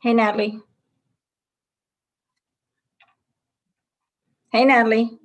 Hey, Natalie. Hey, Natalie.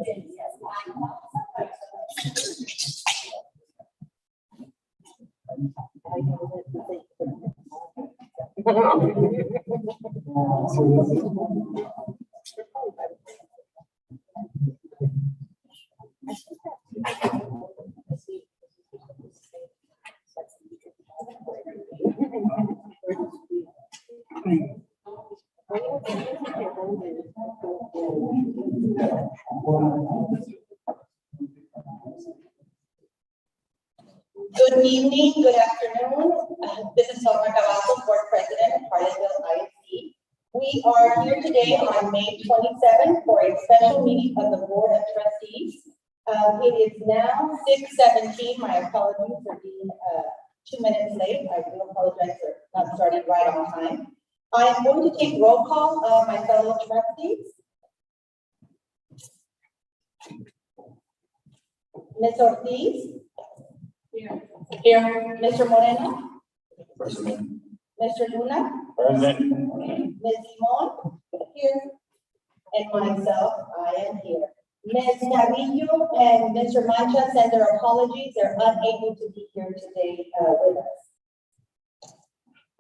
Good evening, good afternoon. This is Sr3 Funding, Board President of Harlandale ISD. We are here today on May 27th for a special meeting of the Board of Trustees. It is now 6:17. My apologies for being 2 minutes late. I do apologize for not starting right on time. I am going to take roll call of my fellow trustees. Ms. Ortiz? Here. Here. Mr. Moreno? Present. Mr. Luna? Present. Ms. Simon? Here. And myself, I am here. Ms. Navillo and Mr. Mancha send their apologies. They're unable to be here today with us.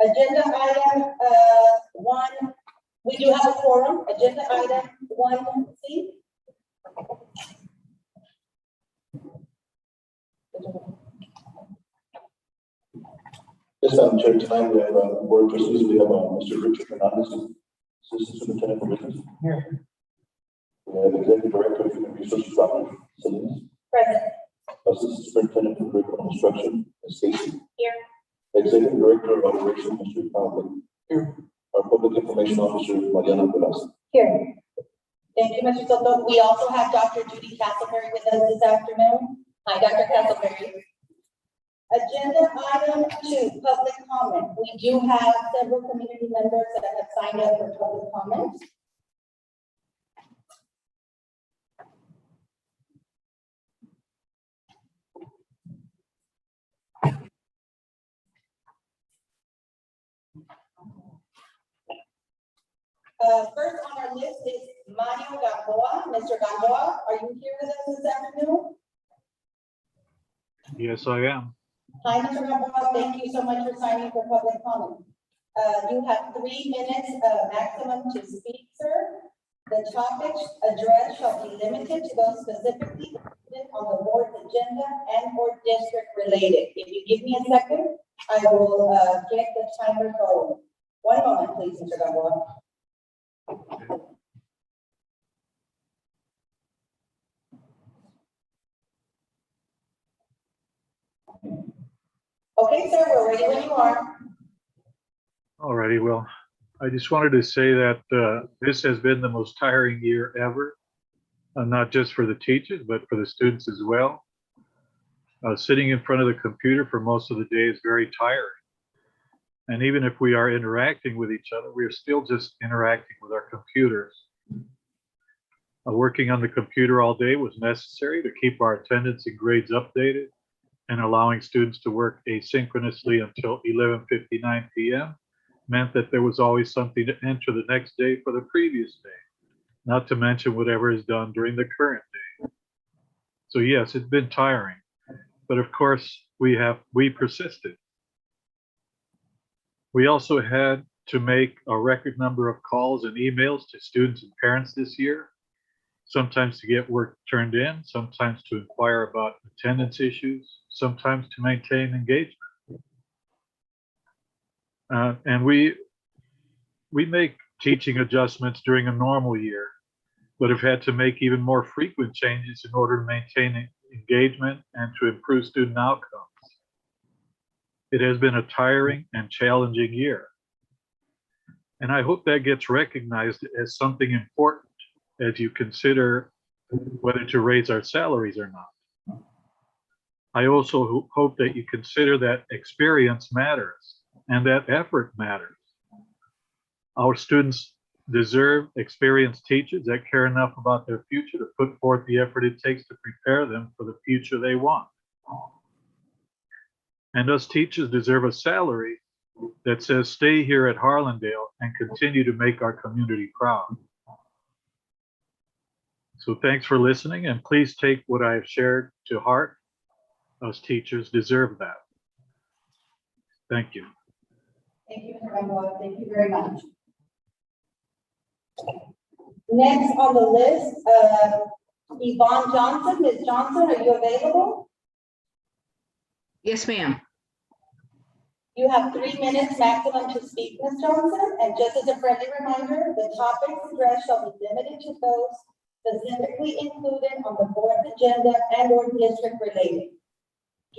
Agenda item 1, we do have a quorum. Agenda item 1C. Yes, Madam Chair, tonight we have board of trustees. We have Mr. Richard Hernandez, Assistant Superintendent for Business. Here. We have Executive Director of Human Resources, Dr. Salinas. Present. Assistant Superintendent for Curriculum Instruction, Ms. Stacy. Here. Executive Director of Operations, Mr. Funding. Here. Our Public Information Officer, Mariana Velasquez. Here. Thank you, Mr. Soto. We also have Dr. Judy Castleberry with us this afternoon. Hi, Dr. Castleberry. Agenda item 2, public comment. We do have several community members that have signed up for public comment. First on our list is Mario Gamboa. Mr. Gamboa, are you here with us this afternoon? Yes, I am. Hi, Mr. Gamboa. Thank you so much for signing for public comment. You have 3 minutes maximum to speak, sir. The topics addressed shall be limited to those specifically listed on the board's agenda and or district related. If you give me a second, I will get the timer going. 1 moment, please, Mr. Gamboa. Okay, sir, we're ready when you are. Alrighty, well, I just wanted to say that this has been the most tiring year ever, not just for the teachers, but for the students as well. Sitting in front of the computer for most of the day is very tiring. And even if we are interacting with each other, we are still just interacting with our computers. Working on the computer all day was necessary to keep our attendance and grades updated, and allowing students to work asynchronously until 11:59 p.m. meant that there was always something to enter the next day for the previous day, not to mention whatever is done during the current day. So yes, it's been tiring, but of course we persisted. We also had to make a record number of calls and emails to students and parents this year, sometimes to get work turned in, sometimes to inquire about attendance issues, sometimes to maintain engagement. And we make teaching adjustments during a normal year, but have had to make even more frequent changes in order to maintain engagement and to improve student outcomes. It has been a tiring and challenging year. And I hope that gets recognized as something important as you consider whether to raise our salaries or not. I also hope that you consider that experience matters and that effort matters. Our students deserve experienced teachers that care enough about their future to put forth the effort it takes to prepare them for the future they want. And us teachers deserve a salary that says stay here at Harlandale and continue to make our community proud. So thanks for listening, and please take what I have shared to heart. Us teachers deserve that. Thank you. Thank you, Mr. Gamboa. Thank you very much. Next on the list, Yvonne Johnson. Ms. Johnson, are you available? Yes, ma'am. You have 3 minutes maximum to speak, Ms. Johnson, and just as a friendly reminder, the topics addressed shall be limited to those specifically included on the board's agenda and/or district related.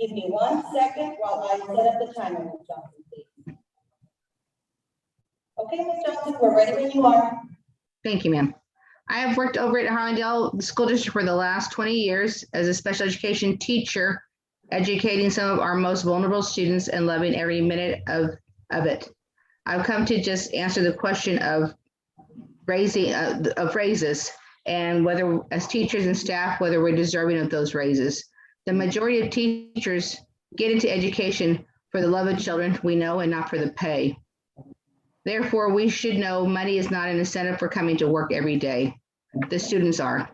Give me 1 second while I set up the timer, Ms. Johnson, please. Okay, Ms. Johnson, we're ready when you are. Thank you, ma'am. I have worked over at Harlandale School District for the last 20 years as a special education teacher, educating some of our most vulnerable students and loving every minute of it. I've come to just answer the question of raises and whether as teachers and staff, whether we're deserving of those raises. The majority of teachers get into education for the love of children, we know, and not for the pay. Therefore, we should know money is not an incentive for coming to work every day. The students are.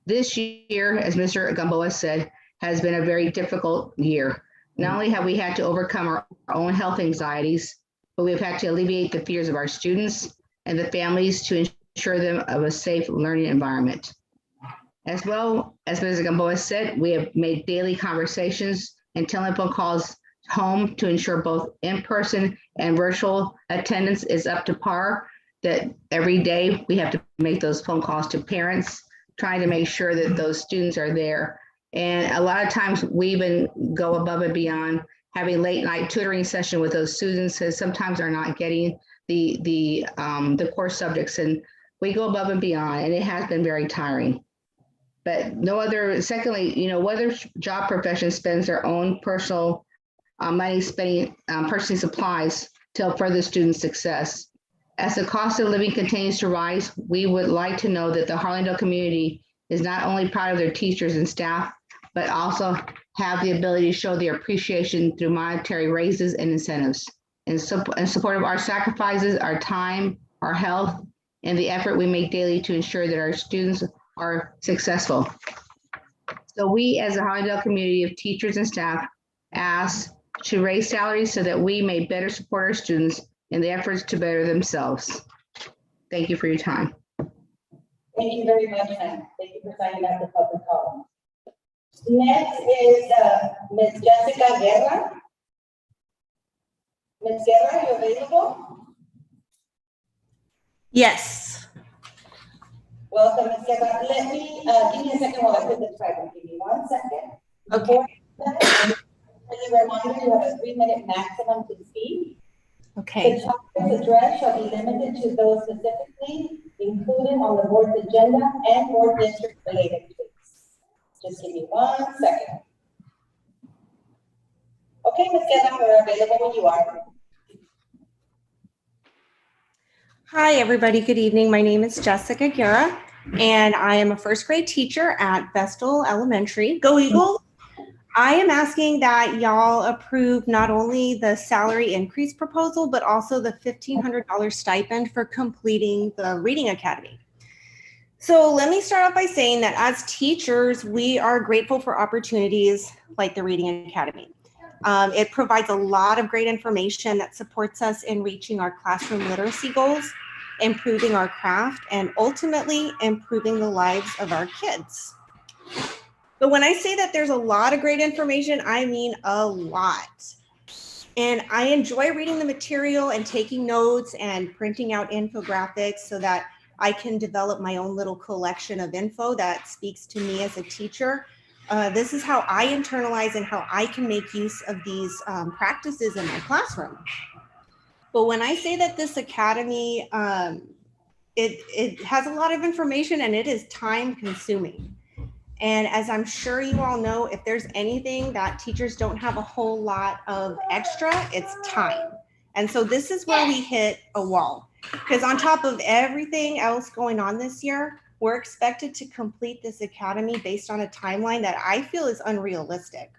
This year, as Mr. Gamboa said, has been a very difficult year. Not only have we had to overcome our own health anxieties, but we've had to alleviate the fears of our students and the families to ensure them of a safe learning environment. As well, as Mr. Gamboa said, we have made daily conversations and telephone calls home to ensure both in-person and virtual attendance is up to par, that every day we have to make those phone calls to parents, trying to make sure that those students are there. And a lot of times we even go above and beyond, having late night tutoring session with those students because sometimes they're not getting the core subjects, and we go above and beyond, and it has been very tiring. But no other, secondly, you know, whether job profession spends their own personal money spending purchasing supplies to help further student success. As the cost of living continues to rise, we would like to know that the Harlandale community is not only proud of their teachers and staff, but also have the ability to show their appreciation through monetary raises and incentives. In support of our sacrifices, our time, our health, and the effort we make daily to ensure that our students are successful. So we, as a Harlandale community of teachers and staff, ask to raise salaries so that we may better support our students in the efforts to better themselves. Thank you for your time. Thank you very much, ma'am. Thank you for signing up the public call. Next is Ms. Jessica Guerra. Ms. Guerra, are you available? Yes. Welcome, Ms. Guerra. Let me give me a second while I put the timer. Give me 1 second. Okay. As a reminder, you have a 3-minute maximum to speak. Okay. The topics addressed shall be limited to those specifically included on the board's agenda and board district related, please. Just give me 1 second. Okay, Ms. Guerra, we're available when you are. Hi, everybody. Good evening. My name is Jessica Guerra, and I am a first grade teacher at Vestal Elementary. Go Eagles! I am asking that y'all approve not only the salary increase proposal, but also the $1,500 stipend for completing the Reading Academy. So let me start off by saying that as teachers, we are grateful for opportunities like the Reading Academy. It provides a lot of great information that supports us in reaching our classroom literacy goals, improving our craft, and ultimately improving the lives of our kids. But when I say that there's a lot of great information, I mean a lot. And I enjoy reading the material and taking notes and printing out infographics so that I can develop my own little collection of info that speaks to me as a teacher. This is how I internalize and how I can make use of these practices in my classroom. But when I say that this academy, it has a lot of information and it is time consuming. And as I'm sure you all know, if there's anything that teachers don't have a whole lot of extra, it's time. And so this is where we hit a wall. Because on top of everything else going on this year, we're expected to complete this academy based on a timeline that I feel is unrealistic.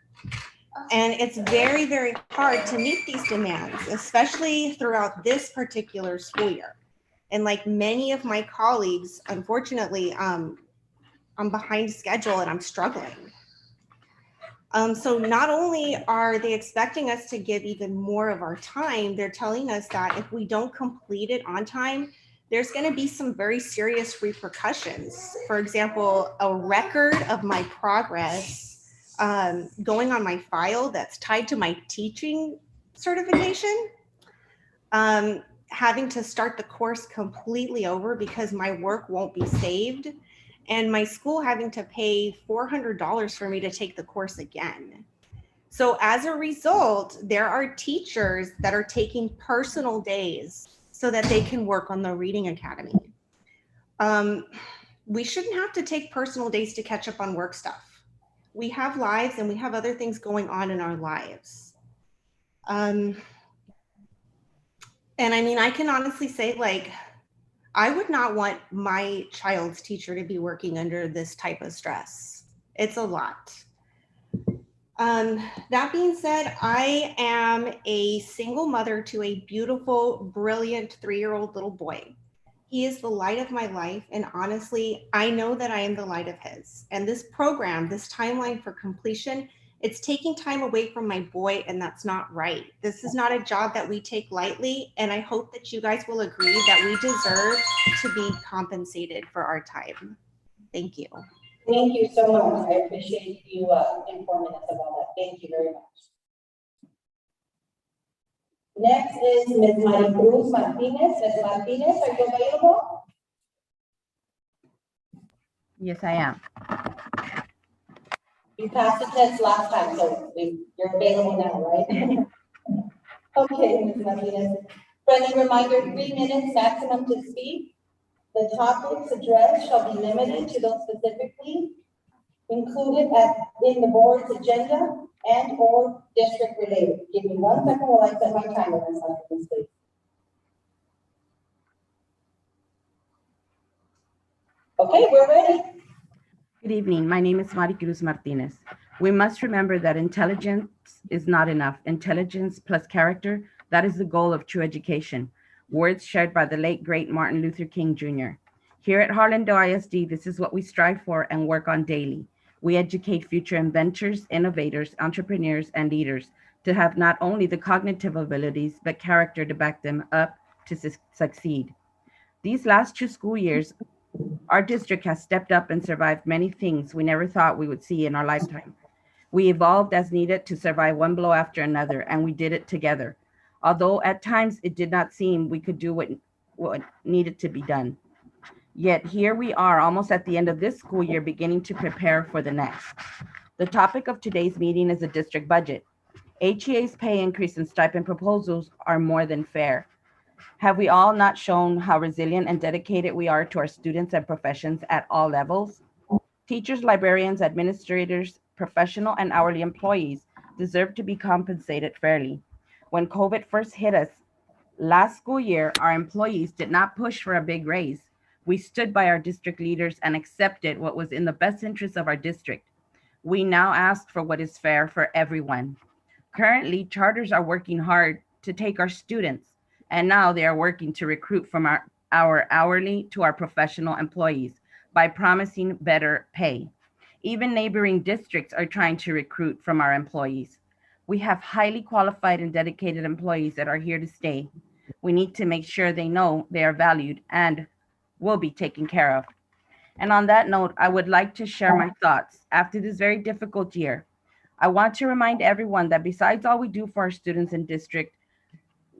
And it's very, very hard to meet these demands, especially throughout this particular school year. And like many of my colleagues, unfortunately, I'm behind schedule and I'm struggling. So not only are they expecting us to give even more of our time, they're telling us that if we don't complete it on time, there's going to be some very serious repercussions. For example, a record of my progress going on my file that's tied to my teaching certification, having to start the course completely over because my work won't be saved, and my school having to pay $400 for me to take the course again. So as a result, there are teachers that are taking personal days so that they can work on the Reading Academy. We shouldn't have to take personal days to catch up on work stuff. We have lives and we have other things going on in our lives. And I mean, I can honestly say, like, I would not want my child's teacher to be working under this type of stress. It's a lot. That being said, I am a single mother to a beautiful, brilliant 3-year-old little boy. He is the light of my life. And honestly, I know that I am the light of his. And this program, this timeline for completion, it's taking time away from my boy, and that's not right. This is not a job that we take lightly. And I hope that you guys will agree that we deserve to be compensated for our time. Thank you. Thank you so much. I appreciate you informing us about that. Thank you very much. Next is Ms. Maricruz Martinez. Ms. Martinez, are you available? Yes, I am. You passed the test last time, so you're available now, right? Okay, Ms. Martinez. Friendly reminder, 3 minutes maximum to speak. The topics addressed shall be limited to those specifically included in the board's agenda and or district related. Give me 1 second while I set my timer, Ms. Martinez, please. Okay, we're ready. Good evening. My name is Maricruz Martinez. We must remember that intelligence is not enough. Intelligence plus character, that is the goal of true education. Words shared by the late, great Martin Luther King Jr. Here at Harlandale ISD, this is what we strive for and work on daily. We educate future inventors, innovators, entrepreneurs, and leaders to have not only the cognitive abilities, but character to back them up to succeed. These last 2 school years, our district has stepped up and survived many things we never thought we would see in our lifetime. We evolved as needed to survive one blow after another, and we did it together. Although at times it did not seem we could do what needed to be done. Yet here we are almost at the end of this school year, beginning to prepare for the next. The topic of today's meeting is the district budget. HEA's pay increase and stipend proposals are more than fair. Have we all not shown how resilient and dedicated we are to our students and professions at all levels? Teachers, librarians, administrators, professional and hourly employees deserve to be compensated fairly. When COVID first hit us last school year, our employees did not push for a big raise. We stood by our district leaders and accepted what was in the best interest of our district. We now ask for what is fair for everyone. Currently, charters are working hard to take our students, and now they are working to recruit from our hourly to our professional employees by promising better pay. Even neighboring districts are trying to recruit from our employees. We have highly qualified and dedicated employees that are here to stay. We need to make sure they know they are valued and will be taken care of. And on that note, I would like to share my thoughts after this very difficult year. I want to remind everyone that besides all we do for our students in district,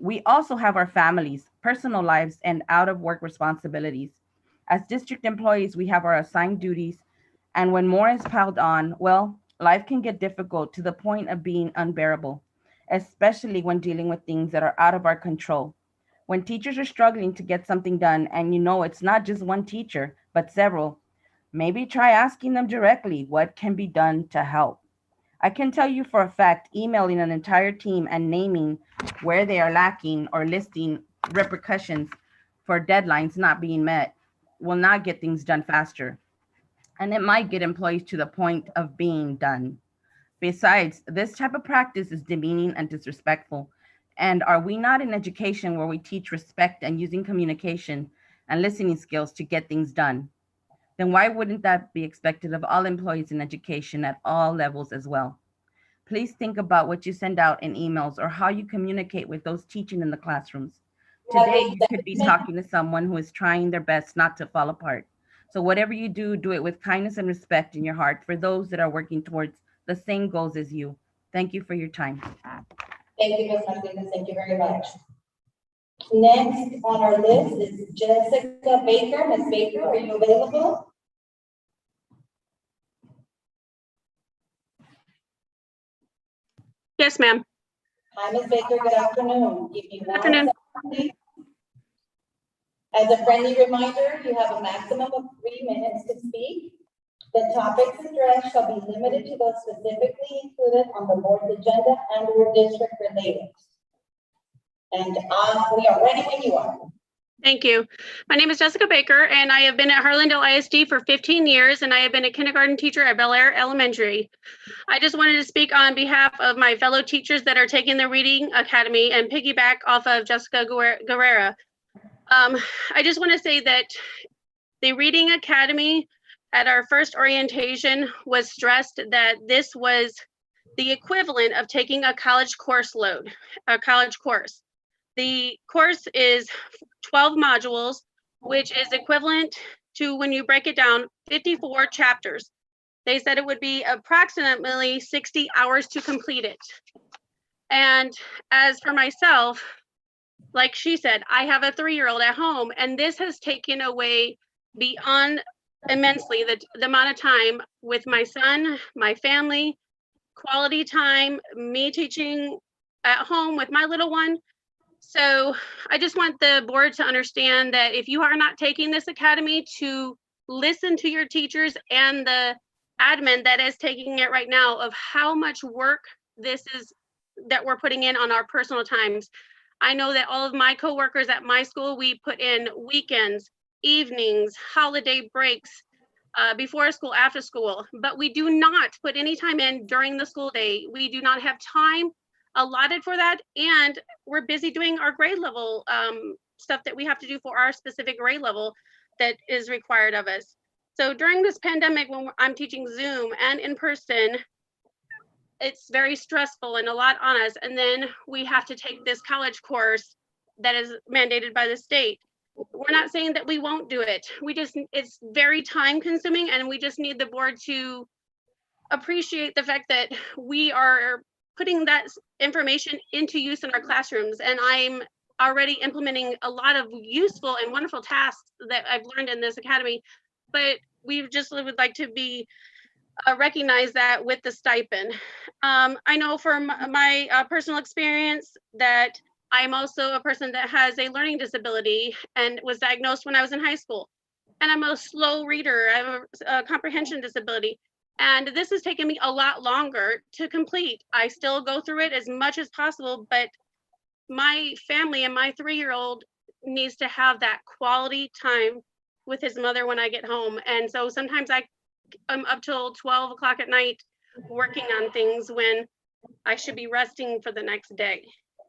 we also have our families, personal lives, and out of work responsibilities. As district employees, we have our assigned duties, and when more is piled on, well, life can get difficult to the point of being unbearable, especially when dealing with things that are out of our control. When teachers are struggling to get something done, and you know it's not just one teacher, but several, maybe try asking them directly what can be done to help. I can tell you for a fact, emailing an entire team and naming where they are lacking or listing repercussions for deadlines not being met will not get things done faster. And it might get employees to the point of being done. Besides, this type of practice is demeaning and disrespectful. And are we not in education where we teach respect and using communication and listening skills to get things done? then why wouldn't that be expected of all employees in education at all levels as well? Please think about what you send out in emails or how you communicate with those teaching in the classrooms. Today, you could be talking to someone who is trying their best not to fall apart. So whatever you do, do it with kindness and respect in your heart for those that are working towards the same goals as you. Thank you for your time. Thank you, Ms. Martinez. Thank you very much. Next on our list is Jessica Baker. Ms. Baker, are you available? Yes, ma'am. Hi, Ms. Baker. Good afternoon. Give me one Afternoon. second, please. As a friendly reminder, you have a maximum of 3 minutes to speak. The topics addressed shall be limited to those specifically included on the board's agenda and or district related. And we are ready when you are. Thank you. My name is Jessica Baker, and I have been at Harlandale ISD for 15 years, and I have been a kindergarten teacher at Bel Air Elementary. I just wanted to speak on behalf of my fellow teachers that are taking the Reading Academy and piggyback off of Jessica Guerrera. I just want to say that the Reading Academy at our first orientation was stressed that this was the equivalent of taking a college course load, a college course. The course is 12 modules, which is equivalent to, when you break it down, 54 chapters. They said it would be approximately 60 hours to complete it. And as for myself, like she said, I have a 3-year-old at home, and this has taken away beyond immensely the amount of time with my son, my family, quality time, me teaching at home with my little one. So I just want the board to understand that if you are not taking this academy, to listen to your teachers and the admin that is taking it right now of how much work this is that we're putting in on our personal times. I know that all of my coworkers at my school, we put in weekends, evenings, holiday breaks, before school, after school, but we do not put any time in during the school day. We do not have time allotted for that, and we're busy doing our grade level stuff that we have to do for our specific grade level that is required of us. So during this pandemic, when I'm teaching Zoom and in person, it's very stressful and a lot on us. And then we have to take this college course that is mandated by the state. We're not saying that we won't do it. It's very time consuming, and we just need the board to appreciate the fact that we are putting that information into use in our classrooms. And I'm already implementing a lot of useful and wonderful tasks that I've learned in this academy, but we just would like to be recognize that with the stipend. I know from my personal experience that I'm also a person that has a learning disability and was diagnosed when I was in high school. And I'm a slow reader. I have a comprehension disability. And this has taken me a lot longer to complete. I still go through it as much as possible, but my family and my 3-year-old needs to have that quality time with his mother when I get home. And so sometimes I'm up till 12 o'clock at night working on things when I should be resting for the next day.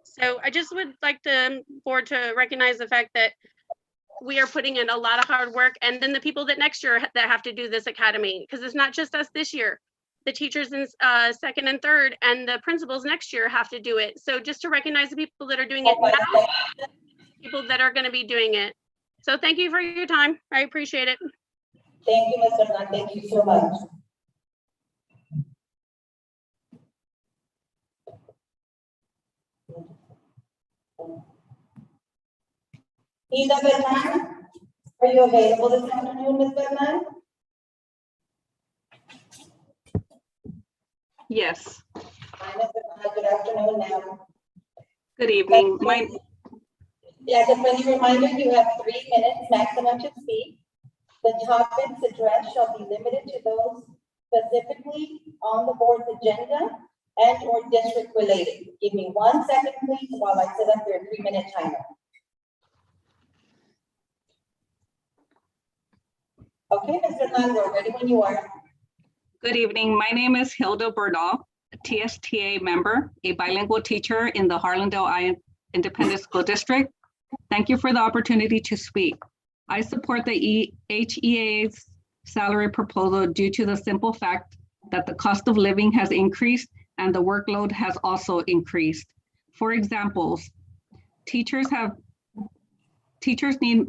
So I just would like the board to recognize the fact that we are putting in a lot of hard work, and then the people that next year that have to do this academy, because it's not just us this year. The teachers in second and third and the principals next year have to do it. So just to recognize the people that are doing it now, people that are going to be doing it. So thank you for your time. I appreciate it. Thank you, Ms. Hernan. Thank you so much. Ida Bernal, are you available this afternoon, Ms. Bernal? Yes. Hi, Ms. Bernal. Good afternoon, ma'am. Good evening. As a friendly reminder, you have 3 minutes maximum to speak. The topics addressed shall be limited to those specifically on the board's agenda and or district related. Give me 1 second, please, while I set up your 3-minute timer. Okay, Mr. Nunn, we're ready when you are. Good evening. My name is Hilda Bernal, a TSTA member, a bilingual teacher in the Harlandale Independent School District. Thank you for the opportunity to speak. I support the HEA's salary proposal due to the simple fact that the cost of living has increased and the workload has also increased. For examples, teachers need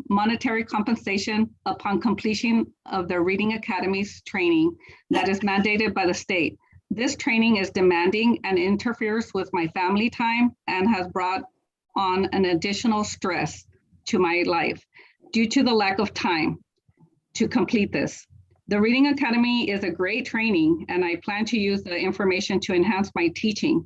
monetary compensation upon completion of their Reading Academies training that is mandated by the state. This training is demanding and interferes with my family time and has brought on an additional stress to my life due to the lack of time to complete this. The Reading Academy is a great training and I plan to use the information to enhance my teaching.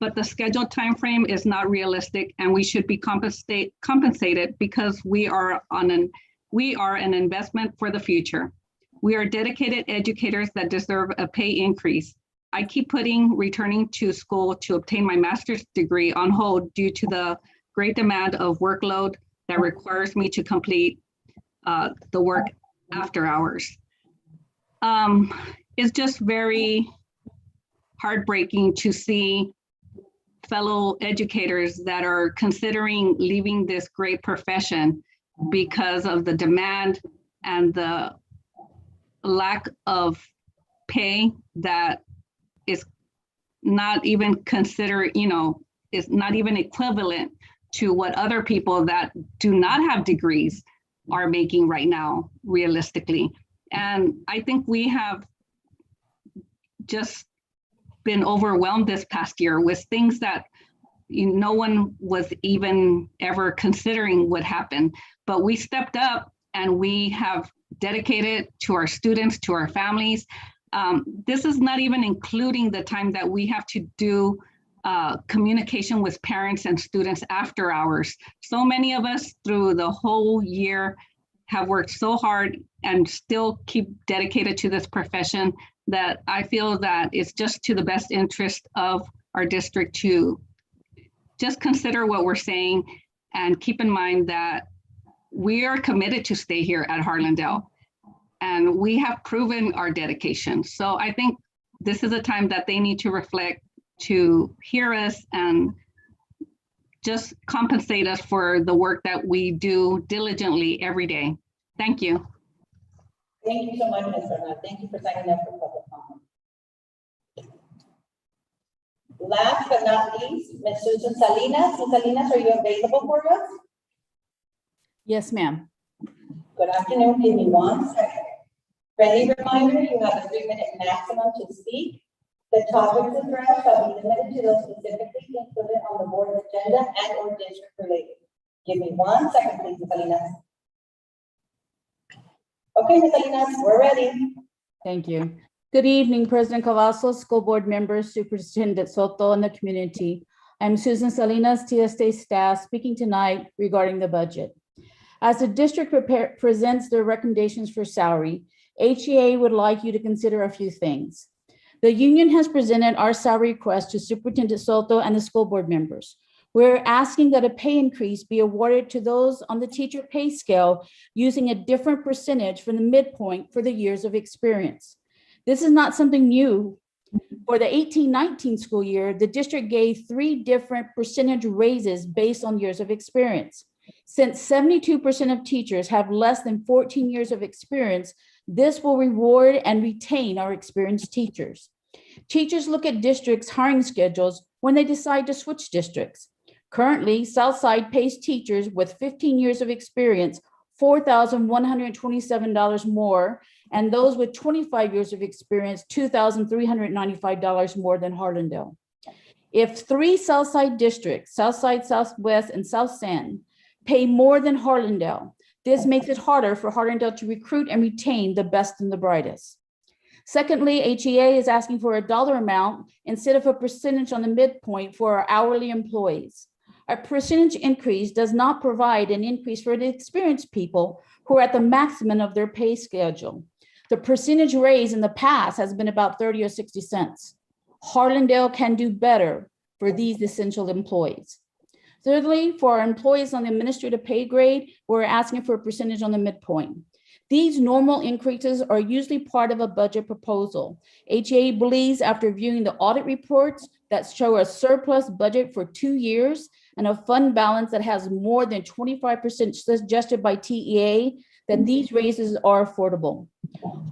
But the scheduled time frame is not realistic and we should be compensated because we are an investment for the future. We are dedicated educators that deserve a pay increase. I keep putting returning to school to obtain my master's degree on hold due to the great demand of workload that requires me to complete the work after hours. It's just very heartbreaking to see fellow educators that are considering leaving this great profession because of the demand and the lack of pay that is not even considered, is not even equivalent to what other people that do not have degrees are making right now, realistically. And I think we have just been overwhelmed this past year with things that no one was even ever considering would happen. But we stepped up and we have dedicated to our students, to our families. This is not even including the time that we have to do communication with parents and students after hours. So many of us through the whole year have worked so hard and still keep dedicated to this profession that I feel that it's just to the best interest of our district to just consider what we're saying and keep in mind that we are committed to stay here at Harlandale and we have proven our dedication. So I think this is a time that they need to reflect, to hear us and just compensate us for the work that we do diligently every day. Thank you. Thank you so much, Ms. Bernal. Thank you for signing up for public comment. Last but not least, Ms. Susan Salinas. Ms. Salinas, are you available for us? Yes, ma'am. Good afternoon. Give me 1 second. Friendly reminder, you have a 3-minute maximum to speak. The topics addressed shall be limited to those specifically included on the board's agenda and or district related. Give me 1 second, please, Ms. Salinas. Okay, Ms. Salinas, we're ready. Thank you. Good evening, President Cavazos, school board members, Superintendent Soto, and the community. I'm Susan Salinas, Cte staff, speaking tonight regarding the budget. As the district presents their recommendations for salary, HEA would like you to consider a few things. The union has presented our salary request to Superintendent Soto and the school board members. We're asking that a pay increase be awarded to those on the teacher pay scale using a different percentage from the midpoint for the years of experience. This is not something new. For the 18-19 school year, the district gave 3 different percentage raises based on years of experience. Since 72% of teachers have less than 14 years of experience, this will reward and retain our experienced teachers. Teachers look at districts' hiring schedules when they decide to switch districts. Currently, Southside pays teachers with 15 years of experience $4,127 more, and those with 25 years of experience $2,395 more than Harlandale. If 3 Southside districts, Southside, Southwest, and South San, pay more than Harlandale, this makes it harder for Harlandale to recruit and retain the best and the brightest. Secondly, HEA is asking for a dollar amount instead of a percentage on the midpoint for our hourly employees. A percentage increase does not provide an increase for the experienced people who are at the maximum of their pay schedule. The percentage raise in the past has been about 30 or 60 cents. Harlandale can do better for these essential employees. Thirdly, for our employees on the administrative pay grade, we're asking for a percentage on the midpoint. These normal increases are usually part of a budget proposal. HEA believes after viewing the audit reports that show a surplus budget for 2 years and a fund balance that has more than 25% suggested by TEA, that these raises are affordable.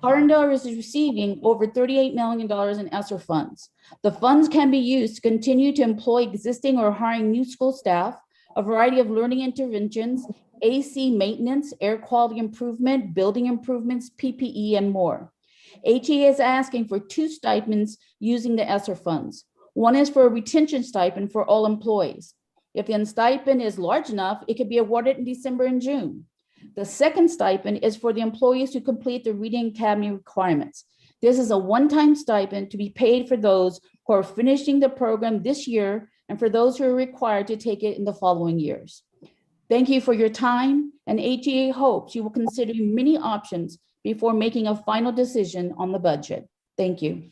Harlandale is receiving over $38 million in ESSER funds. The funds can be used to continue to employ existing or hiring new school staff, a variety of learning interventions, AC maintenance, air quality improvement, building improvements, PPE, and more. HEA is asking for 2 stipends using the ESSER funds. One is for a retention stipend for all employees. If the stipend is large enough, it could be awarded in December and June. The second stipend is for the employees who complete the Reading Academy requirements. This is a one-time stipend to be paid for those who are finishing the program this year and for those who are required to take it in the following years. Thank you for your time, and HEA hopes you will consider many options before making a final decision on the budget. Thank you.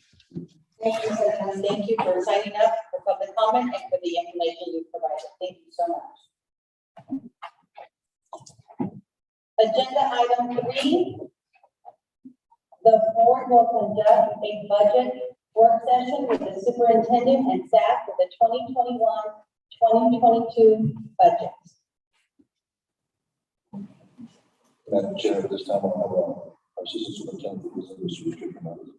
Thank you, Salinas. Thank you for signing up for public comment and for the information you provided. Thank you so much. Agenda item 3, the board will conduct a budget work session with the superintendent and staff for the 2021-2022 budgets. Madam Chair, at this time, I'll have our Assistant Superintendent present Mr. Richard Hernandez.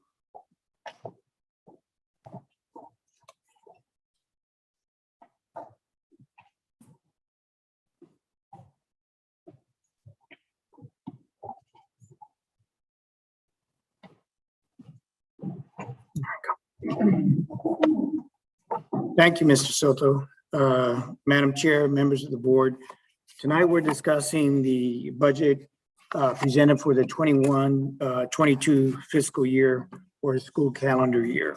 Thank you, Mr. Soto. Madam Chair, members of the board, tonight we're discussing the budget presented for the 21-22 fiscal year or school calendar year.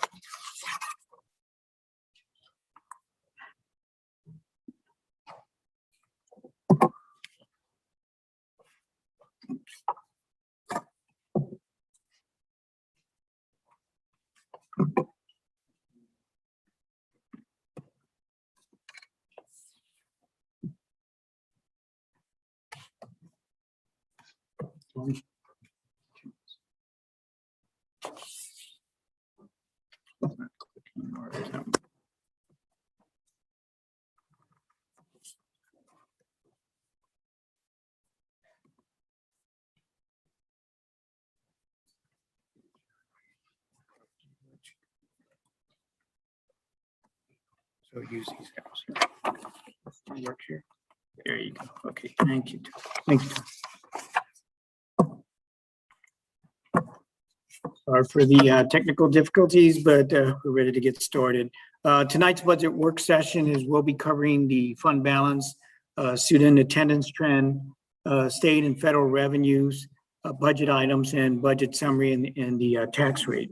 So use these arrows here. Work here. There you go. Okay, thank you. Thank you. Sorry for the technical difficulties, but we're ready to get started. Tonight's budget work session we'll be covering the fund balance, student attendance trend, state and federal revenues, budget items, and budget summary and the tax rate.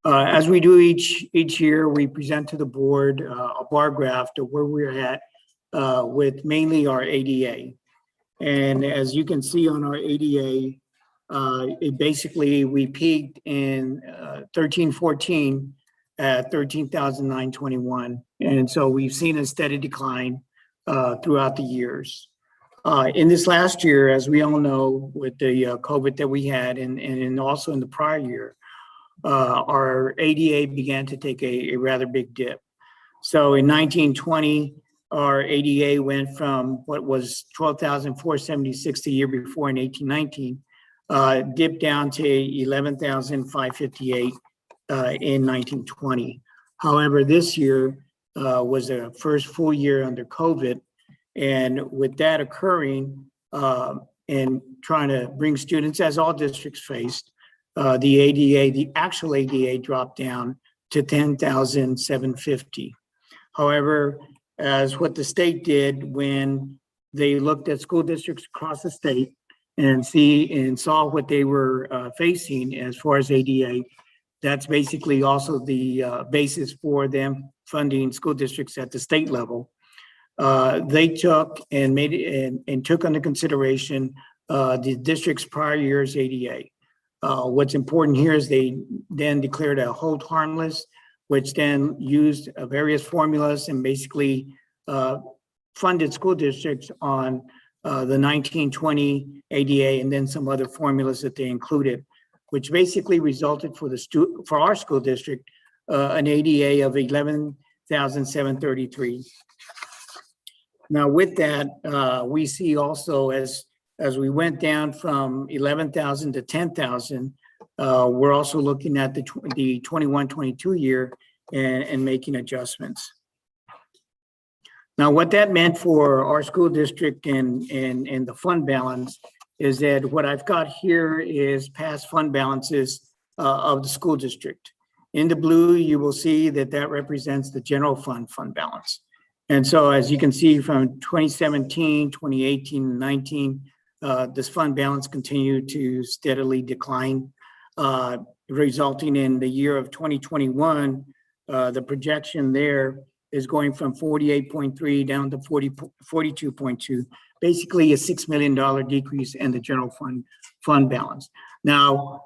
As we do each year, we present to the board a bar graph to where we're at with mainly our ADA. And as you can see on our ADA, we peaked in 13-14 at 13,921. And so we've seen a steady decline throughout the years. In this last year, as we all know, with the COVID that we had and also in the prior year, our ADA began to take a rather big dip. So in 1920, our ADA went from what was 12,476 the year before in 1819, dipped down to 11,558 in 1920. However, this year was the first full year under COVID. And with that occurring and trying to bring students, as all districts faced, the ADA, the actual ADA dropped down to 10,750. However, as what the state did when they looked at school districts across the state and saw what they were facing as far as ADA, that's basically also the basis for them funding school districts at the state level. They took and made it and took under consideration the district's prior year's ADA. What's important here is they then declared a hold harmless, which then used various formulas and basically funded school districts on the 1920 ADA and then some other formulas that they included, which basically resulted for our school district an ADA of 11,733. Now with that, we see also as as we went down from 11,000 to 10,000, we're also looking at the 21-22 year and making adjustments. Now, what that meant for our school district and the fund balance is that what I've got here is past fund balances of the school district. In the blue, you will see that that represents the general fund balance. And so as you can see from 2017, 2018, and 19, this fund balance continued to steadily decline, resulting in the year of 2021, the projection there is going from 48.3 down to 42.2, basically a $6 million decrease in the general fund balance. Now,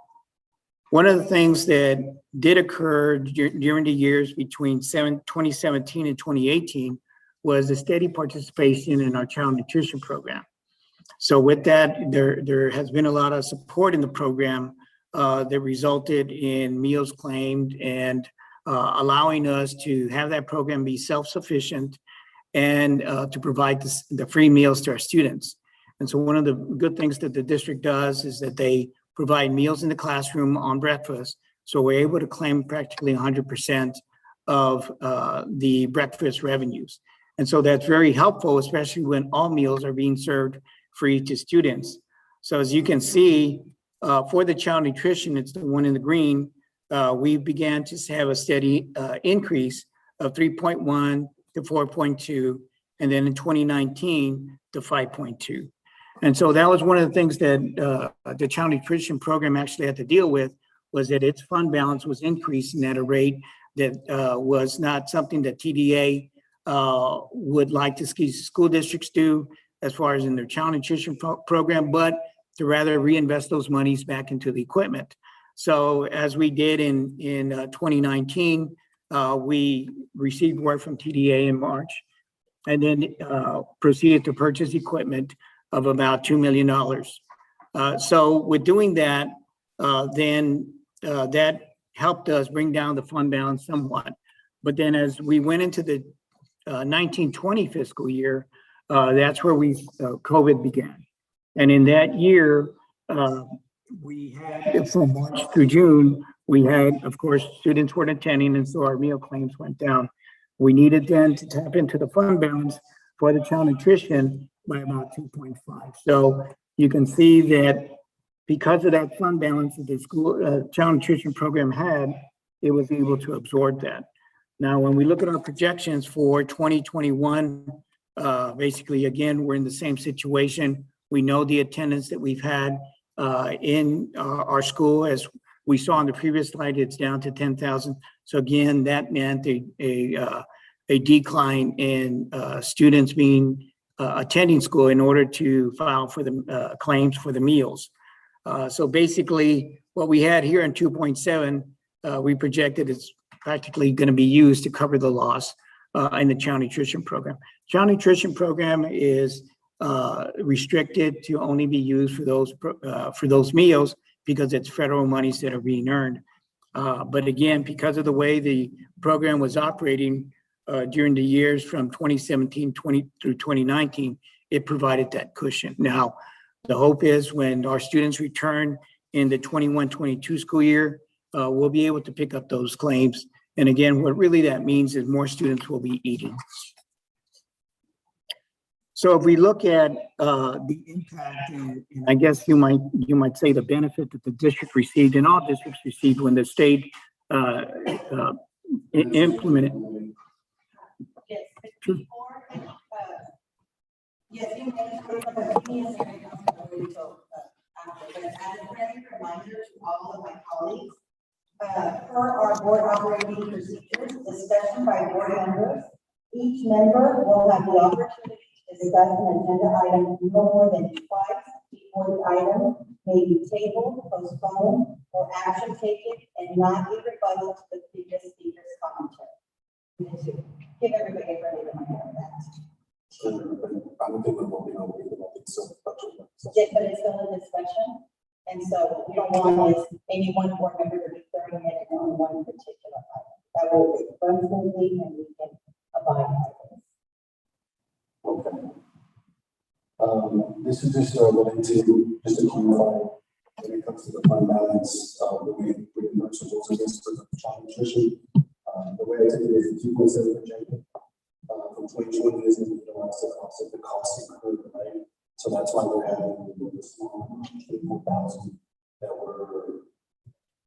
one of the things that did occur during the years between 2017 and 2018 was a steady participation in our child nutrition program. So with that, there has been a lot of support in the program that resulted in meals claimed and allowing us to have that program be self-sufficient and to provide the free meals to our students. And so one of the good things that the district does is that they provide meals in the classroom on breakfast. So we're able to claim practically 100% of the breakfast revenues. And so that's very helpful, especially when all meals are being served free to students. So as you can see, for the child nutrition, it's the one in the green, we began to have a steady increase of 3.1 to 4.2, and then in 2019 to 5.2. And so that was one of the things that the child nutrition program actually had to deal with, was that its fund balance was increasing at a rate that was not something that TDA would like to see school districts do as far as in their child nutrition program, but to rather reinvest those monies back into the equipment. So as we did in 2019, we received word from TDA in March and then proceeded to purchase equipment of about $2 million. So with doing that, then that helped us bring down the fund balance somewhat. But then as we went into the 19-20 fiscal year, that's where COVID began. And in that year, we had, from March through June, we had, of course, students weren't attending, and so our meal claims went down. We needed then to tap into the fund balance for the child nutrition by about 2.5. So you can see that because of that fund balance that the school child nutrition program had, it was able to absorb that. Now, when we look at our projections for 2021, basically, again, we're in the same situation. We know the attendance that we've had in our school, as we saw on the previous slide, it's down to 10,000. So again, that meant a decline in students attending school in order to file for the claims for the meals. So basically, what we had here in 2.7, we projected it's practically going to be used to cover the loss in the child nutrition program. Child nutrition program is restricted to only be used for those meals because it's federal monies that are being earned. But again, because of the way the program was operating during the years from 2017 through 2019, it provided that cushion. Now, the hope is when our students return in the 21-22 school year, we'll be able to pick up those claims. And again, what really that means is more students will be eating. So if we look at the impact, and I guess you might say the benefit that the district received, and all districts received when the state implemented. Yes, before, yes, you mentioned but as a friendly reminder to all of my colleagues, per our board operating procedures, discussion by board members, each member will have the opportunity to discuss an agenda item no more than twice before the item may be tabled, postponed, or action taken, and not be rebuttal to the previous speaker's commentary. Give everybody a friendly reminder of that. I don't think we're voting on it. Yes, but it's still a discussion. And so we don't want any one board member to be 30 minutes on one particular item. That will run smoothly and we can abide by this. Okay. This is just related to, just to clarify, when it comes to the fund balance, the way we reimburse those against for the child nutrition. The way I take it is the 2.7 projected from 2020 is going to utilize to offset the cost incurred, right? So that's why we're having the small 24,000 that we're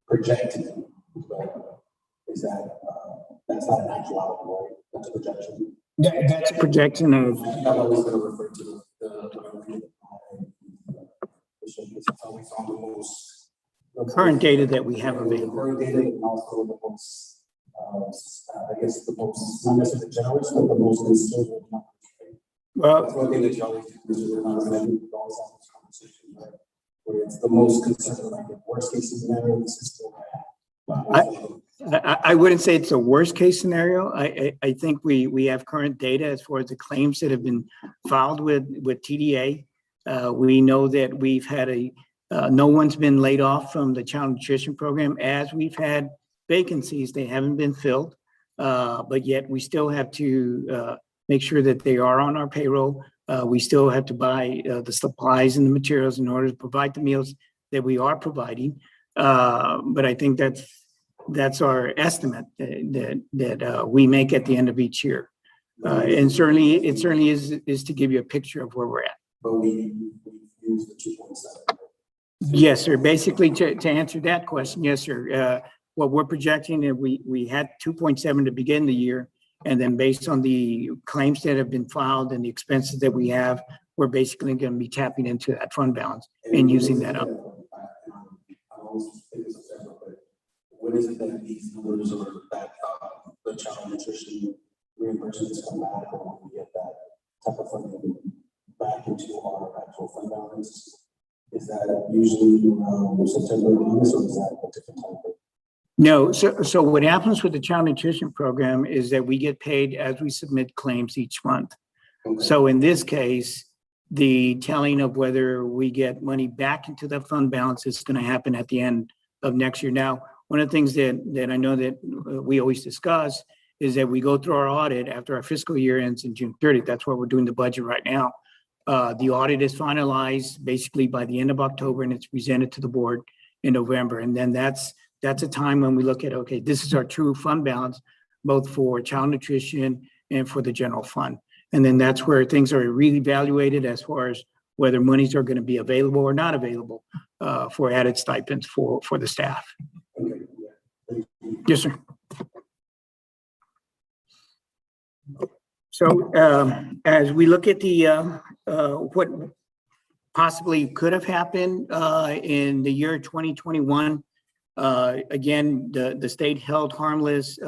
projecting. But is that that's not an actuality, right? That's a projection. That's a projection of, I'm always going to refer to it's always on the most current data that we have available. Current data and also the most, I guess the most, not necessarily generous, but the most conservative. Well, that's one thing that you always do, because we're not really always have this conversation, right? Where it's the most conservative, like the worst case scenario, this is still I wouldn't say it's a worst case scenario. I think we have current data as far as the claims that have been filed with TDA. We know that we've had no one's been laid off from the child nutrition program. As we've had vacancies, they haven't been filled, but yet we still have to make sure that they are on our payroll. We still have to buy the supplies and the materials in order to provide the meals that we are providing. But I think that's our estimate that we make at the end of each year. And certainly is to give you a picture of where we're at. But we use the 2.7. Yes, sir. Basically, to answer that question, yes, sir. What we're projecting, we had 2.7 to begin the year, and then based on the claims that have been filed and the expenses that we have, we're basically going to be tapping into that fund balance and using that up. What is it that these numbers or that the child nutrition reimbursements come back when we get that type of funding back into our actual fund balance? Is that usually September or is that a different time? No, so what happens with the child nutrition program is that we get paid as we submit claims each month. Okay. So in this case, the telling of whether we get money back into the fund balance is going to happen at the end of next year. Now, one of the things that I know that we always discuss is that we go through our audit after our fiscal year ends in June 30th. That's why we're doing the budget right now. The audit is finalized basically by the end of October, and it's presented to the board in November. And then that's a time when we look at, okay, this is our true fund balance, both for child nutrition and for the general fund. And then that's where things are really evaluated as far as whether monies are going to be available or not available for added stipends for the staff. Yes, sir. So as we look at the what possibly could have happened in the year 2021, again, the state held harmless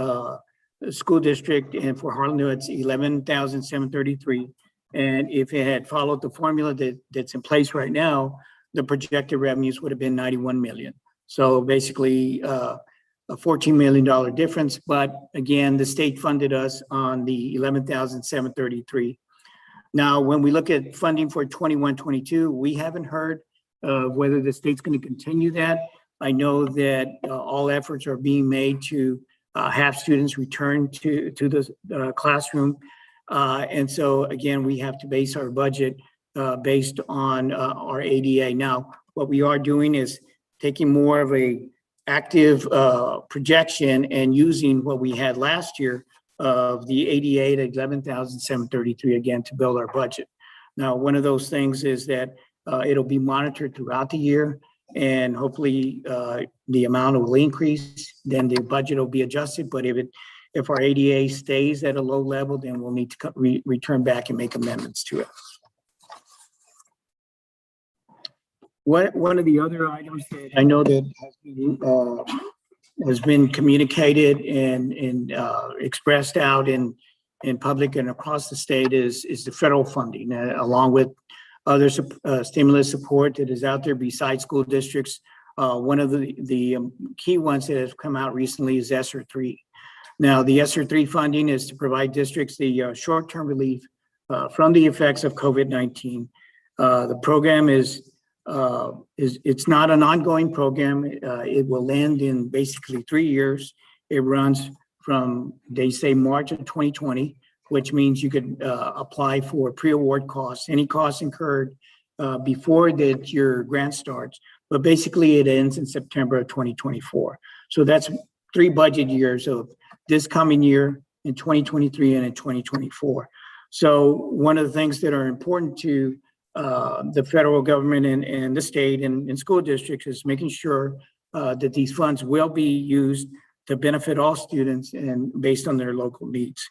school district, and for Harlan, it's 11,733. And if it had followed the formula that's in place right now, the projected revenues would have been 91 million. So basically a $14 million difference. But again, the state funded us on the 11,733. Now, when we look at funding for 21-22, we haven't heard whether the state's going to continue that. I know that all efforts are being made to have students return to the classroom. And so again, we have to base our budget based on our ADA. Now, what we are doing is taking more of a active projection and using what we had last year of the 88 at 11,733 again to build our budget. Now, one of those things is that it'll be monitored throughout the year, and hopefully the amount will increase, then the budget will be adjusted. But if our ADA stays at a low level, then we'll need to return back and make amendments to it. One of the other items that I know that has been communicated and expressed out in public and across the state is the federal funding, along with other stimulus support that is out there besides school districts. One of the key ones that have come out recently is Sr3. Now, the Sr3 funding is to provide districts the short-term relief from the effects of COVID-19. The program it's not an ongoing program. It will end in basically 3 years. It runs from, they say, March of 2020, which means you could apply for pre-award costs, any costs incurred before that your grant starts, but basically it ends in September of 2024. So that's 3 budget years of this coming year in 2023 and in 2024. So one of the things that are important to the federal government and the state and school districts is making sure that these funds will be used to benefit all students and based on their local needs.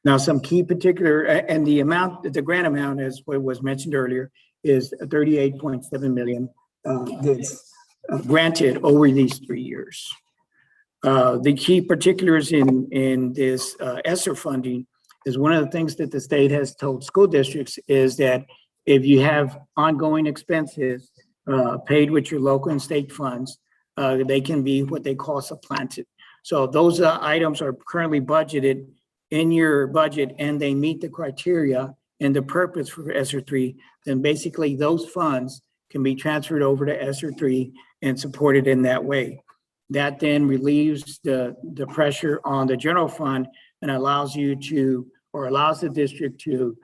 Now, some key particular, and the amount, the grant amount, as what was mentioned earlier, is 38.7 million that's granted over these 3 years. The key particulars in this ESSER funding is one of the things that the state has told school districts is that if you have ongoing expenses paid with your local and state funds, they can be what they call supplanted. So those items are currently budgeted in your budget and they meet the criteria and the purpose for ESSER 3, then basically those funds can be transferred over to ESSER 3 and supported in that way. That then relieves the pressure on the general fund and allows you to, or allows the district to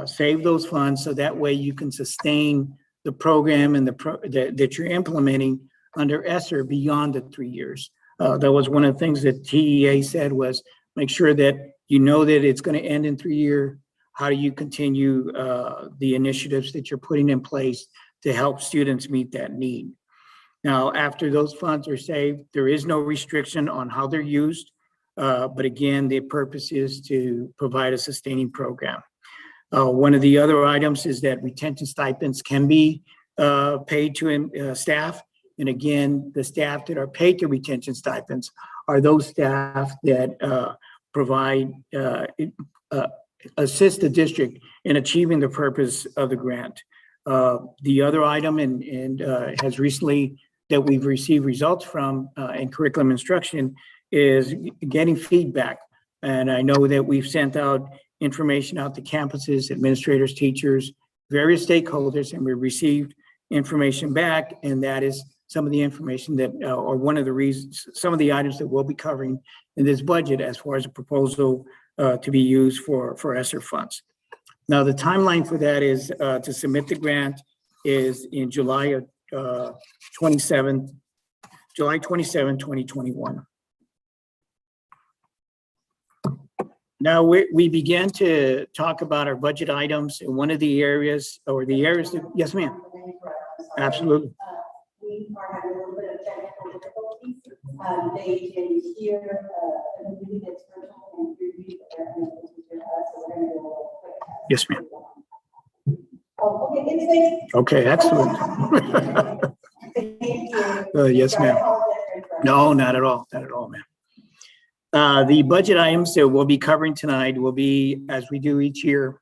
save those funds so that way you can sustain the program and that you're implementing under ESSER beyond the 3 years. That was one of the things that TEA said was make sure that you know that it's going to end in 3 years. How do you continue the initiatives that you're putting in place to help students meet that need? Now, after those funds are saved, there is no restriction on how they're used. But again, the purpose is to provide a sustaining program. One of the other items is that retention stipends can be paid to staff. And again, the staff that are paid to retention stipends are those staff that provide, assist the district in achieving the purpose of the grant. The other item and has recently that we've received results from in curriculum instruction is getting feedback. And I know that we've sent out information out to campuses, administrators, teachers, various stakeholders, and we received information back. And that is some of the information that, or one of the reasons, some of the items that we'll be covering in this budget as far as a proposal to be used for ESSER funds. Now, the timeline for that is to submit the grant is in July 27, 2021. Now we began to talk about our budget items, and one of the areas, or the areas that, yes, ma'am. Absolutely. We are having a little bit of technical difficulties. They can hear a meeting that's virtual and review their unable to hear us, so we're going to do a little quick test. Yes, ma'am. Oh, okay, it's fixed. Okay, excellent. Thank you. Yes, ma'am. No, not at all, ma'am. The budget items that we'll be covering tonight will be, as we do each year,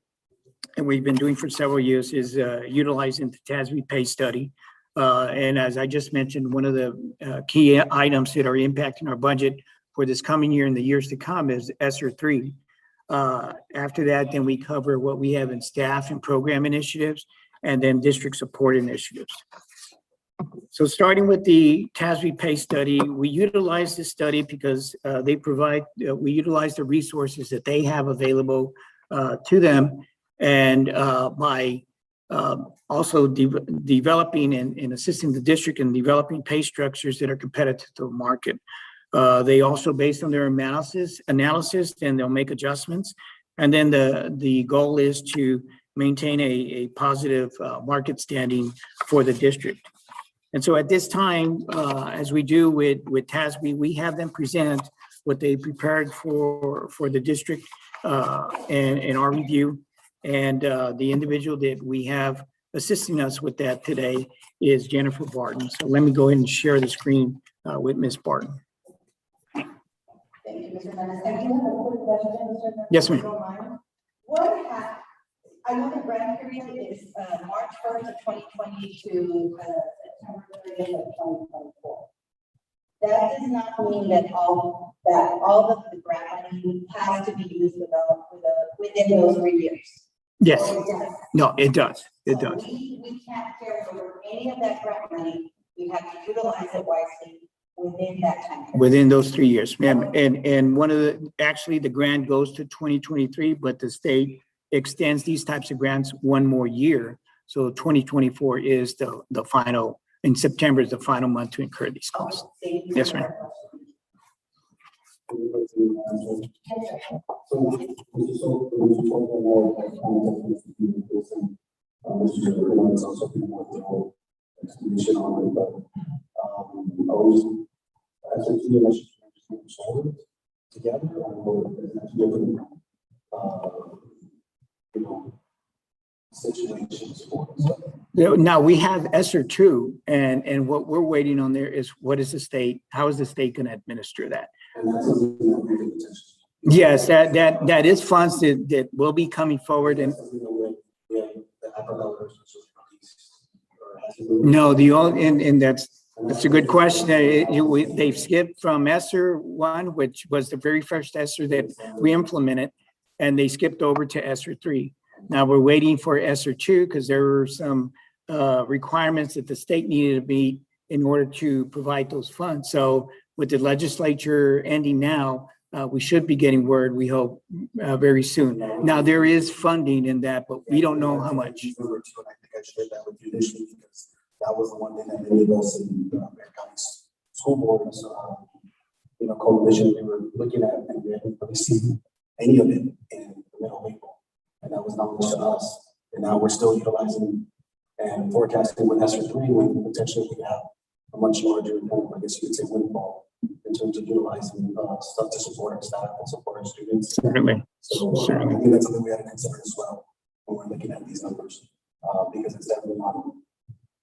and we've been doing for several years, is utilizing the TASB pay study. And as I just mentioned, one of the key items that are impacting our budget for this coming year and the years to come is ESSER 3. After that, then we cover what we have in staff and program initiatives, and then district support initiatives. So starting with the TASB pay study, we utilize this study because they provide, we utilize the resources that they have available to them, and by also developing and assisting the district in developing pay structures that are competitive to the market. They also, based on their analysis, then they'll make adjustments. And then the goal is to maintain a positive market standing for the district. And so at this time, as we do with TASB, we have them present what they prepared for the district in our review. And the individual that we have assisting us with that today is Jennifer Barton. So let me go ahead and share the screen with Ms. Barton. Thank you, Mr. Hernandez. I do have a quick question, Mr. Hernandez. Yes, ma'am. What happened? I know the grant period is March 1st of 2020 to September 30th of 2024. That does not mean that all of the grant money has to be used within those 3 years. Yes. So No, it does. It so does. We can't carry over any of that grant money. We have to utilize it wisely within that time. Within those 3 years, ma'am. And one of the, actually the grant goes to 2023, but the state extends these types of grants one more year. So 2024 is the final, in September is the final month to incur these costs. Yes, ma'am. Together, situations for us. Now we have ESSER 2, and what we're waiting on there is how is the state going to administer that? Yes, that is funds that will be coming forward and. No, and that's a good question. They've skipped from ESSER 1, which was the very first ESSER that we implemented, and they skipped over to ESSER 3. Now we're waiting for ESSER 2 because there were some requirements that the state needed to meet in order to provide those funds. So with the legislature ending now, we should be getting word, we hope, very soon. Now there is funding in that, but we don't know how much. I think I shared that with you initially because that was the one thing that many of us in the Marion County School Boards, coalition, we were looking at, and we hadn't really seen any of it in the middle of April. And that was knowledge to us. And now we're still utilizing and forecasting with ESSER 3 when potentially we have a much larger, I guess you could say, windfall in terms of utilizing stuff to support our staff and support our students. Certainly. So I think that's something we had to consider as well when we're looking at these numbers, because it's definitely not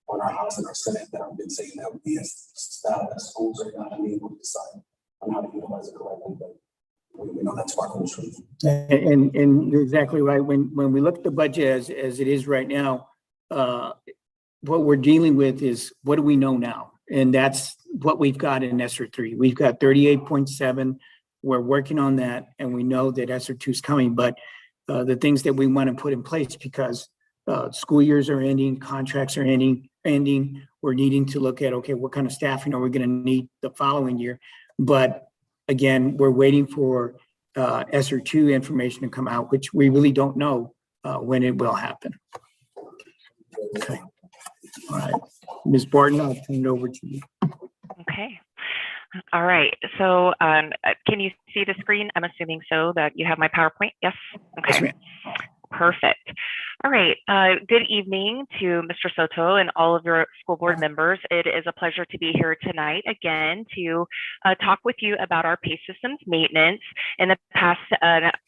on our House and our Senate that have been saying that we as staff, as schools are not able to decide on how to utilize it correctly, but we know that's far from the truth. And you're exactly right. When we look at the budget as it is right now, what we're dealing with is what do we know now? And that's what we've got in ESSER 3. We've got 38.7. We're working on that, and we know that ESSER 2 is coming. But the things that we want to put in place, because school years are ending, contracts are ending, we're needing to look at, okay, what kind of staffing are we going to need the following year? But again, we're waiting for ESSER 2 information to come out, which we really don't know when it will happen. Okay. All right. Ms. Barton, I'll turn it over to you. Okay. All right. So can you see the screen? I'm assuming so, that you have my PowerPoint. Yes. Okay. Yes, perfect. All right. Good evening to Mr. Soto and all of your school board members. It is a pleasure to be here tonight again to talk with you about our pay systems maintenance. In the past,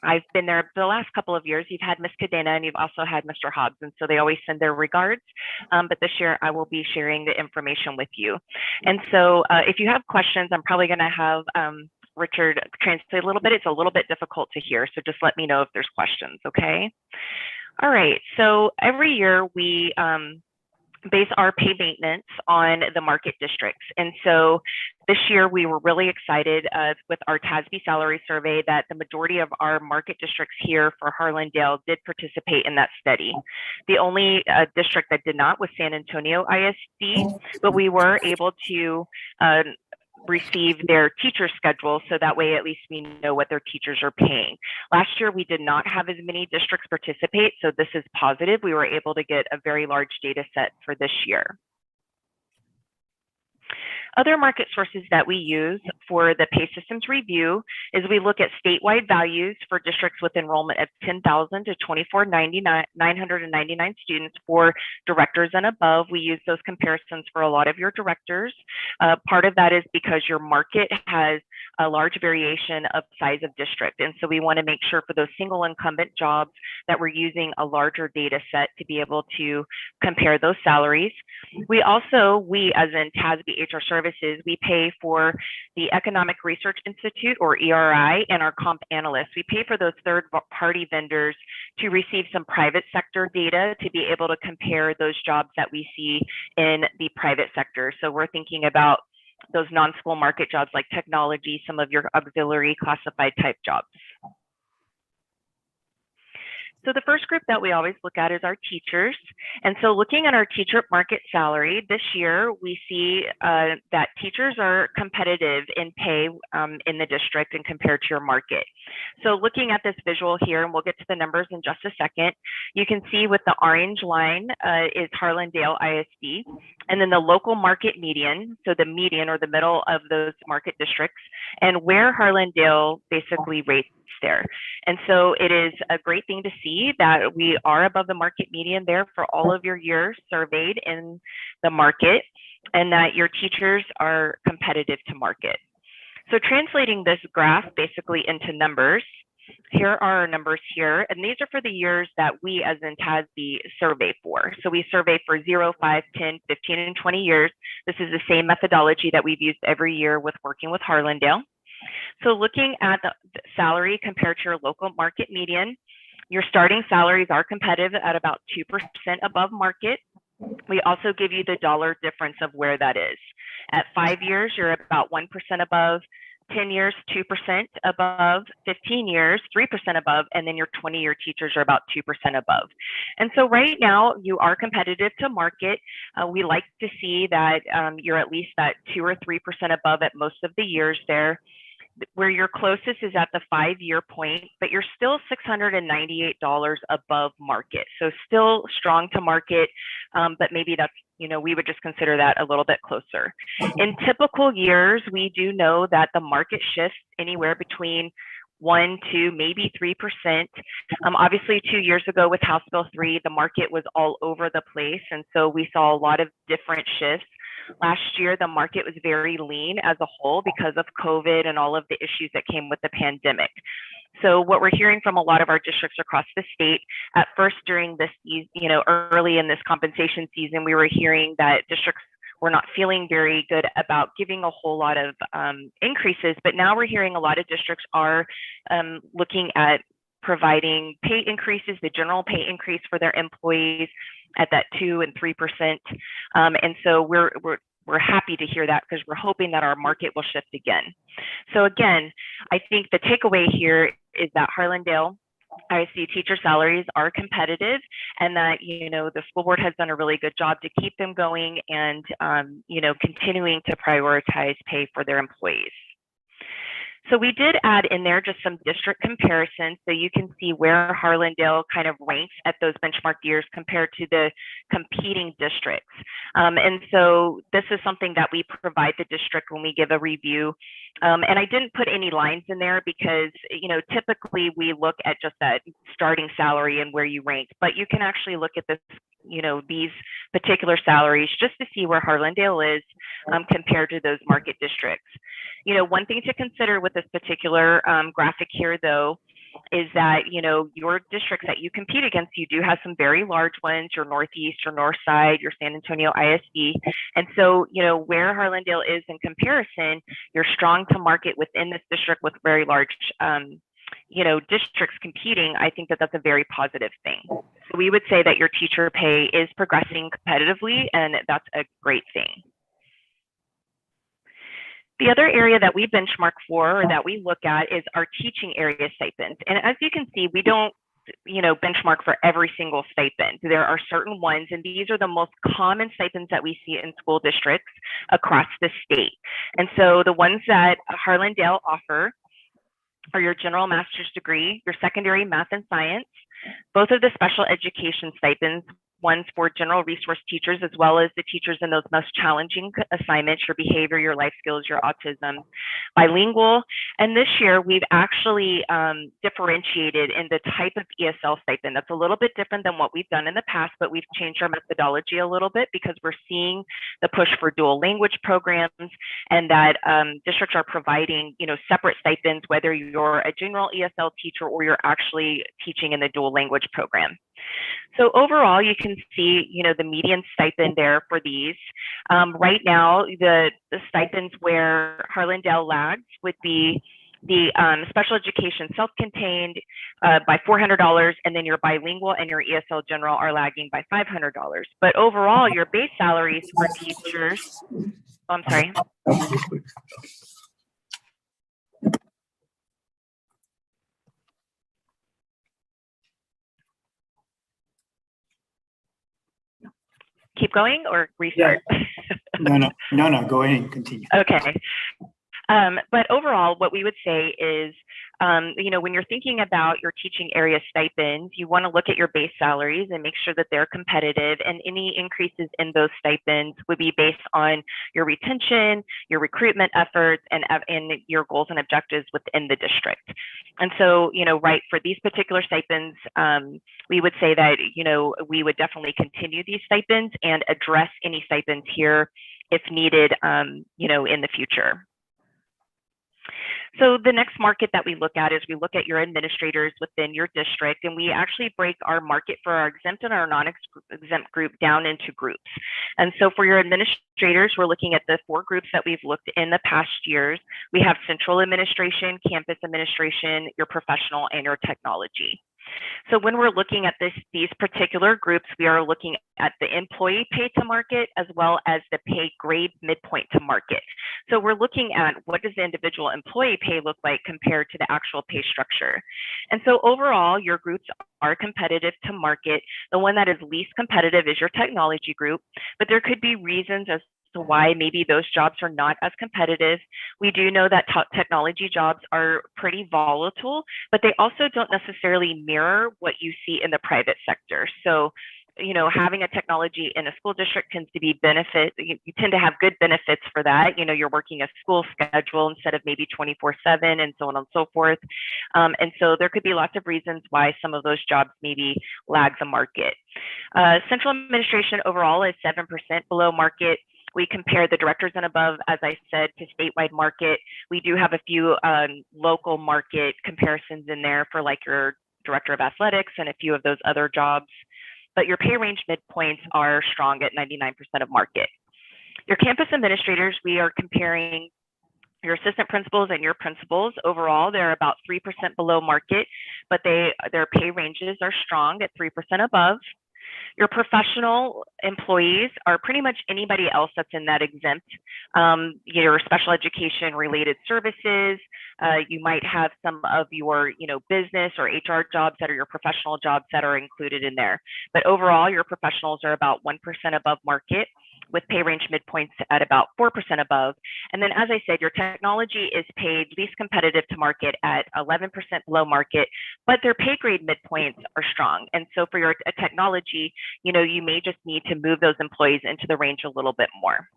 I've been there the last couple of years. You've had Ms. Cadena and you've also had Mr. Hobbs, and so they always send their regards. But this year I will be sharing the information with you. And so if you have questions, I'm probably going to have Richard translate a little bit. It's a little bit difficult to hear, so just let me know if there's questions, okay? All right, so every year we base our pay maintenance on the market districts. And so this year we were really excited with our TASB salary survey that the majority of our market districts here for Harlandale did participate in that study. The only district that did not was San Antonio ISD, but we were able to receive their teacher schedule, so that way at least we know what their teachers are paying. Last year we did not have as many districts participate, so this is positive. We were able to get a very large data set for this year. Other market sources that we use for the pay systems review is we look at statewide values for districts with enrollment of 10,000 to 24,999 students for directors and above. We use those comparisons for a lot of your directors. Part of that is because your market has a large variation of size of district. And so we want to make sure for those single incumbent jobs that we're using a larger data set to be able to compare those salaries. We also, as in TASB HR Services, we pay for the Economic Research Institute, or ERI, and our comp analysts. We pay for those third-party vendors to receive some private sector data to be able to compare those jobs that we see in the private sector. So we're thinking about those non-school market jobs like technology, some of your auxiliary classified type jobs. So the first group that we always look at is our teachers. And so looking at our teacher market salary, this year we see that teachers are competitive in pay in the district and compared to your market. So looking at this visual here, and we'll get to the numbers in just a second, you can see with the orange line is Harlandale ISD, and then the local market median, so the median or the middle of those market districts, and where Harlandale basically rates there. And so it is a great thing to see that we are above the market median there for all of your years surveyed in the market, and that your teachers are competitive to market. So translating this graph basically into numbers, here are our numbers here, and these are for the years that we as in TASB survey for. So we survey for 0, 5, 10, 15, and 20 years. This is the same methodology that we've used every year with working with Harlandale. So looking at the salary compared to your local market median, your starting salaries are competitive at about 2% above market. We also give you the dollar difference of where that is. At 5 years, you're about 1% above, 10 years, 2% above, 15 years, 3% above, and then your 20-year teachers are about 2% above. And so right now, you are competitive to market. We like to see that you're at least that 2 or 3% above at most of the years there. Where your closest is at the 5-year point, but you're still $698 above market. So still strong to market, but maybe that's, we would just consider that a little bit closer. In typical years, we do know that the market shifts anywhere between 1 to maybe 3%. Obviously 2 years ago with House Bill 3, the market was all over the place. And so we saw a lot of different shifts. Last year, the market was very lean as a whole because of COVID and all of the issues that came with the pandemic. So what we're hearing from a lot of our districts across the state, at first during this, early in this compensation season, we were hearing that districts were not feeling very good about giving a whole lot of increases, but now we're hearing a lot of districts are looking at providing pay increases, the general pay increase for their employees at that 2 and 3%. And so we're happy to hear that because we're hoping that our market will shift again. So again, I think the takeaway here is that Harlandale ISD teacher salaries are competitive, and that the school board has done a really good job to keep them going and continuing to prioritize pay for their employees. So we did add in there just some district comparisons so you can see where Harlandale kind of ranks at those benchmark years compared to the competing districts. And so this is something that we provide the district when we give a review. And I didn't put any lines in there because, typically we look at just that starting salary and where you rank, but you can actually look at this, these particular salaries just to see where Harlandale is compared to those market districts. One thing to consider with this particular graphic here, though, is that, your districts that you compete against, you do have some very large ones, your Northeast, your North Side, your San Antonio ISD. And so, where Harlandale is in comparison, you're strong to market within this district with very large, districts competing. I think that that's a very positive thing. So we would say that your teacher pay is progressing competitively, and that's a great thing. The other area that we benchmark for, or that we look at, is our teaching area stipends. And as you can see, we don't, benchmark for every single stipend. There are certain ones, and these are the most common stipends that we see in school districts across the state. And so the ones that Harlandale offer are your general master's degree, your secondary math and science, both of the special education stipends, ones for general resource teachers, as well as the teachers in those most challenging assignments, your behavior, your life skills, your autism, bilingual. And this year, we've actually differentiated in the type of ESL stipend. That's a little bit different than what we've done in the past, but we've changed our methodology a little bit because we're seeing the push for dual language programs, and that districts are providing, separate stipends, whether you're a general ESL teacher or you're actually teaching in the dual language program. So overall, you can see, the median stipend there for these. Right now, the stipends where Harlandale lags would be the special education self-contained by $400, and then your bilingual and your ESL general are lagging by $500. But overall, your base salaries for teachers, I'm sorry. Keep going or restart? Yeah. No, go ahead and continue. Okay. But overall, what we would say is when you're thinking about your teaching area stipends, you want to look at your base salaries and make sure that they're competitive, and any increases in those stipends would be based on your retention, your recruitment efforts, and your goals and objectives within the district. And so, right, for these particular stipends, we would say that, we would definitely continue these stipends and address any stipends here if needed, in the future. So the next market that we look at is we look at your administrators within your district, and we actually break our market for our exempt and our non-exempt group down into groups. And so for your administrators, we're looking at the 4 groups that we've looked in the past years. We have central administration, campus administration, your professional, and your technology. So when we're looking at these particular groups, we are looking at the employee pay to market as well as the pay grade midpoint to market. So we're looking at what does the individual employee pay look like compared to the actual pay structure. And so overall, your groups are competitive to market. The one that is least competitive is your technology group, but there could be reasons as to why maybe those jobs are not as competitive. We do know that technology jobs are pretty volatile, but they also don't necessarily mirror what you see in the private sector. So, having a technology in a school district tends to be you tend to have good benefits for that. You're working a school schedule instead of maybe 24/7 and so on and so forth. And so there could be lots of reasons why some of those jobs maybe lag the market. Central administration overall is 7% below market. We compare the directors and above, as I said, to statewide market. We do have a few local market comparisons in there for like your director of athletics and a few of those other jobs. But your pay range midpoints are strong at 99% of market. Your campus administrators, we are comparing your assistant principals and your principals. Overall, they're about 3% below market, but their pay ranges are strong at 3% above. Your professional employees are pretty much anybody else that's in that exempt. Your special education related services, you might have some of your business or HR jobs that are your professional jobs that are included in there. But overall, your professionals are about 1% above market, with pay range midpoints at about 4% above. And then, as I said, your technology is paid least competitive to market at 11% below market, but their pay grade midpoints are strong. And so for your technology, you may just need to move those employees into the range a little bit more.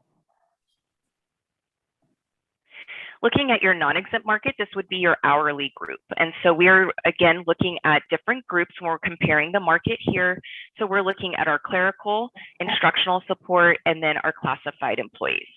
Looking at your non-exempt market, this would be your hourly group. And so we're, again, looking at different groups when we're comparing the market here. So we're looking at our clerical, instructional support, and then our classified employees.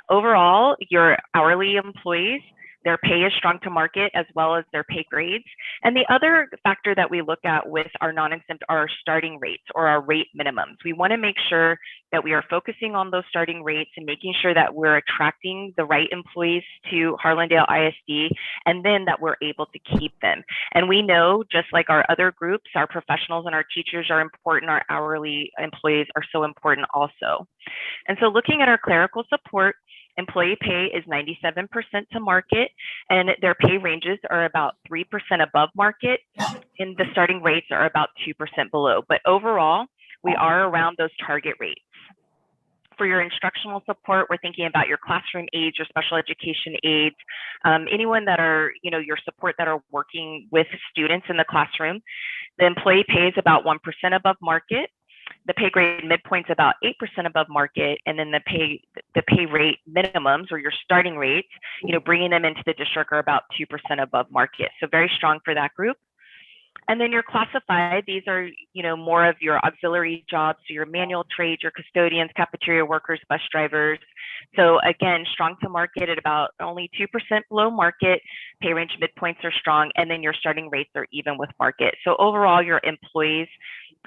Overall, your hourly employees, their pay is strong to market as well as their pay grades. And the other factor that we look at with our non-exempt are our starting rates or our rate minimums. We want to make sure that we are focusing on those starting rates and making sure that we're attracting the right employees to Harlandale ISD, and then that we're able to keep them. And we know, just like our other groups, our professionals and our teachers are important, our hourly employees are so important also. And so looking at our clerical support, employee pay is 97% to market, and their pay ranges are about 3% above market, and the starting rates are about 2% below. But overall, we are around those target rates. For your instructional support, we're thinking about your classroom aides, your special education aides, anyone that are, your support that are working with students in the classroom. The employee pay is about 1% above market. The pay grade midpoint's about 8% above market, and then the pay rate minimums or your starting rates, bringing them into the district are about 2% above market. So very strong for that group. And then your classified, these are, more of your auxiliary jobs, so your manual trades, your custodians, cafeteria workers, bus drivers. So again, strong to market at about only 2% below market. Pay range midpoints are strong, and then your starting rates are even with market. So overall, your employees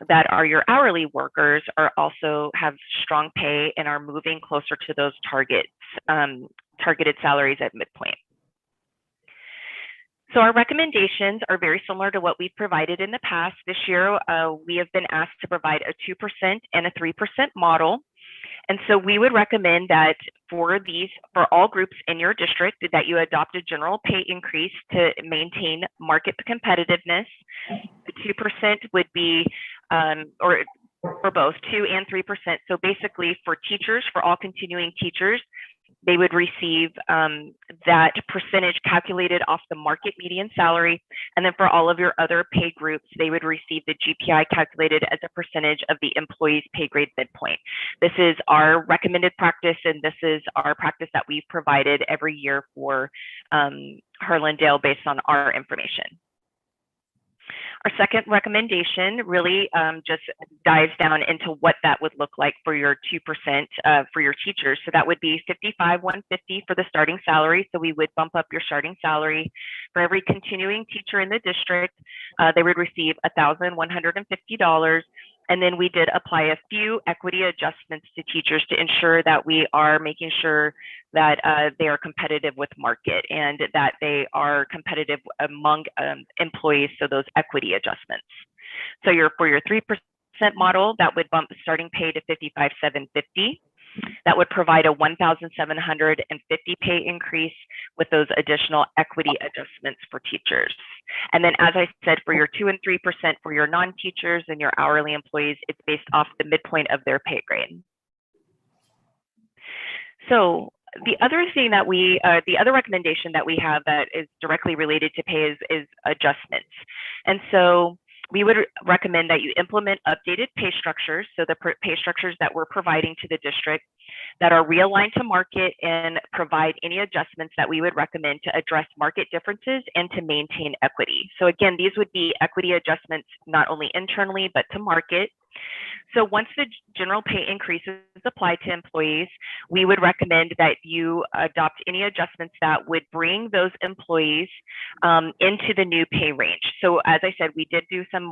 that are your hourly workers are also have strong pay and are moving closer to those targeted salaries at midpoint. So our recommendations are very similar to what we've provided in the past. This year, we have been asked to provide a 2% and a 3% model. And so we would recommend that for all groups in your district, that you adopt a general pay increase to maintain market competitiveness. The 2% would be, or for both 2 and 3%. So basically for teachers, for all continuing teachers, they would receive that percentage calculated off the market median salary. And then for all of your other pay groups, they would receive the GPI calculated as a percentage of the employee's pay grade midpoint. This is our recommended practice, and this is our practice that we've provided every year for Harlandale based on our information. Our second recommendation really just dives down into what that would look like for your 2% for your teachers. So that would be $55,150 for the starting salary. So we would bump up your starting salary. For every continuing teacher in the district, they would receive $1,150. And then we did apply a few equity adjustments to teachers to ensure that we are making sure that they are competitive with market and that they are competitive among employees, so those equity adjustments. So for your 3% model, that would bump the starting pay to $55,750. That would provide a $1,750 pay increase with those additional equity adjustments for teachers. And then, as I said, for your 2% and 3% for your non-teachers and your hourly employees, it's based off the midpoint of their pay grade. So the other thing that the other recommendation that we have that is directly related to pay is adjustments. And so we would recommend that you implement updated pay structures, so the pay structures that we're providing to the district that are realigned to market and provide any adjustments that we would recommend to address market differences and to maintain equity. So again, these would be equity adjustments not only internally, but to market. So once the general pay increases apply to employees, we would recommend that you adopt any adjustments that would bring those employees into the new pay range. So as I said, we did do some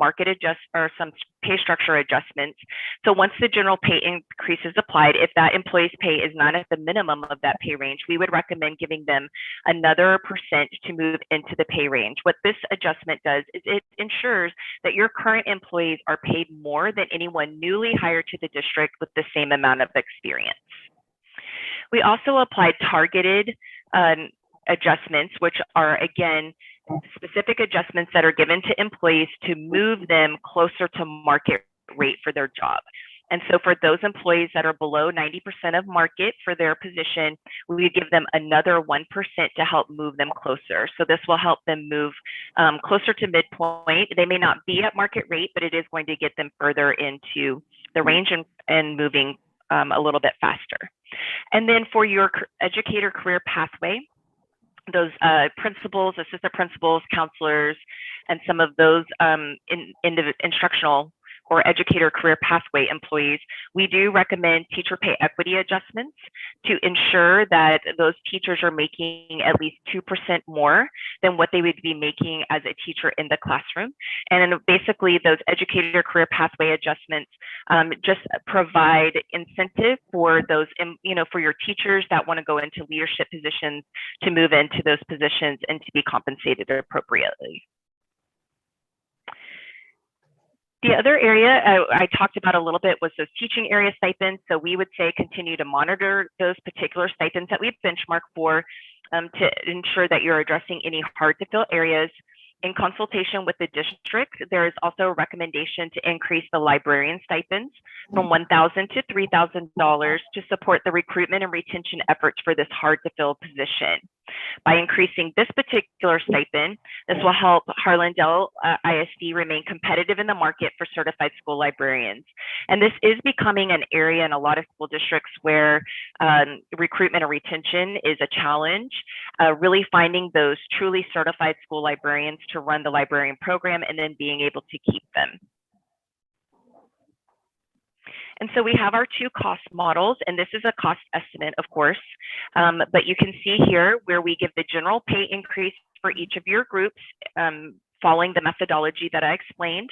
some pay structure adjustments. So once the general pay increases applied, if that employee's pay is not at the minimum of that pay range, we would recommend giving them another percent to move into the pay range. What this adjustment does is it ensures that your current employees are paid more than anyone newly hired to the district with the same amount of experience. We also applied targeted adjustments, which are, again, specific adjustments that are given to employees to move them closer to market rate for their job. And so for those employees that are below 90% of market for their position, we would give them another 1% to help move them closer. So this will help them move closer to midpoint. They may not be at market rate, but it is going to get them further into the range and moving a little bit faster. And then for your educator career pathway, those principals, assistant principals, counselors, and some of those instructional or educator career pathway employees, we do recommend teacher pay equity adjustments to ensure that those teachers are making at least 2% more than what they would be making as a teacher in the classroom. And basically those educator career pathway adjustments just provide incentive for those, for your teachers that want to go into leadership positions to move into those positions and to be compensated appropriately. The other area I talked about a little bit was those teaching area stipends. So we would say continue to monitor those particular stipends that we've benchmarked for to ensure that you're addressing any hard to fill areas. In consultation with the district, there is also a recommendation to increase the librarian stipends from $1,000 to $3,000 to support the recruitment and retention efforts for this hard to fill position. By increasing this particular stipend, this will help Harlandale ISD remain competitive in the market for certified school librarians. And this is becoming an area in a lot of school districts where recruitment and retention is a challenge. Really finding those truly certified school librarians to run the librarian program and then being able to keep them. And so we have our two cost models, and this is a cost estimate, of course, but you can see here where we give the general pay increase for each of your groups following the methodology that I explained,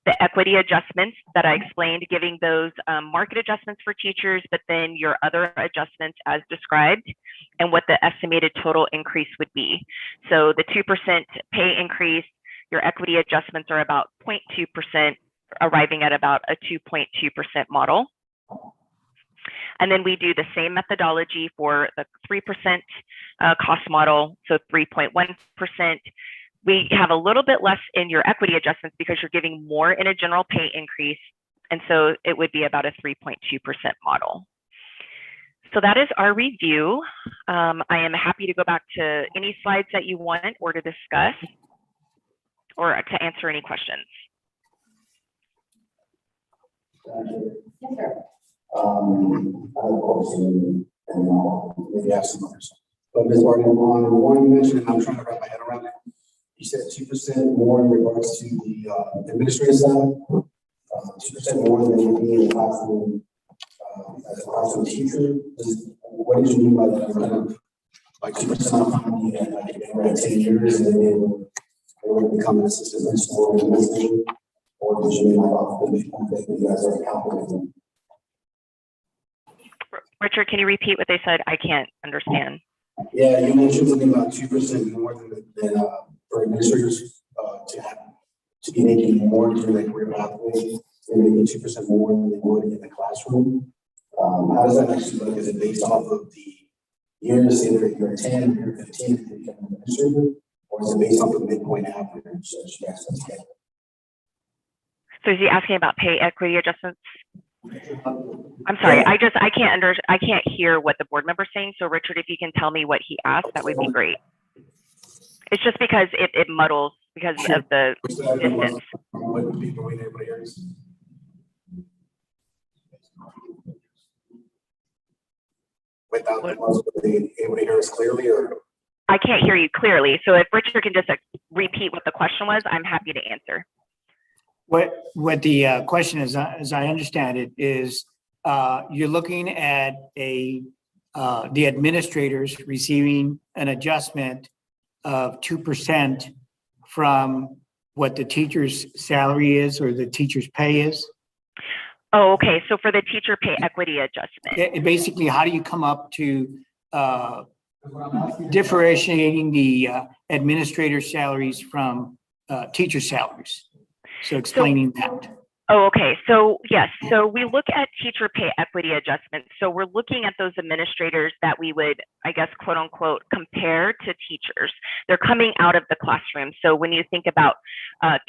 the equity adjustments that I explained, giving those market adjustments for teachers, but then your other adjustments as described, and what the estimated total increase would be. So the 2% pay increase, your equity adjustments are about 0.2%, arriving at about a 2.2% model. And then we do the same methodology for the 3% cost model, so 3.1%. We have a little bit less in your equity adjustments because you're giving more in a general pay increase, and so it would be about a 3.2% model. So that is our review. I am happy to go back to any slides that you want or to discuss or to answer any questions. Yes, sir. I have a question and maybe ask some others. But Ms. Martin, on one you mentioned, and I'm trying to wrap my head around it, you said 2% more in regards to the administrative side, 2% more than would be in the classroom as a classroom teacher. What did you mean by that? Kind of like 2% on the like they were at 10 years and then they would become an assistant principal or administrator? Or did you mean like off the that you guys are calculating? Richard, can you repeat what they said? I can't understand. Yeah, you mentioned something about 2% more than for administrators to be making more during their career pathway and making 2% more than they would in the classroom. How does that actually look? Is it based off of the years, either you're 10 or you're 15 to become an administrator, or is it based off the midpoint average? So is he asking about pay equity adjustments? I'm sorry, I can't hear what the board member's saying. So Richard, if you can tell me what he asked, that would be great. It's just because it muddles because of the distance. Without being able to hear us clearly, or? I can't hear you clearly. So if Richard can just repeat what the question was, I'm happy to answer. What the question is, as I understand it, is you're looking at the administrators receiving an adjustment of 2% from what the teacher's salary is or the teacher's pay is. Oh, okay. So for the teacher pay equity adjustment. Basically, how do you come up to differentiating the administrator salaries from teacher salaries? So explaining that. Oh, okay. So yes, so we look at teacher pay equity adjustments. So we're looking at those administrators that we would, I guess, quote unquote, compare to teachers. They're coming out of the classroom. So when you think about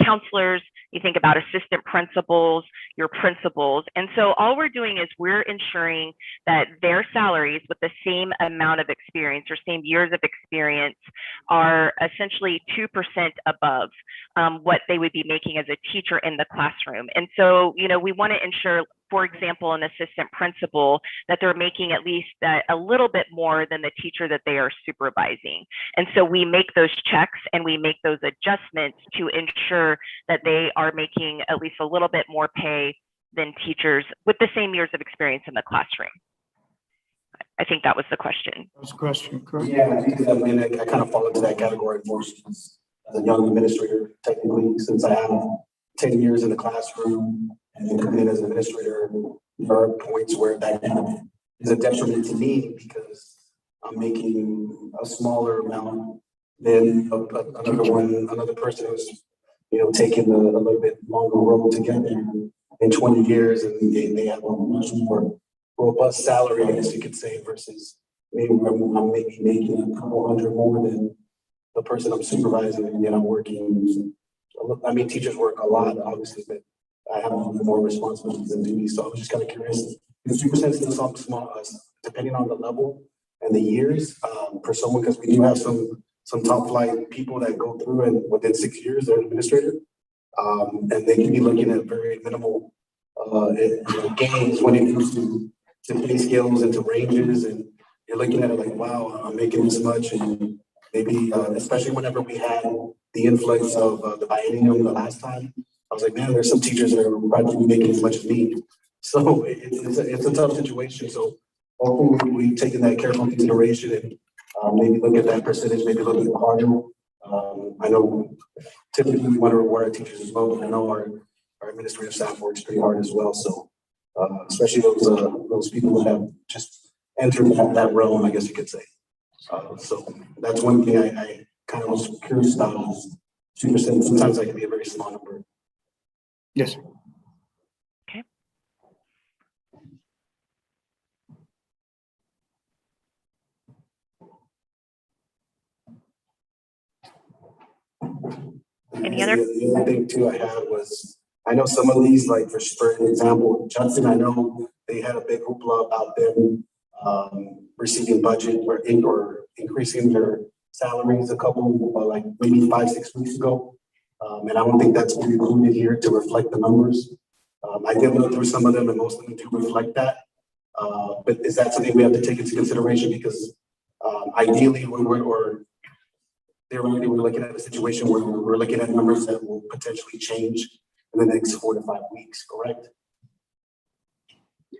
counselors, you think about assistant principals, your principals. And so all we're doing is we're ensuring that their salaries with the same amount of experience or same years of experience are essentially 2% above what they would be making as a teacher in the classroom. And so, you know, we want to ensure, for example, an assistant principal, that they're making at least a little bit more than the teacher that they are supervising. And so we make those checks and we make those adjustments to ensure that they are making at least a little bit more pay than teachers with the same years of experience in the classroom. I think that was the question. That was a question, correct? Yeah, because I mean, I kind of fall into that category more as a young administrator, technically, since I have 10 years in the classroom and then coming in as an administrator. There are points where that is a detriment to me because I'm making a smaller amount than another person who's, you know, taking a little bit longer road to get there in 20 years, and they have a much more robust salary, I guess you could say, versus maybe I'm maybe making a couple hundred more than the person I'm supervising, and yet I'm working. I mean, teachers work a lot, obviously, but I have more responsibilities and duties. So I was just kind of curious. Because 2% still sounds small, depending on the level and the years for someone, because we do have some top flight people that go through and within 6 years they're an administrator, and they can be looking at very minimal gains when it comes to pay scales and to ranges, and you're looking at it like, wow, I'm making this much, and maybe especially whenever we had the influx of the biennium the last time, I was like, man, there's some teachers that are probably making as much as me. So it's a tough situation. So hopefully we've taken that careful consideration and maybe look at that percentage, maybe a little bit harder. I know typically we want to reward our teachers as well, but I know our administrative staff works pretty hard as well. So especially those people that have just entered that realm, I guess you could say. So that's one thing I kind of was curious about is 2%. Sometimes that can be a very small number. Yes. Okay. Any other? The other thing too I had was, I know some of these, like for example, Johnson, I know they had a big hoopla about them receiving budget or increasing their salaries a couple, like maybe 5-6 weeks ago. And I don't think that's been included here to reflect the numbers. I did look through some of them and most of them do reflect that. But is that something we have to take into consideration? Because ideally, theoretically, we're looking at a situation where we're looking at numbers that will potentially change in the next 4 to 5 weeks, correct?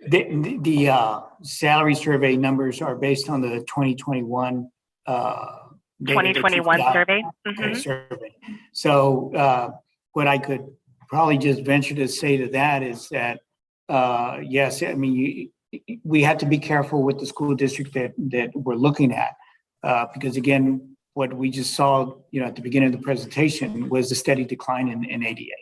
The salary survey numbers are based on the 2021 2021 survey. survey. So what I could probably just venture to say to that is that yes, I mean we have to be careful with the school district that we're looking at because again, what we just saw, at the beginning of the presentation was the steady decline in ADA.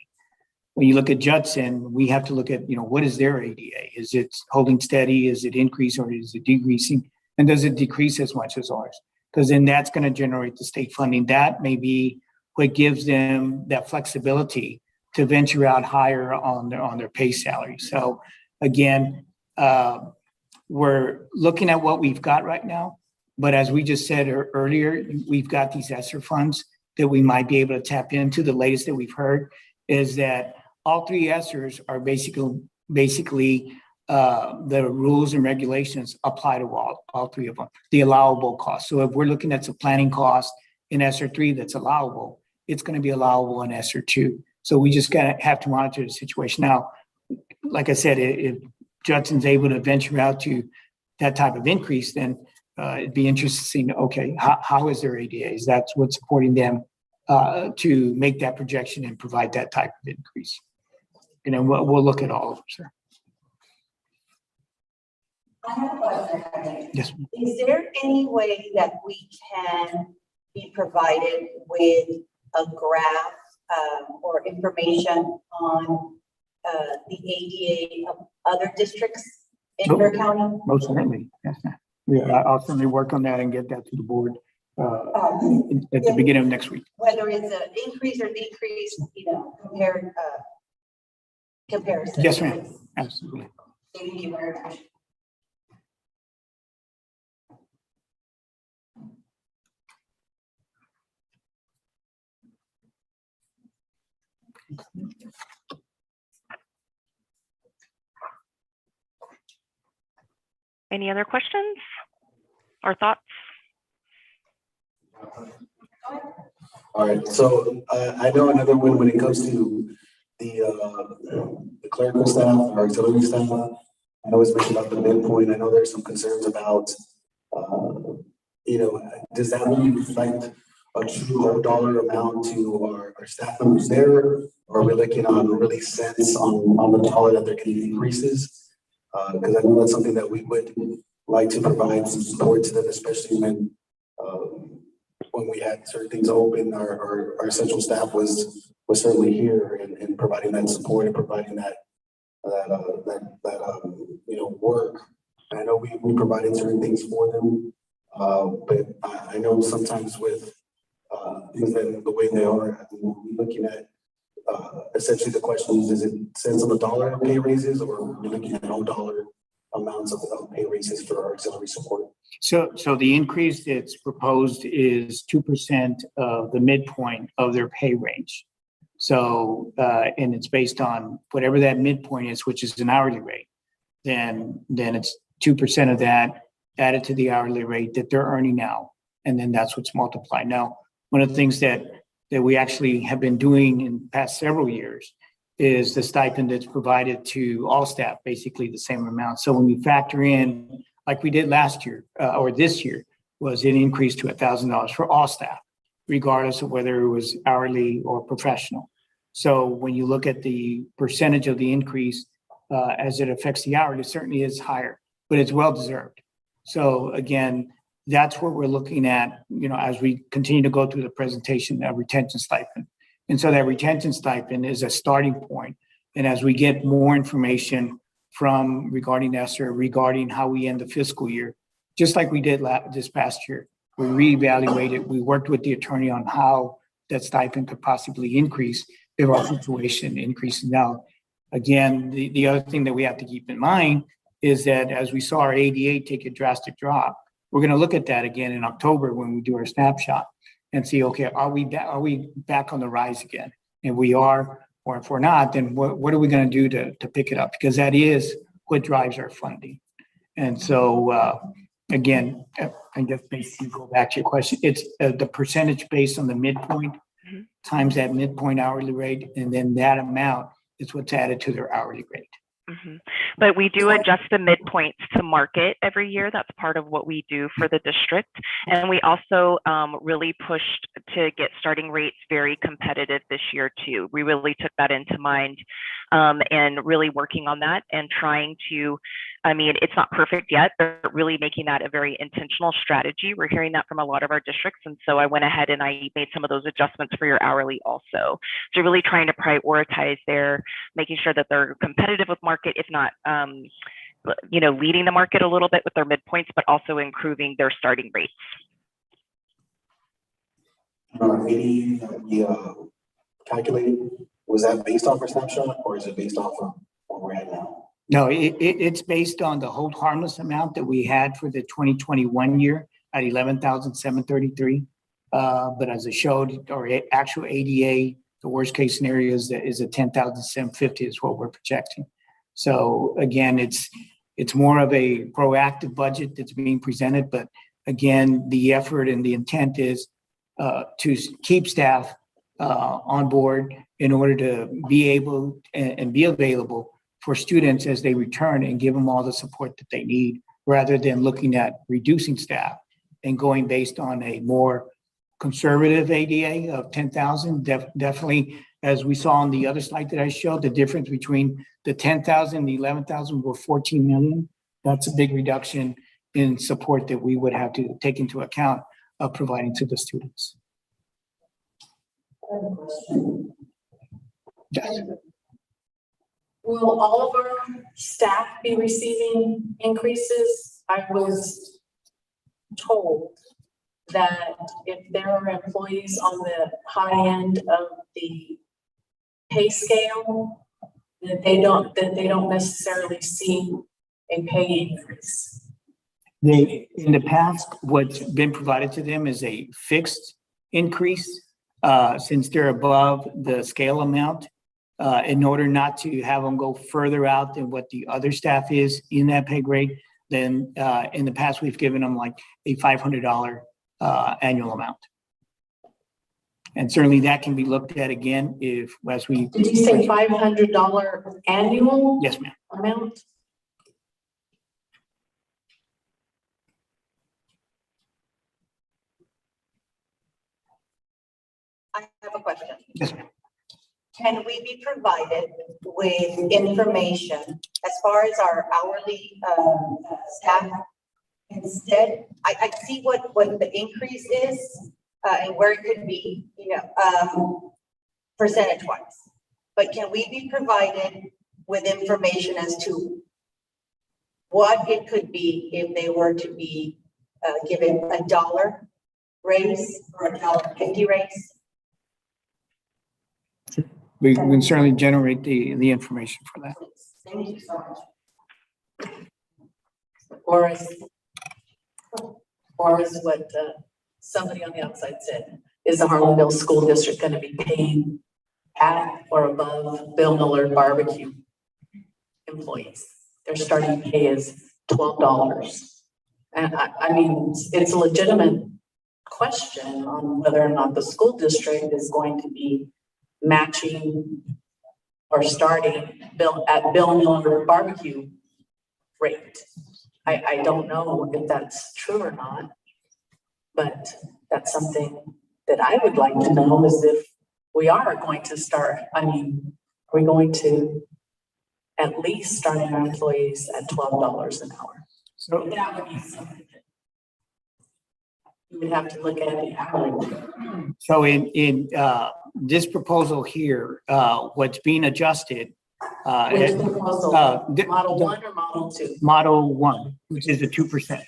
When you look at Judson, we have to look at, what is their ADA? Is it holding steady? Is it increasing or is it decreasing? And does it decrease as much as ours? Because then that's going to generate the state funding. That may be what gives them that flexibility to venture out higher on their pay salary. So again, we're looking at what we've got right now. But as we just said earlier, we've got these ESSER funds that we might be able to tap into. The latest that we've heard is that all 3 ESSERs are basically the rules and regulations apply to all 3 of them, the allowable cost. So if we're looking at some planning cost in ESSER 3 that's allowable, it's going to be allowable in ESSER 2. So we just have to monitor the situation. Now, like I said, if Judson's able to venture out to that type of increase, then it'd be interesting, okay, how is their ADA? Is that what's supporting them to make that projection and provide that type of increase? We'll look at all of them, sir. I have a question. Yes. Is there any way that we can be provided with a graph or information on the ADA of other districts in your county? Most certainly, yes, ma'am. Yeah, I'll certainly work on that and get that to the board at the beginning of next week. Whether it's an increase or decrease, comparison. Yes, ma'am. Absolutely. Thank you very much. Any other questions or thoughts? All right, so I know another one when it comes to the clerical staff or auxiliary staff. I know it's mentioned about the midpoint. I know there's some concerns about, does that really reflect a true dollar amount to our staff members there? Or are we looking on really cents on the dollar that they're getting increases? Because I know that's something that we would like to provide some support to them, especially when we had certain things open. Our essential staff was certainly here and providing that support and providing that work. And I know we provided certain things for them, but I know sometimes with things that the way they are, we're looking at. Essentially, the question is it cents on the dollar pay raises, or are we looking at no dollar amounts of pay raises for our auxiliary support? So the increase that's proposed is 2% of the midpoint of their pay range. So, and it's based on whatever that midpoint is, which is an hourly rate. Then it's 2% of that added to the hourly rate that they're earning now, and then that's what's multiplied. Now, one of the things that we actually have been doing in the past several years is the stipend that's provided to all staff, basically the same amount. So when you factor in, like we did last year or this year, was an increase to $1,000 for all staff, regardless of whether it was hourly or professional. So when you look at the percentage of the increase as it affects the hourly, it certainly is higher, but it's well-deserved. So again, that's what we're looking at, as we continue to go through the presentation of retention stipend. And so that retention stipend is a starting point. And as we get more information regarding ESSER, regarding how we end the fiscal year, just like we did this past year, we reevaluated, we worked with the attorney on how that stipend could possibly increase if our situation increases. Now, again, the other thing that we have to keep in mind is that as we saw our ADA take a drastic drop, we're going to look at that again in October when we do our snapshot and see, okay, are we back on the rise again? If we are, or if we're not, then what are we going to do to pick it up? Because that is what drives our funding. And so, again, I guess basically go back to your question. It's the percentage based on the midpoint times that midpoint hourly rate, and then that amount is what's added to their hourly rate. But we do adjust the midpoints to market every year. That's part of what we do for the district. And we also really pushed to get starting rates very competitive this year too. We really took that into mind and really working on that and trying to, I mean, it's not perfect yet, but really making that a very intentional strategy. We're hearing that from a lot of our districts. And so I went ahead and I made some of those adjustments for your hourly also. So really trying to prioritize there, making sure that they're competitive with market, if not, you know, leading the market a little bit with their midpoints, but also improving their starting rates. Our 80 that we calculated, was that based off our snapshot or is it based off of what we're at now? No, it's based on the hold harmless amount that we had for the 2021 year at 11,733. But as I showed, our actual ADA, the worst case scenario is a 10,750 is what we're projecting. So again, it's more of a proactive budget that's being presented. But again, the effort and the intent is to keep staff on board in order to be able and be available for students as they return and give them all the support that they need, rather than looking at reducing staff and going based on a more conservative ADA of 10,000. Definitely, as we saw on the other slide that I showed, the difference between the 10,000 and the 11,000 were 14 million. That's a big reduction in support that we would have to take into account of providing to the students. I have a question. Yes. Will all of our staff be receiving increases? I was told that if there are employees on the high end of the pay scale, that they don't necessarily see a pay increase. In the past, what's been provided to them is a fixed increase since they're above the scale amount. In order not to have them go further out than what the other staff is in that pay grade, then in the past, we've given them like a $500 annual amount. And certainly that can be looked at again if, as we— Did you say $500 annual? Yes, ma'am. Amount? I have a question. Yes, ma'am. Can we be provided with information as far as our hourly staff? Instead, I see what the increase is and where it could be, you know, percentage-wise. But can we be provided with information as to what it could be if they were to be given a $1 raise or a $1.50 raise? We can certainly generate the information for that. Thank you so much. Or as what somebody on the outside said, is the Harlandale School District going to be paying at or above Bill Miller barbecue employees? Their starting pay is $12. And I mean, it's a legitimate question on whether or not the school district is going to be matching or starting at Bill Miller barbecue rate. I don't know if that's true or not, but that's something that I would like to know, is if we are going to start, I mean, are we going to at least start our employees at $12 an hour? So that would be something that you would have to look at the hourly. So in this proposal here, what's being adjusted. Which proposal? Model 1 or Model 2? Model 1, which is the 2%.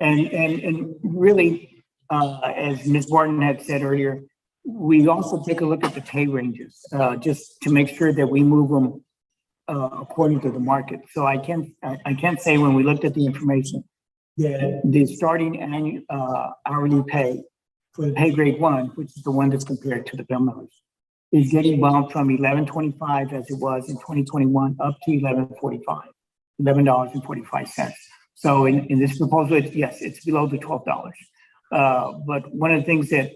And really, as Ms. Barton had said earlier, we also take a look at the pay ranges, just to make sure that we move them according to the market. So I can't say when we looked at the information that the starting annual hourly pay for the pay grade 1, which is the one that's compared to the bill numbers, is getting bumped from $11.25 as it was in 2021 up to $11.45. So in this proposal, it's below the $12. But one of the things that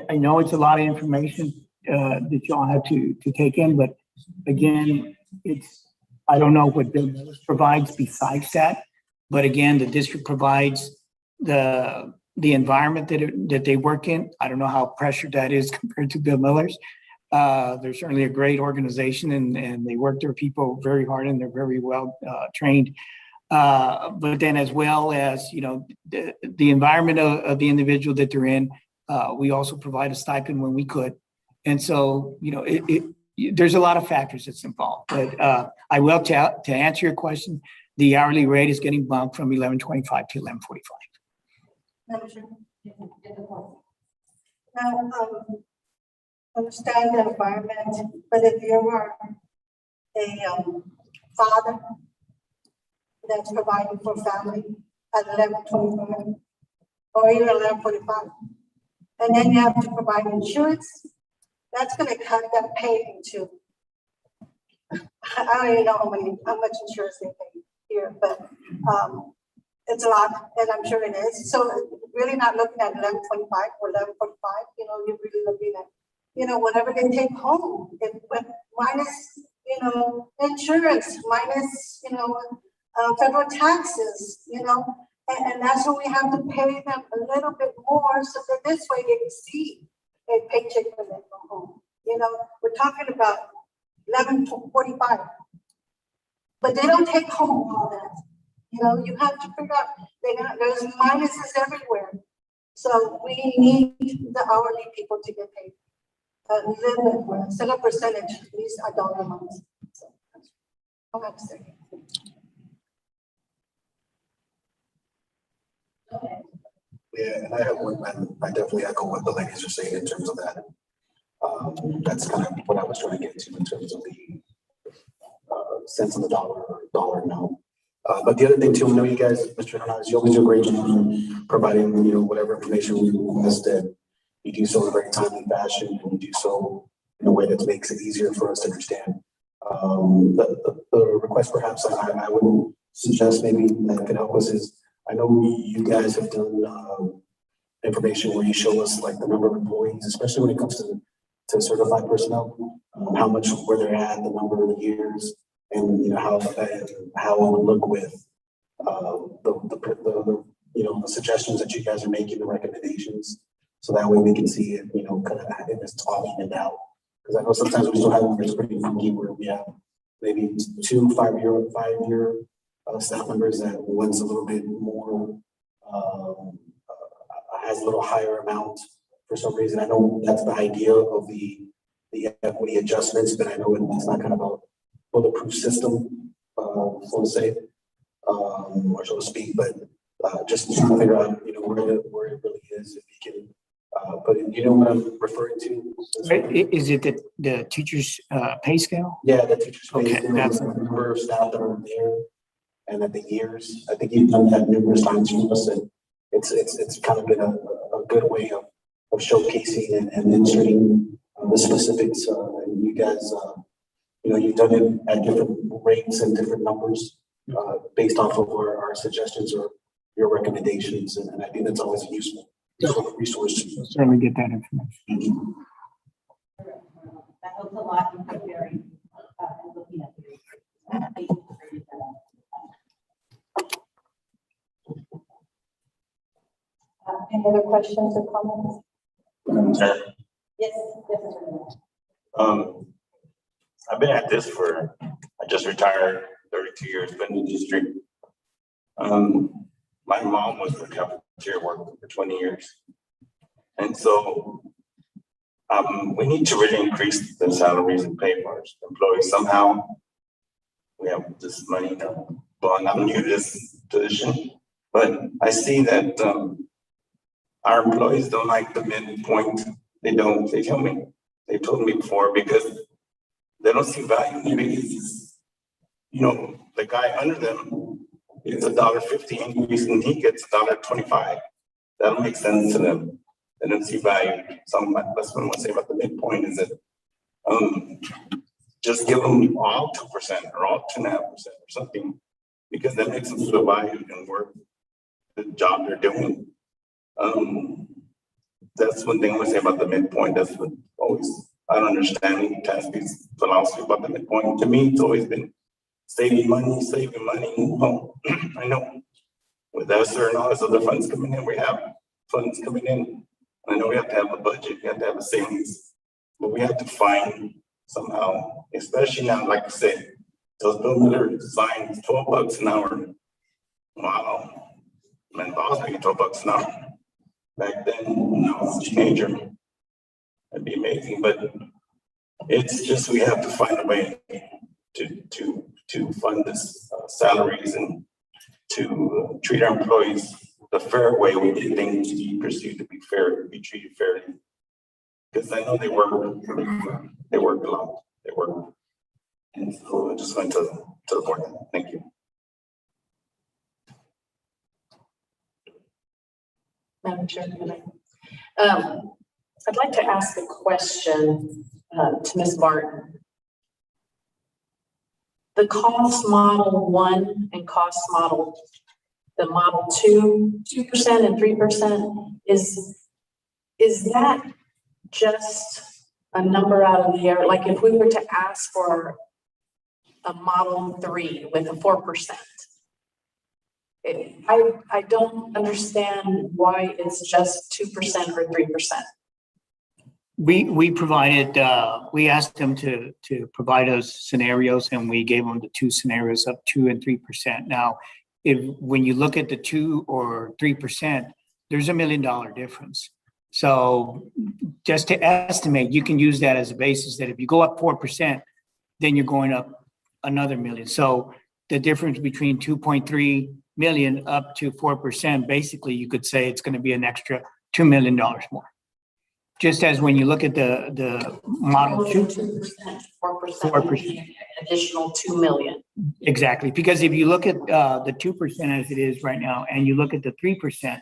I know it's a lot of information that y'all have to take in, but again, I don't know what Bill Mills provides besides that. But again, the district provides the environment that they work in. I don't know how pressured that is compared to Bill Miller's. They're certainly a great organization and they work their people very hard and they're very well trained. But then as well as, the environment of the individual that they're in, we also provide a stipend when we could. And so, there's a lot of factors that's involved. But I will to answer your question, the hourly rate is getting bumped from $11.25 to $11.45. Now, understand the environment, but if you were a father that's providing for family at $11.25 or even $11.45, and then you have to provide insurance, that's going to cut that pay into. I don't even know how much insurance they pay here, but it's a lot, and I'm sure it is. So really not looking at $11.25 or $11.45. You're really looking at, whatever they take home, minus, insurance, minus, federal taxes, and that's what we have to pay them a little bit more, so that this way they can see a paycheck when they go home. We're talking about $11.45, but they don't take home all that. You have to figure out there's minuses everywhere. So we need the hourly people to get paid a little bit more, instead of percentage, at least a dollar amount. So I'll have to say. Yeah, and I have one, and I definitely echo what the ladies are saying in terms of that. That's kind of what I was trying to get to in terms of the cents on the dollar amount. But the other thing too, I know you guys, Mr. Hernandez, you always do a great job in providing, whatever information we request, and you do so in a very timely fashion, and you do so in a way that makes it easier for us to understand. The request perhaps I would suggest maybe that could help us is, I know you guys have done information where you show us like the number of employees, especially when it comes to certified personnel, how much, where they're at, the number of years, and how it would look with the suggestions that you guys are making, the recommendations, so that way we can see it, kind of in this talking it out. Because I know sometimes we still have numbers pretty funky where we have maybe 2 5-year staff members that one's a little bit more has a little higher amount for some reason. I know that's the idea of the equity adjustments, but I know it's not kind of a bulletproof system, so to say, or so to speak. But just trying to figure out, where it really is, if you can. But you know what I'm referring to? Is it the teacher's pay scale? Yeah, the teacher's pay Okay, scale. that's the number of staff that are there, and at the years. I think you've done that numerous times for us, and it's kind of been a good way of showcasing and demonstrating the specifics. And you guys, you've done it at different rates and different numbers based off of our suggestions or your recommendations, and I think that's always a useful resource. Certainly get that information. That helps a lot in comparing and looking at the Any other questions or comments? Yes. I've been at this I just retired, 32 years, been in the district. My mom was a cafeteria worker for 20 years. And so we need to really increase the salaries and pay for our employees somehow. We have this money now. Well, I'm new to this position, but I see that our employees don't like the midpoint. They don't, they tell me, they told me before, because they don't see value in the raises. the guy under them is $1.50 increase and he gets $1.25. That'll make sense to them. And then see value. That's what I want to say about the midpoint is that just give them all 2% or all 2.5% or something, because that makes them feel valued and worth the job they're doing. That's one thing I want to say about the midpoint. That's what I don't understand Tasby's philosophy about the midpoint. To me, it's always been saving money. Well, I know with ESSER and all this other funds coming in, we have funds coming in. I know we have to have a budget, we have to have a savings, but we have to find somehow, especially now, like I said, those bill miller signs $12 an hour. Wow, man, I was making $12 an hour back then when I was a teenager. That'd be amazing, but it's just we have to find a way to fund this salaries and to treat our employees the fair way we did things to be perceived to be fair, to be treated fairly. Because I know they work a lot. They work. And so I just went to the board. Thank you. Madam Chair, I'd like to ask a question to Ms. Martin. The cost model 1 and cost model, the model 2, 2% and 3%, is that just a number out of the air? Like if we were to ask for a model 3 with a 4%, I don't understand why it's just 2% or 3%. We provided, we asked them to provide us scenarios, and we gave them the 2 scenarios of 2 and 3%. Now, when you look at the 2 or 3%, there's $1 million difference. So just to estimate, you can use that as a basis that if you go up 4%, then you're going up another million. So the difference between 2.3 million up to 4%, basically you could say it's going to be an extra $2 million more. Just as when you look at the model 2%, 4%, additional 2 million. Exactly, because if you look at the 2% as it is right now, and you look at the 3%,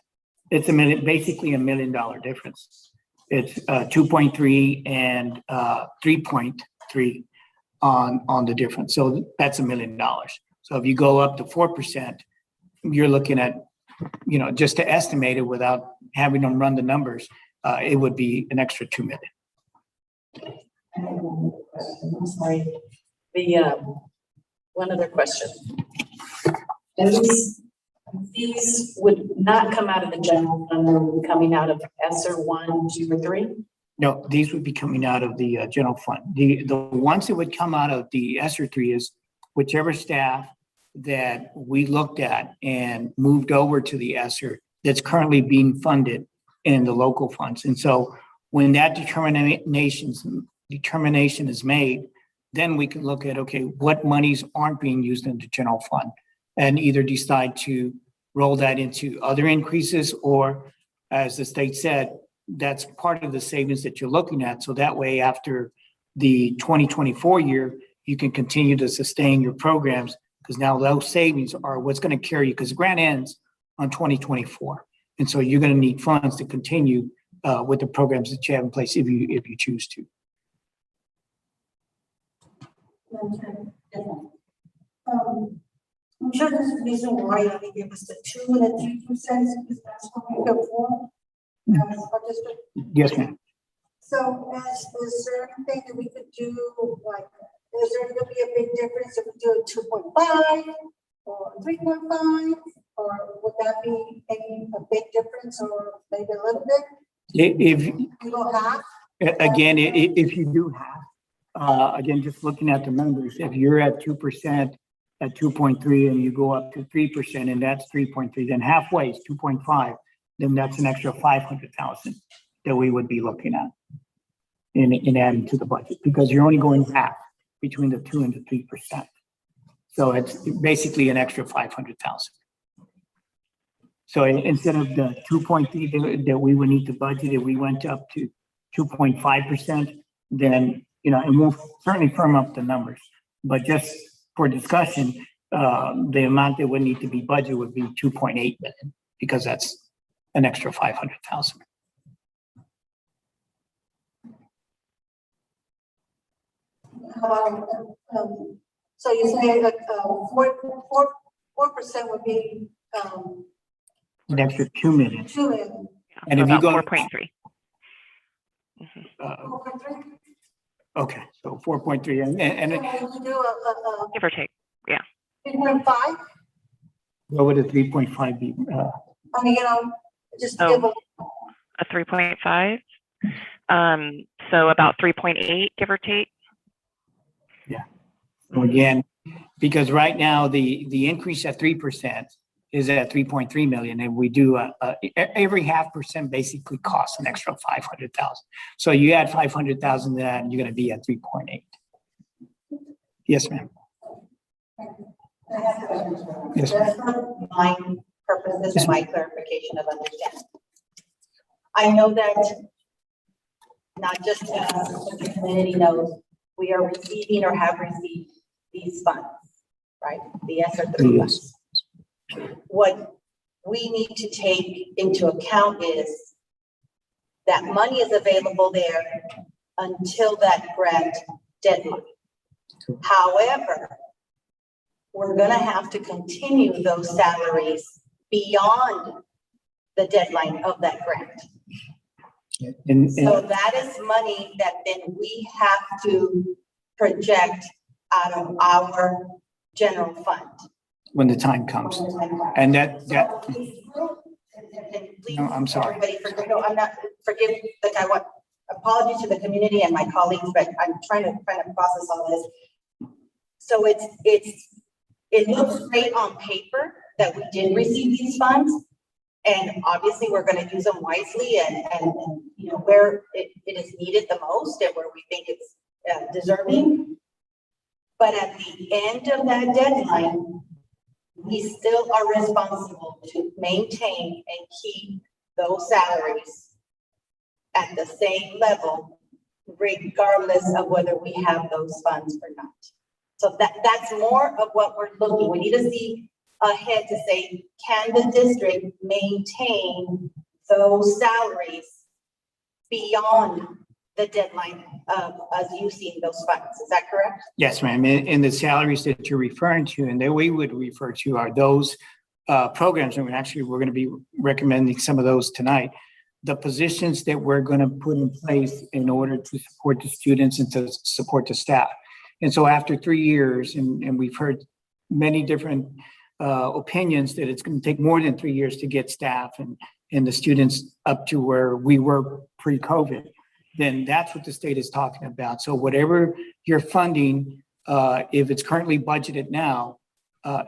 it's basically $1 million difference. It's 2.3 and 3.3 on the difference. So that's $1 million. So if you go up to 4%, you're looking at, just to estimate it without having them run the numbers, it would be an extra 2 million. I'm sorry. One other question. These would not come out of the general fund, they would be coming out of ESSER 1, 2, or 3? No, these would be coming out of the general fund. The ones that would come out of the ESSER 3 is whichever staff that we looked at and moved over to the ESSER that's currently being funded in the local funds. And so when that determination is made, then we can look at, okay, what monies aren't being used in the general fund, and either decide to roll that into other increases, or as the state said, that's part of the savings that you're looking at. So that way, after the 2024 year, you can continue to sustain your programs, because now those savings are what's going to carry you, because the grant ends on 2024. And so you're going to need funds to continue with the programs that you have in place if you choose to. I'm sure there's a reason why they give us the 2 and the 3%, because that's what we go for. Yes, ma'am. So is there anything that we could do, like, is there going to be a big difference if we do a 2.5 or 3.5, or would that be a big difference, or maybe a little bit? If you go half? Again, if you do half, again, just looking at the numbers, if you're at 2%, at 2.3, and you go up to 3%, and that's 3.3, then halfway is 2.5, then that's an extra 500,000 that we would be looking at in adding to the budget, because you're only going half between the 2 and the 3%. So it's basically an extra 500,000. So instead of the 2.3 that we would need to budget, if we went up to 2.5%, then, and we'll certainly firm up the numbers, but just for discussion, the amount that would need to be budgeted would be 2.8 million, because that's an extra 500,000. So you say that 4% would be An extra 2 million. 2 million. And So if you about go 4.3. Okay, so 4.3, and So you do a Give or take. Yeah. 3.5. what would a 3.5 be? I mean, just to Oh. give A 3.5. So about 3.8, give or take. So again, because right now the increase at 3% is at 3.3 million, and we do every 0.5% basically costs an extra 500,000. So you add 500,000 to that, and you're going to be at 3.8. Yes, ma'am. Yes, ma'am. Just for my purposes and my clarification of understanding. I know that not just us, but the community knows we are receiving or have received these funds, right? The Sr3 funds. What we need to take into account is that money is available there until that grant deadline. However, we're gonna have to continue those salaries beyond the deadline of that grant. So that is money that then we have to project out of our general fund. When the time comes, and that no, I'm sorry. Everybody, no, I'm not, forgive, like I want, apologies to the community and my colleagues, but I'm trying to process all this. So it looks great on paper that we did receive these funds. And obviously we're going to use them wisely and you know, where it is needed the most and where we think it's deserving. But at the end of that deadline, we still are responsible to maintain and keep those salaries at the same level, regardless of whether we have those funds or not. So that's more of what we're looking. We need to see ahead to say, can the district maintain those salaries beyond the deadline of us using those funds? Is that correct? Yes, ma'am. And the salaries that you're referring to, and that we would refer to, are those programs, and we're going to be recommending some of those tonight. The positions that we're going to put in place in order to support the students and to support the staff. And so after 3 years, and we've heard many different opinions that it's going to take more than 3 years to get staff and the students up to where we were pre-COVID, then that's what the state is talking about. So whatever you're funding, if it's currently budgeted now,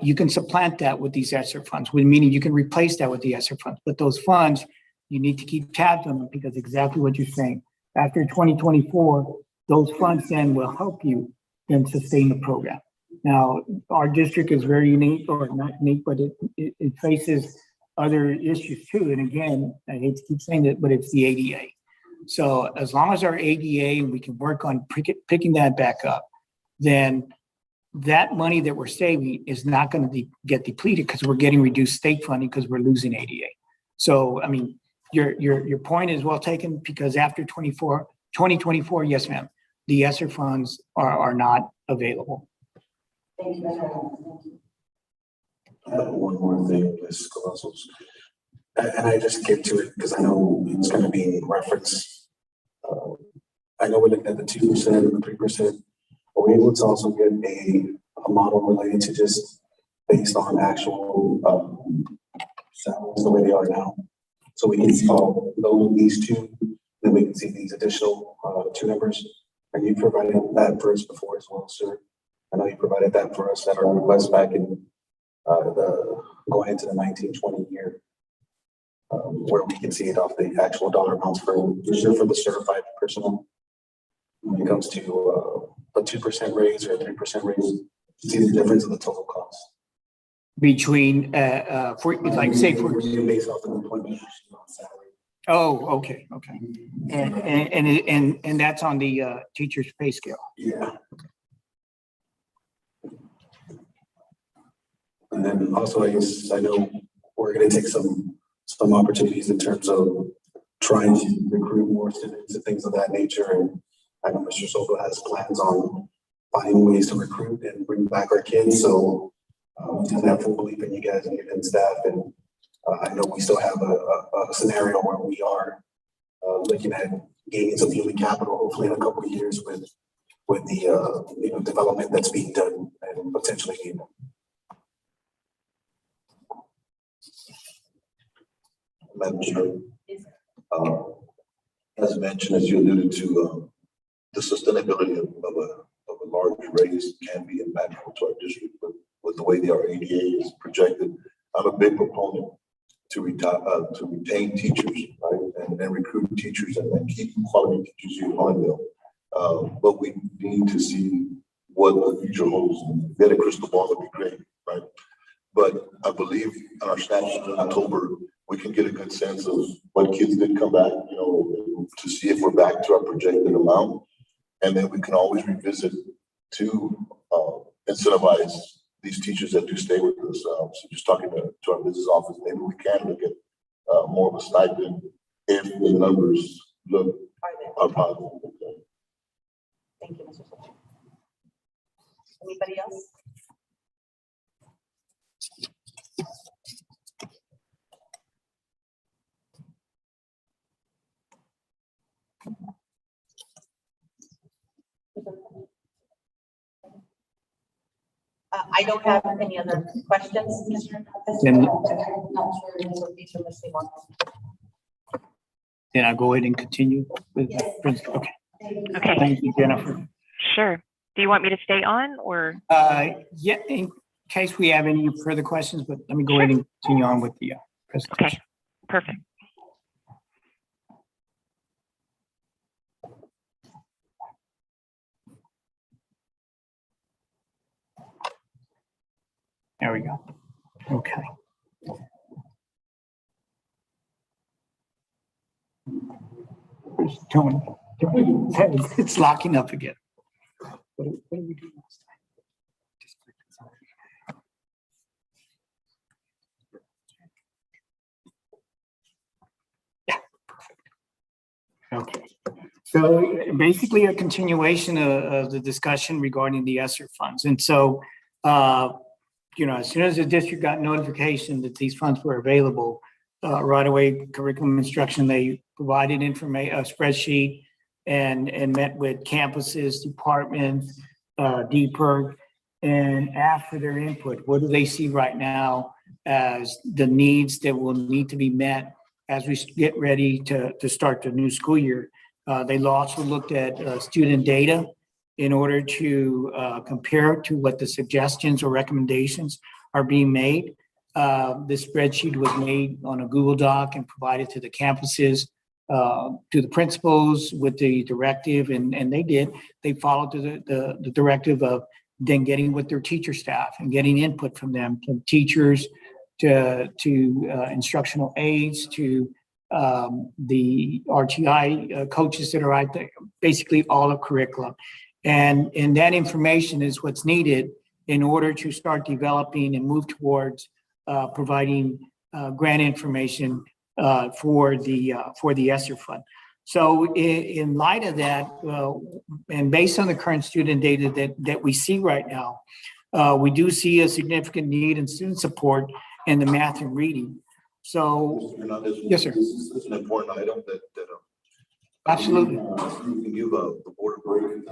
you can supplant that with these ESSER funds, meaning you can replace that with the ESSER funds. But those funds, you need to keep tabs on them, because exactly what you're saying. After 2024, those funds then will help you then sustain the program. Now, our district is very unique, or not unique, but it faces other issues too. And again, I hate to keep saying that, but it's the ADA. So as long as our ADA, and we can work on picking that back up, then that money that we're saving is not going to get depleted, because we're getting reduced state funding because we're losing ADA. So, I mean, your point is well taken, because after 2024, yes, ma'am, the ESSER funds are not available. Thank you. I have one more thing, Ms. Cavazos. And I just get to it because I know it's going to be referenced. I know we're looking at the 2% and the 3%. Are we able to also get a model related to just based on actual salaries the way they are now? So we can see all these two, then we can see these additional two numbers. And you provided that for us before as well, sir. I know you provided that for us at our request back in going into the 1920 year, where we can see it off the actual dollar amounts for the certified personnel. When it comes to a 2% raise or a 3% raise, see the difference of the total cost. Between, like say for based off the employment salary. Oh, okay. And that's on the teacher's pay scale. Yeah. And then also, I know we're going to take some opportunities in terms of trying to recruit more students and things of that nature. And I know Mr. Soto has plans on finding ways to recruit and bring back our kids. So we have full belief in you guys and your staff. And I know we still have a scenario where we are looking at gaining some human capital, hopefully in a couple of years with the development that's being done and potentially needed. Madam Chair, as mentioned, as you alluded to, the sustainability of a large raise can be impactful to our district, but with the way our ADA is projected, I'm a big proponent to retain teachers, right, and recruit teachers and keep quality teachers here in Hollandale. But we need to see what the future holds. If we had a crystal ball, that'd be great, right? But I believe in our statistics in October, we can get a good sense of what kids did come back, to see if we're back to our projected amount. And then we can always revisit to incentivize these teachers that do stay with us. So just talking to our business office, maybe we can look at more of a stipend if the numbers are positive. Thank you, Mr. Soto. Anybody else? I don't have any other questions, Mr. Then- Then I'll go ahead and continue with the principal. Okay. Okay. Thank you, Jennifer. Sure. Do you want me to stay on or? Yeah, in case we have any further questions, but let me go ahead and continue on with the presentation. Okay, perfect. There we go. Okay. Where's Tony? It's locking up again. What did we do last time? Yeah, perfect. Okay. So basically a continuation of the discussion regarding the ESSER funds. And so, as soon as the district got notification that these funds were available, right away, curriculum instruction, they provided information, a spreadsheet, and met with campuses, departments, DPERG, and asked for their input. What do they see right now as the needs that will need to be met as we get ready to start the new school year? They also looked at student data in order to compare to what the suggestions or recommendations are being made. The spreadsheet was made on a Google Doc and provided to the campuses, to the principals with the directive, and they followed the directive of then getting with their teacher staff and getting input from them, from teachers to instructional aides, to the RTI coaches that are out there, basically all of curriculum. And that information is what's needed in order to start developing and move towards providing grant information for the ESSER fund. So in light of that, and based on the current student data that we see right now, we do see a significant need in student support in the math and reading. So, yes, sir. This is an important item that Absolutely. You can give the board a break.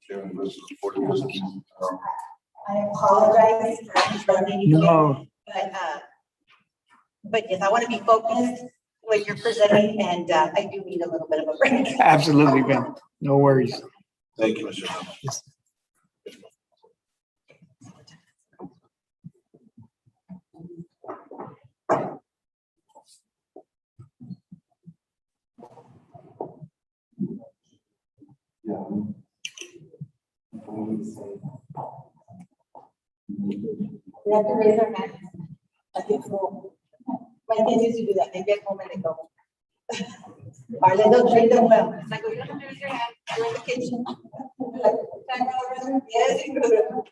Chairman, the board of trustees. I apologize for interrupting you. No. But yes, I want to be focused when you're presenting, and I do need a little bit of a break. Absolutely, Ben. No worries. Thank you, Mr. Hunt. Yes. We have to raise our hands. I think so. My kids used to do that. They get home and they go. All right, let's treat them well. It's like, we don't have to raise your hand. You're in the kitchen. Yes, you do.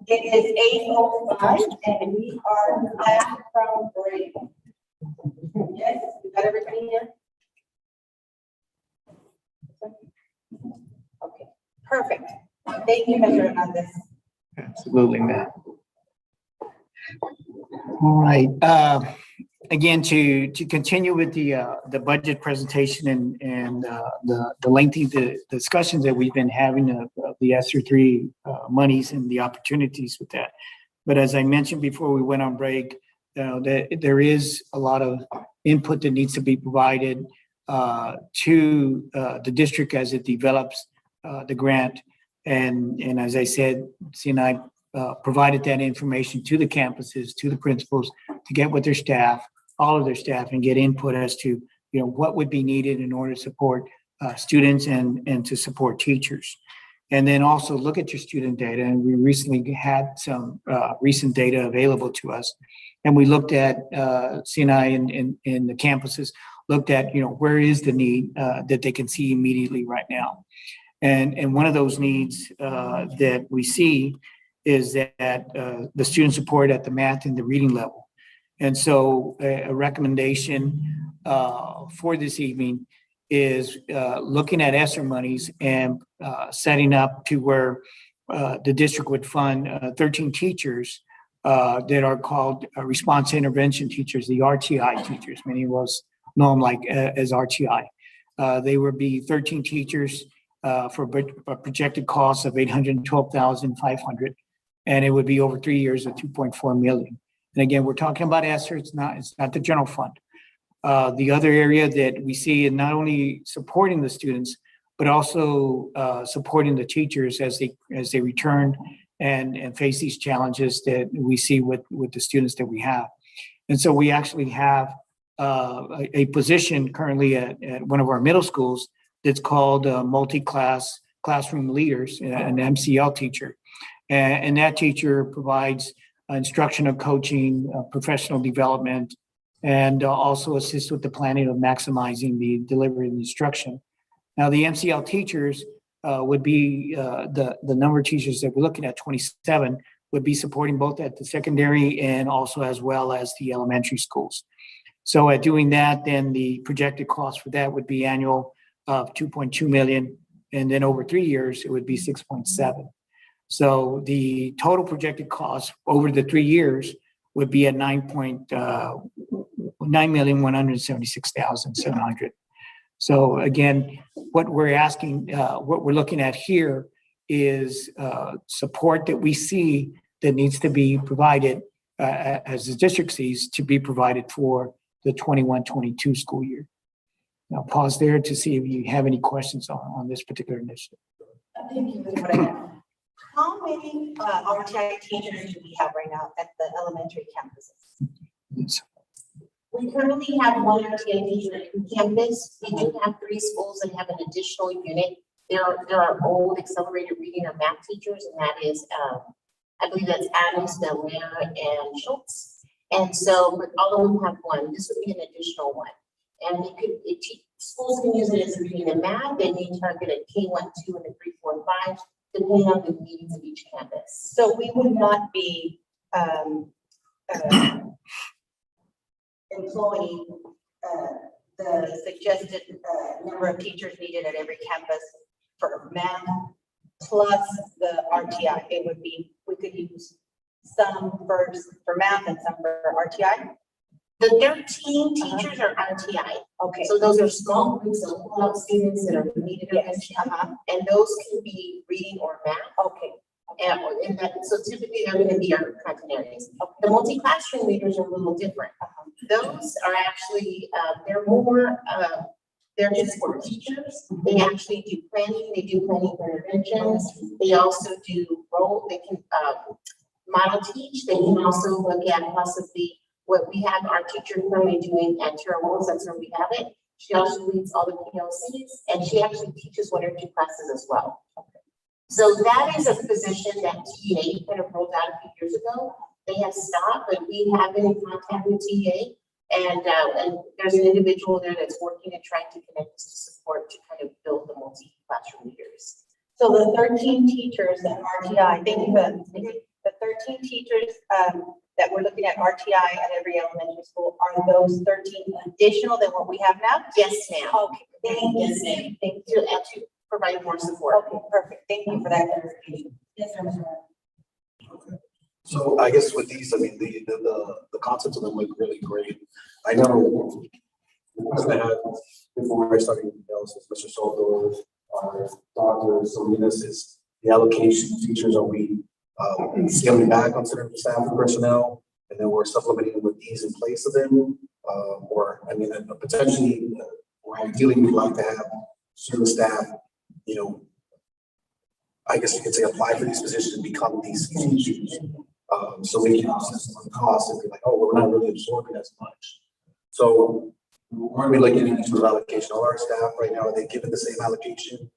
It is 8:05 and we are back from break. Yes, we got everybody here? Okay, perfect. Thank you, Mr. Hernandez. Absolutely, Matt. All right. Again, to continue with the budget presentation and the lengthy discussions that we've been having of the Sr3 monies and the opportunities with that. But as I mentioned before we went on break, there is a lot of input that needs to be provided to the district as it develops the grant. And as I said, CNI provided that information to the campuses, to the principals, to get with their staff, all of their staff, and get input as to what would be needed in order to support students and to support teachers. And then also look at your student data. And we recently had some recent data available to us. And we looked at CNI in the campuses, looked at where is the need that they can see immediately right now. And one of those needs that we see is that the student support at the math and the reading level. And so a recommendation for this evening is looking at ESSER monies and setting up to where the district would fund 13 teachers that are called response intervention teachers, the RTI teachers. Many of us know them as RTI. They would be 13 teachers for a projected cost of $812,500, and it would be over 3 years at $2.4 million. And again, we're talking about ESSER. It's not the general fund. The other area that we see is not only supporting the students, but also supporting the teachers as they return and face these challenges that we see with the students that we have. And so we actually have a position currently at one of our middle schools that's called multi-class classroom leaders, an MCL teacher. And that teacher provides instructional coaching, professional development, and also assists with the planning of maximizing the delivery of instruction. Now, the MCL teachers would be the number of teachers that we're looking at, 27, would be supporting both at the secondary and also as well as the elementary schools. So at doing that, then the projected cost for that would be annual of $2.2 million, and then over 3 years, it would be 6.7. So the total projected cost over the 3 years would be at $9,176,700. So again, what we're asking, what we're looking at here is support that we see that needs to be provided as the district sees to be provided for the 21-22 school year. Now pause there to see if you have any questions on this particular initiative. Thank you. How many RTI teachers do we have right now at the elementary campuses? Yes. We currently have one RTI teacher at campus. We do have 3 schools that have an additional unit. There are old accelerated reading or math teachers, and that is, I believe that's Adams, Belair, and Schultz. And so, but all of them have one. This would be an additional one. And schools can use it as a reading and math. They may target a K1, 2, and a 3, 4, 5. Depending on the needs of each campus. So we would not be employing the suggested number of teachers needed at every campus for math plus the RTI. It would be, we could use some for math and some for RTI. The 13 teachers are RTI. Okay. So those are small groups of students that are needed intervention. And those can be reading or math. Okay. And that, so typically they're going to be our content areas. Okay. The multi-classroom leaders are a little different. Those are actually, they're more, they're just for teachers. They actually do planning. They do planning for interventions. They also do role. They can model teach. They can also look at possibly what we have our teacher currently doing at Terra Wolves. That's where we have it. She also leads all the PLCs, and she actually teaches 1 or 2 classes as well. So that is a position that TA kind of rolled out a few years ago. They have stopped, but we have been in contact with TA, and there's an individual there that's working and trying to connect us to support to kind of build the multi-classroom leaders. So the 13 teachers at RTI, thank you for that. The 13 teachers that we're looking at RTI at every elementary school, are those 13 additional than what we have now? Yes, ma'am. Okay, thank you. Yes, ma'am. Thank you, and to provide more support. Okay, perfect. Thank you for that clarification. Yes, sir. So I guess with these, I mean, the concepts of them look really great. I know the question I had before I started analysis, Mr. Soto, our Dr. Salinas, is the allocation of teachers. Are we scaling back on certain staff and personnel, and then we're supplementing with these in place of them? Or, I mean, potentially, or ideally, we'd like to have certain staff, you know, I guess you could say apply for these positions and become these teachers. So we can offset some of the costs and be like, oh, we're not really absorbing as much. So aren't we looking at any sort of allocation? All our staff right now, are they given the same allocation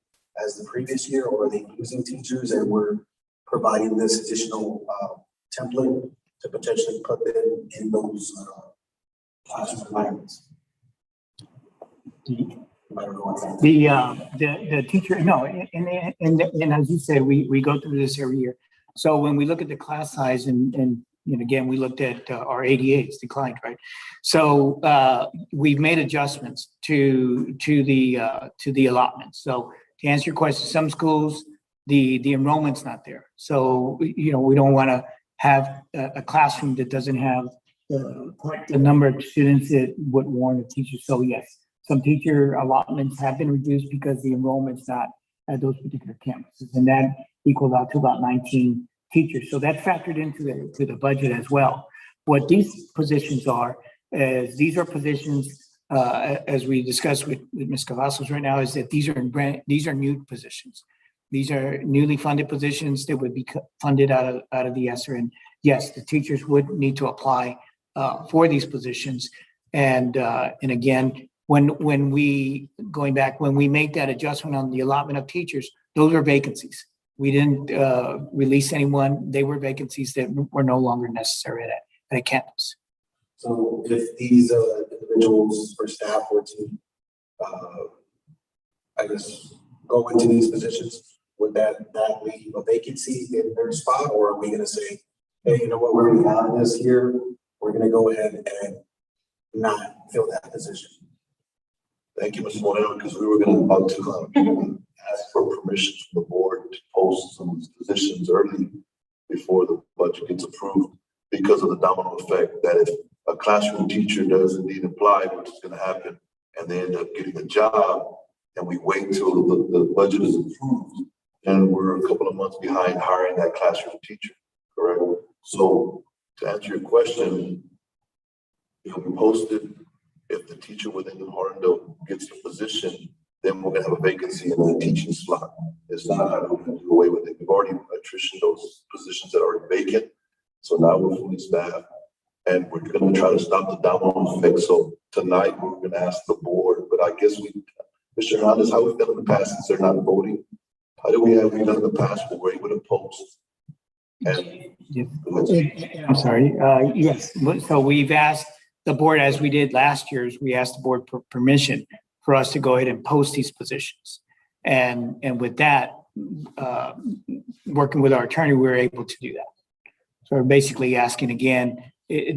as the previous year, or are they losing teachers and we're providing this additional template to potentially put them in those classroom environments? The teacher, no, and as you said, we go through this every year. So when we look at the class size and again, we looked at our ADAs declined, right? So we've made adjustments to the allotments. So to answer your question, some schools, the enrollment's not there. So, we don't want to have a classroom that doesn't have the number of students that would warrant a teacher. So yes, some teacher allotments have been reduced because the enrollment's not at those particular campuses, and that equals out to about 19 teachers. So that's factored into the budget as well. What these positions are, is these are positions, as we discussed with Ms. Cavazos right now, is that these are new positions. These are newly funded positions that would be funded out of the ESSER. And yes, the teachers would need to apply for these positions. And again, when we make that adjustment on the allotment of teachers, those are vacancies. We didn't release anyone. They were vacancies that were no longer necessary at a campus. So if these individuals or staff were to, I guess, go into these positions, would that leave a vacancy in their spot? Or are we going to say, hey, you know what, we're going to have this here. We're going to go ahead and not fill that position? Thank you, Mr. Moreno, because we were about to ask for permission from the board to post some positions early before the budget gets approved, because of the domino effect that if a classroom teacher does indeed apply, which is going to happen, and they end up getting a job, and we wait till the budget is approved, and we're a couple of months behind hiring that classroom teacher, correct? So to answer your question, we posted. If the teacher within Harlandale gets the position, then we're gonna have a vacancy in the teaching slot. It's not how we're gonna do away with it. We've already attritioned those positions that are vacant. So now we're fully staffed, and we're gonna try to stop the domino effect. So tonight we're gonna ask the board, but I guess Mr. Hernandez, how we've done in the past since they're not voting? How do we have done in the past where we're able to post? I'm sorry. Yes. So we've asked the board, as we did last year, we asked the board for permission for us to go ahead and post these positions. And with that, working with our attorney, we were able to do that. So we're basically asking again,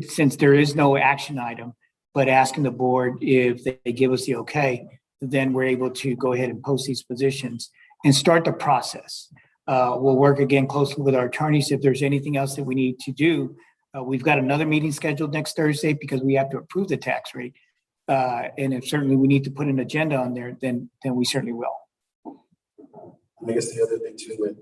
since there is no action item, but asking the board if they give us the okay, then we're able to go ahead and post these positions and start the process. We'll work again closely with our attorneys if there's anything else that we need to do. We've got another meeting scheduled next Thursday because we have to approve the tax rate. And if certainly we need to put an agenda on there, then we certainly will. I guess the other thing too, with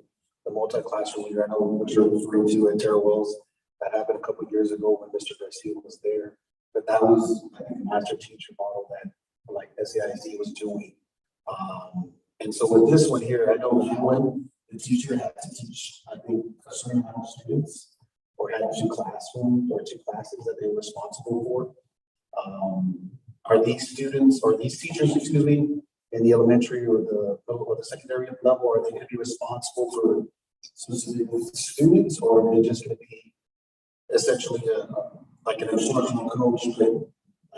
the multi-classroom year, I know what you're referring to at Terra Wells, that happened a couple of years ago when Mr. Garcia was there. But that was, I think, a master teacher model that like SAIC was doing. And so with this one here, I know when the teacher had to teach, I think, a certain amount of students, or had two classrooms or two classes that they were responsible for. Are these students or these teachers, excuse me, in the elementary or the secondary level, are they going to be responsible for specific students, or are they just going to be essentially like an instructional coach? But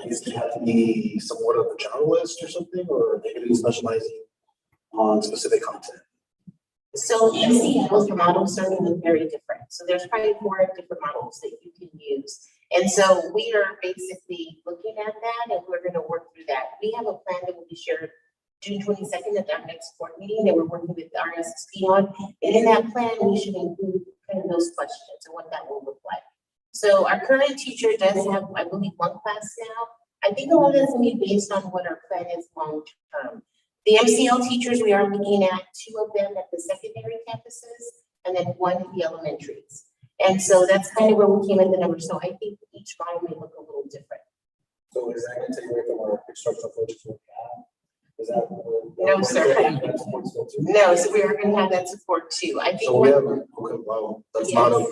I guess they have to be somewhat of a generalist or something, or are they going to be specializing on specific content? So MCLs, your models certainly look very different. So there's probably 4 different models that you can use. And so we are basically looking at that and we're gonna work through that. We have a plan that will be shared June 22nd at our next board meeting that we're working with RSSP on. And in that plan, we should include kind of those questions and what that will look like. So our current teacher does have, I believe, 1 class now. I think a lot of that's gonna be based on what our plan is long term. The MCL teachers, we are looking at 2 of them at the secondary campuses and then 1 at the elementaries. And so that's kind of where we came at the number. So I think each model may look a little different. So is that going to take away from our instructional coaches we have? Is that? No, sir. No, so we are going to have that support too. I think. So we have, okay, wow, that's yes. not a,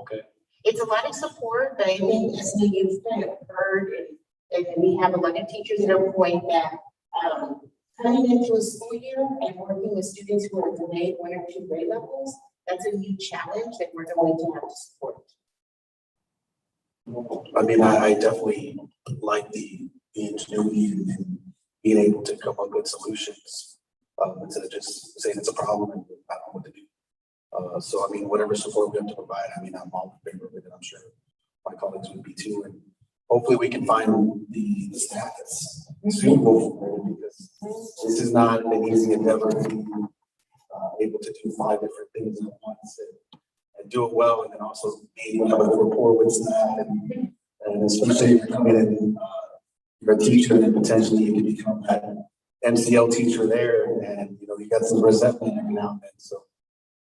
okay. It's a lot of support, but I think as you've kind of heard, and we have a lot of teachers at our point that coming into a school year and working with students who are delayed 1 or 2 grade levels, that's a new challenge that we're going to have to support. I mean, I definitely like the ingenuity and being able to come up with solutions instead of just saying it's a problem and I don't know what to do. So, I mean, whatever support we have to provide, I mean, I'm all in favor of it, and I'm sure my colleagues would be too. And hopefully we can find the staff that's suitable for it, because this is not an easy endeavor to be able to do 5 different things at once and do it well, and then also be able to have a good rapport with staff, and especially if you're coming in, you're a teacher, and potentially you can become that MCL teacher there, and you know you got some resentment every now and then. So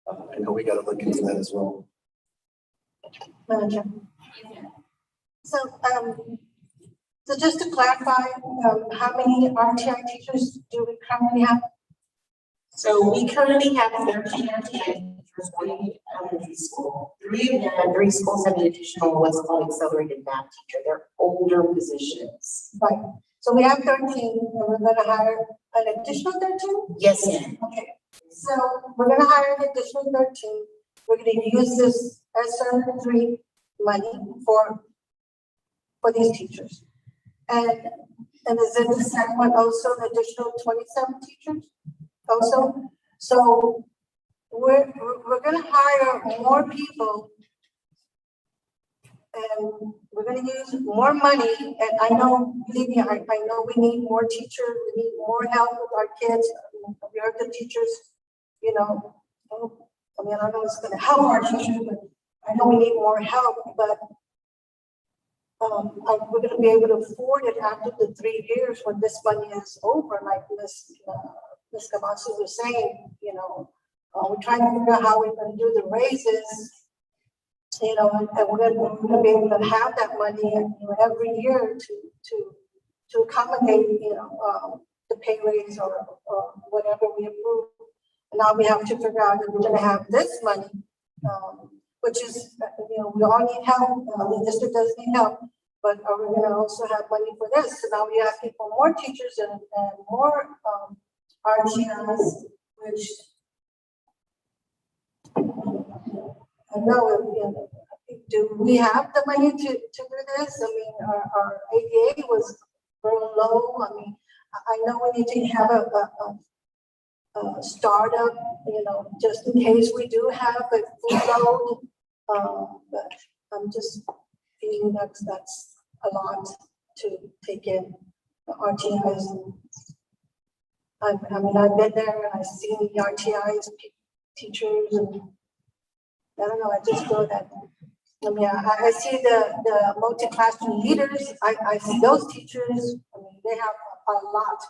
I know we got to look into that as well. Manager. So, so just to clarify, how many RTI teachers do we currently have? So we currently have 13 RTI teachers, 1 in elementary school. 3 of them, 3 schools have an additional what's called accelerated math teacher. They're older positions. Right. So we have 13, and we're going to hire an additional 13? Yes, ma'am. Okay. So we're going to hire an additional 13. We're going to use this SR3 money for these teachers. And is it the second one also an additional 27 teachers also? So we're going to hire more people, and we're going to use more money. And I know, believe me, I know we need more teachers. We need more help with our kids. We are the teachers, you know. I mean, I don't know it's going to help our teachers, but I know we need more help. But we're going to be able to afford it after the 3 years when this money is over, like Ms. Cavazos was saying. You know, we're trying to figure out how we're going to do the raises. You know, and we're going to be able to have that money, you know, every year to accommodate, you know, the pay raise or whatever we approve. And now we have to figure out if we're going to have this money, which is, you know, we all need help. The district does need help, but are we going to also have money for this? So now we're asking for more teachers and more RTIs, which I know, do we have the money to do this? I mean, our ADA was very low. I mean, I know we need to have a startup, you know, just in case we do have a full load. But I'm just feeling that's a lot to take in the RTIs. I mean, I've been there and I've seen the RTIs, teachers, and I don't know, I just feel that, I mean, I see the multi-classroom leaders, I see those teachers, I mean, they have a lot.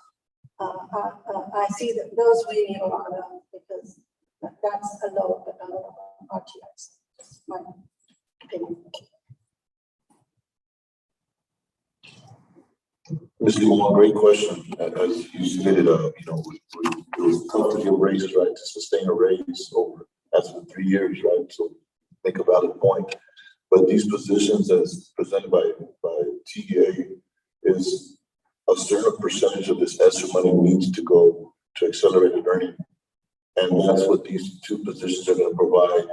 I see that those we need a lot of, because that's a load, but not a lot of RTIs. That's my opinion. Ms. Limon, great question. As you stated, you know, it was tough to give raises, right, to sustain a raise over after 3 years, right? So make a valid point. But these positions, as presented by TEA, is a certain percentage of this ESSER money needs to go to accelerated learning, and that's what these 2 positions are going to provide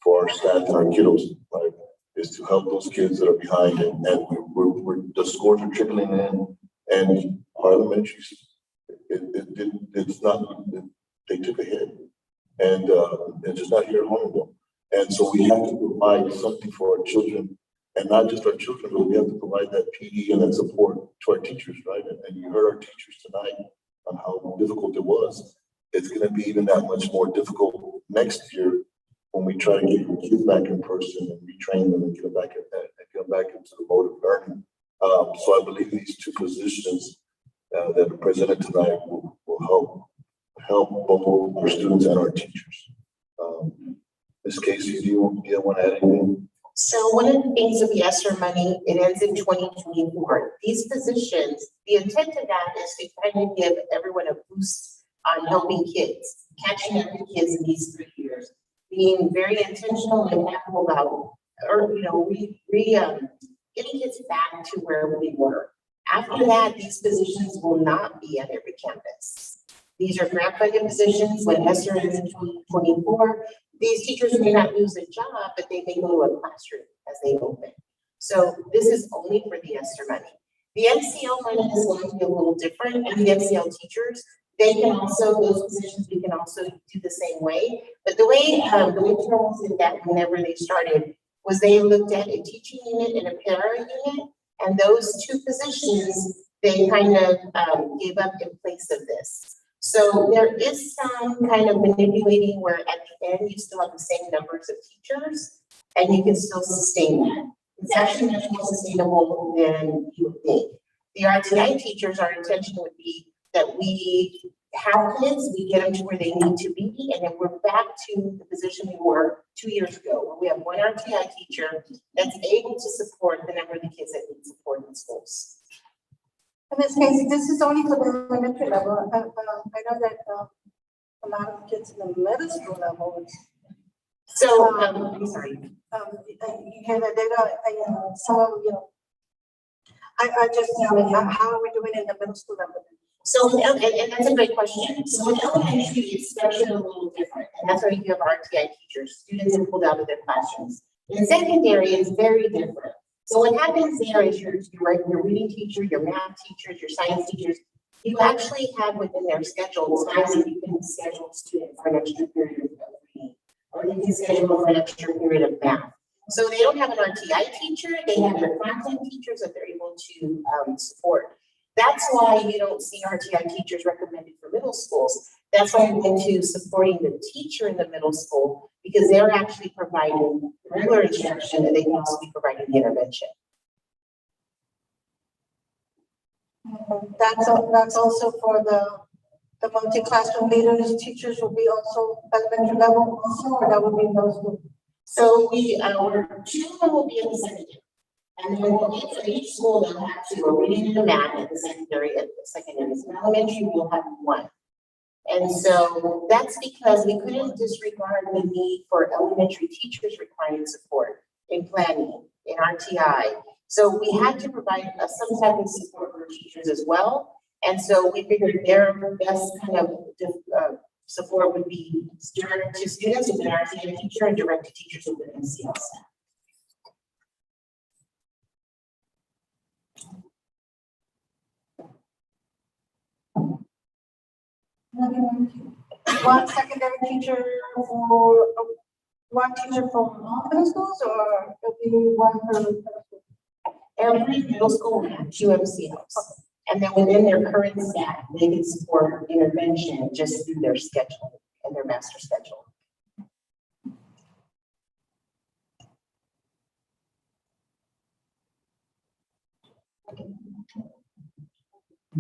for our staff and our kiddos, right? Is to help those kids that are behind, and the scores are trickling in, and our elementaries, it's not, they took a hit, and they're just not here at home. And so we have to provide something for our children, and not just our children, but we have to provide that PD and that support to our teachers, right? And you heard our teachers tonight on how difficult it was. It's going to be even that much more difficult next year when we try to get the kids back in person and retrain them and get them back into the mode of learning. So I believe these two positions that are presented tonight will help both our students and our teachers. Ms. Casey, do you want to add anything? So one of the things with the ESSER money, it ends in 2024. These positions, the intent of that is to kind of give everyone a boost on helping kids, catching up to kids in these 3 years, being very intentional and thoughtful about, or getting kids back to where we were. After that, these positions will not be at every campus. These are grant funded positions. When ESSER ends in 2024, these teachers may not lose a job, but they may go to a classroom as they open. So this is only for the ESSER money. The MCL money is going to be a little different, and the MCL teachers, they can also, those positions, we can also do the same way. But the way the Charles did that whenever they started was they looked at a teaching unit and a para unit, and those two positions, they kind of gave up in place of this. So there is some kind of manipulating where at the end you still have the same numbers of teachers and you can still sustain that. It's actually much more sustainable than you would think. The RTI teachers, our intention would be that we have kids, we get them to where they need to be, and then we're back to the position we were 2 years ago, where we have one RTI teacher that's able to support the number of the kids that need support in schools. In this case, this is only for the elementary level. I know that a lot of kids in the middle school level. So, I'm sorry. You hear the data, some of I just, how are we doing in the middle school level? So, and that's a great question. So in elementary, it's structured a little different, and that's why you have RTI teachers. Students are pulled out of their classrooms. In secondary, it's very different. So what happens there is your reading teacher, your math teachers, your science teachers, you actually have within their schedule times that you can schedule a student for an extra period of reading, or you can schedule for an extra period of math. So they don't have an RTI teacher, they have their content teachers that they're able to support. That's why you don't see RTI teachers recommended for middle schools. That's why we went to supporting the teacher in the middle school, because they're actually providing regular instruction and they can also be providing the intervention. That's also for the multi-classroom leaders. Teachers will be also elementary level also, or that would be middle school. So two of them will be in the secondary. And then for each school, they'll have to, we're reading the math at the secondary, So in elementary, we'll have one. And so that's because we couldn't disregard the need for elementary teachers requiring support in planning, in RTI. So we had to provide some type of support for teachers as well. And so we figured their best kind of support would be direct to students with an RTI teacher and direct to teachers with an MCL staff. One secondary teacher for one teacher for all middle schools, or it'll be one per middle school? Every middle school will have 2 MCLs. And then within their current staff, they can support intervention just through their schedule and their master schedule.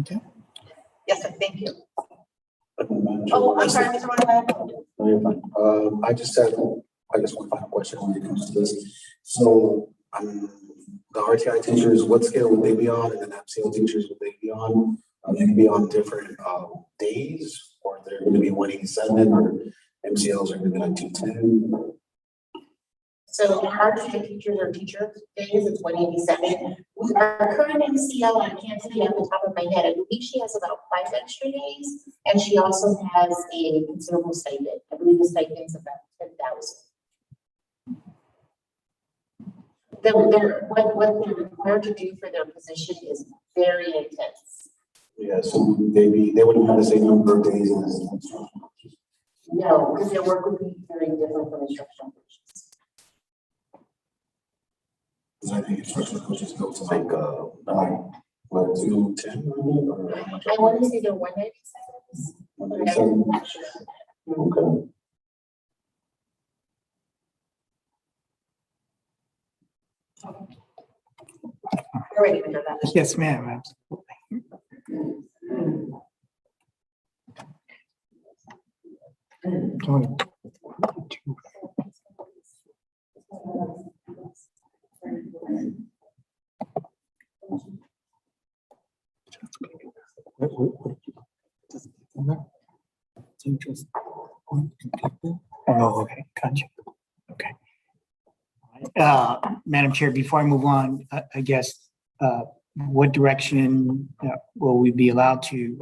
Okay. Yes, sir. Thank you. Oh, I'm sorry, Mr. Monaco. No, you're fine. I just one final question when it comes to this. So, the RTI teachers, what scale would they be on, and then MCL teachers, would they be on? They can be on different days, or they're going to be 187, or MCLs are going to be like 210. So RTI teachers are teacher days, it's 187. Our current MCL, I can't tell you off the top of my head, I believe she has about 5 extra days, and she also has a considerable stipend. I believe the stipend is about 10,000. What they're required to do for their position is very intense. Yeah, so they wouldn't have the same number of days as. No, No, because their work would be very different from instructional coaches. Because I think instructional coaches go to like, what, 210? Or how much? I want to say they're 197. But I'm not sure. Okay. You're ready to do that. Yes, ma'am. Oh, okay, gotcha. Okay. Madam Chair, before I move on, I guess, what direction will we be allowed to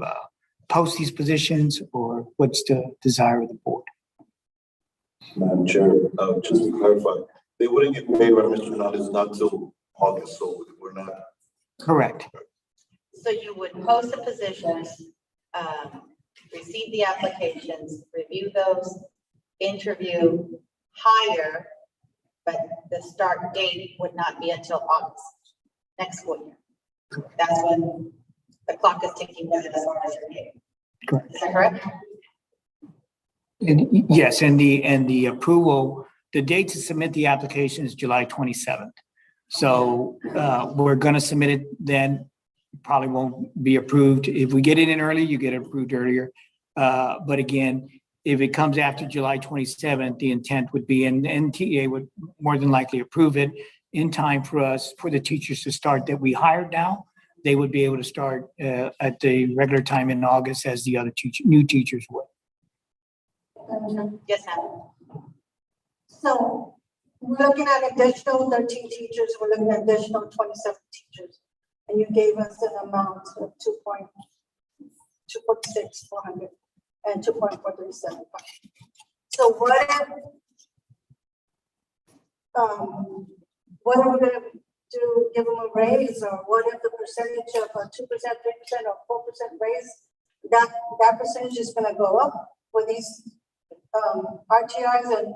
post these positions, or what's the desire of the board? Madam Chair, just to clarify, they wouldn't get paid by Mr. Hernandez not till August, so we're not. Correct. So you would post the positions, receive the applications, review those, interview, hire, but the start date would not be until August, next school year. That's when the clock is ticking by as far as your pay. Correct. Is that correct? Yes, and the approval, the date to submit the application is July 27th. So we're going to submit it then. Probably won't be approved. If we get it in early, you get it approved earlier. But again, if it comes after July 27th, the intent would be, and NTA would more than likely approve it in time for us, for the teachers to start that we hired now. They would be able to start at the regular time in August as the other new teachers would. Yes, ma'am. So we're looking at additional 13 teachers, we're looking at additional 27 teachers. And you gave us an amount of 2.6400 and 2.437. So what are we gonna do, give them a raise, or what if the percentage of a 2%, 3% or 4% raise, that percentage is gonna go up for these RTRs and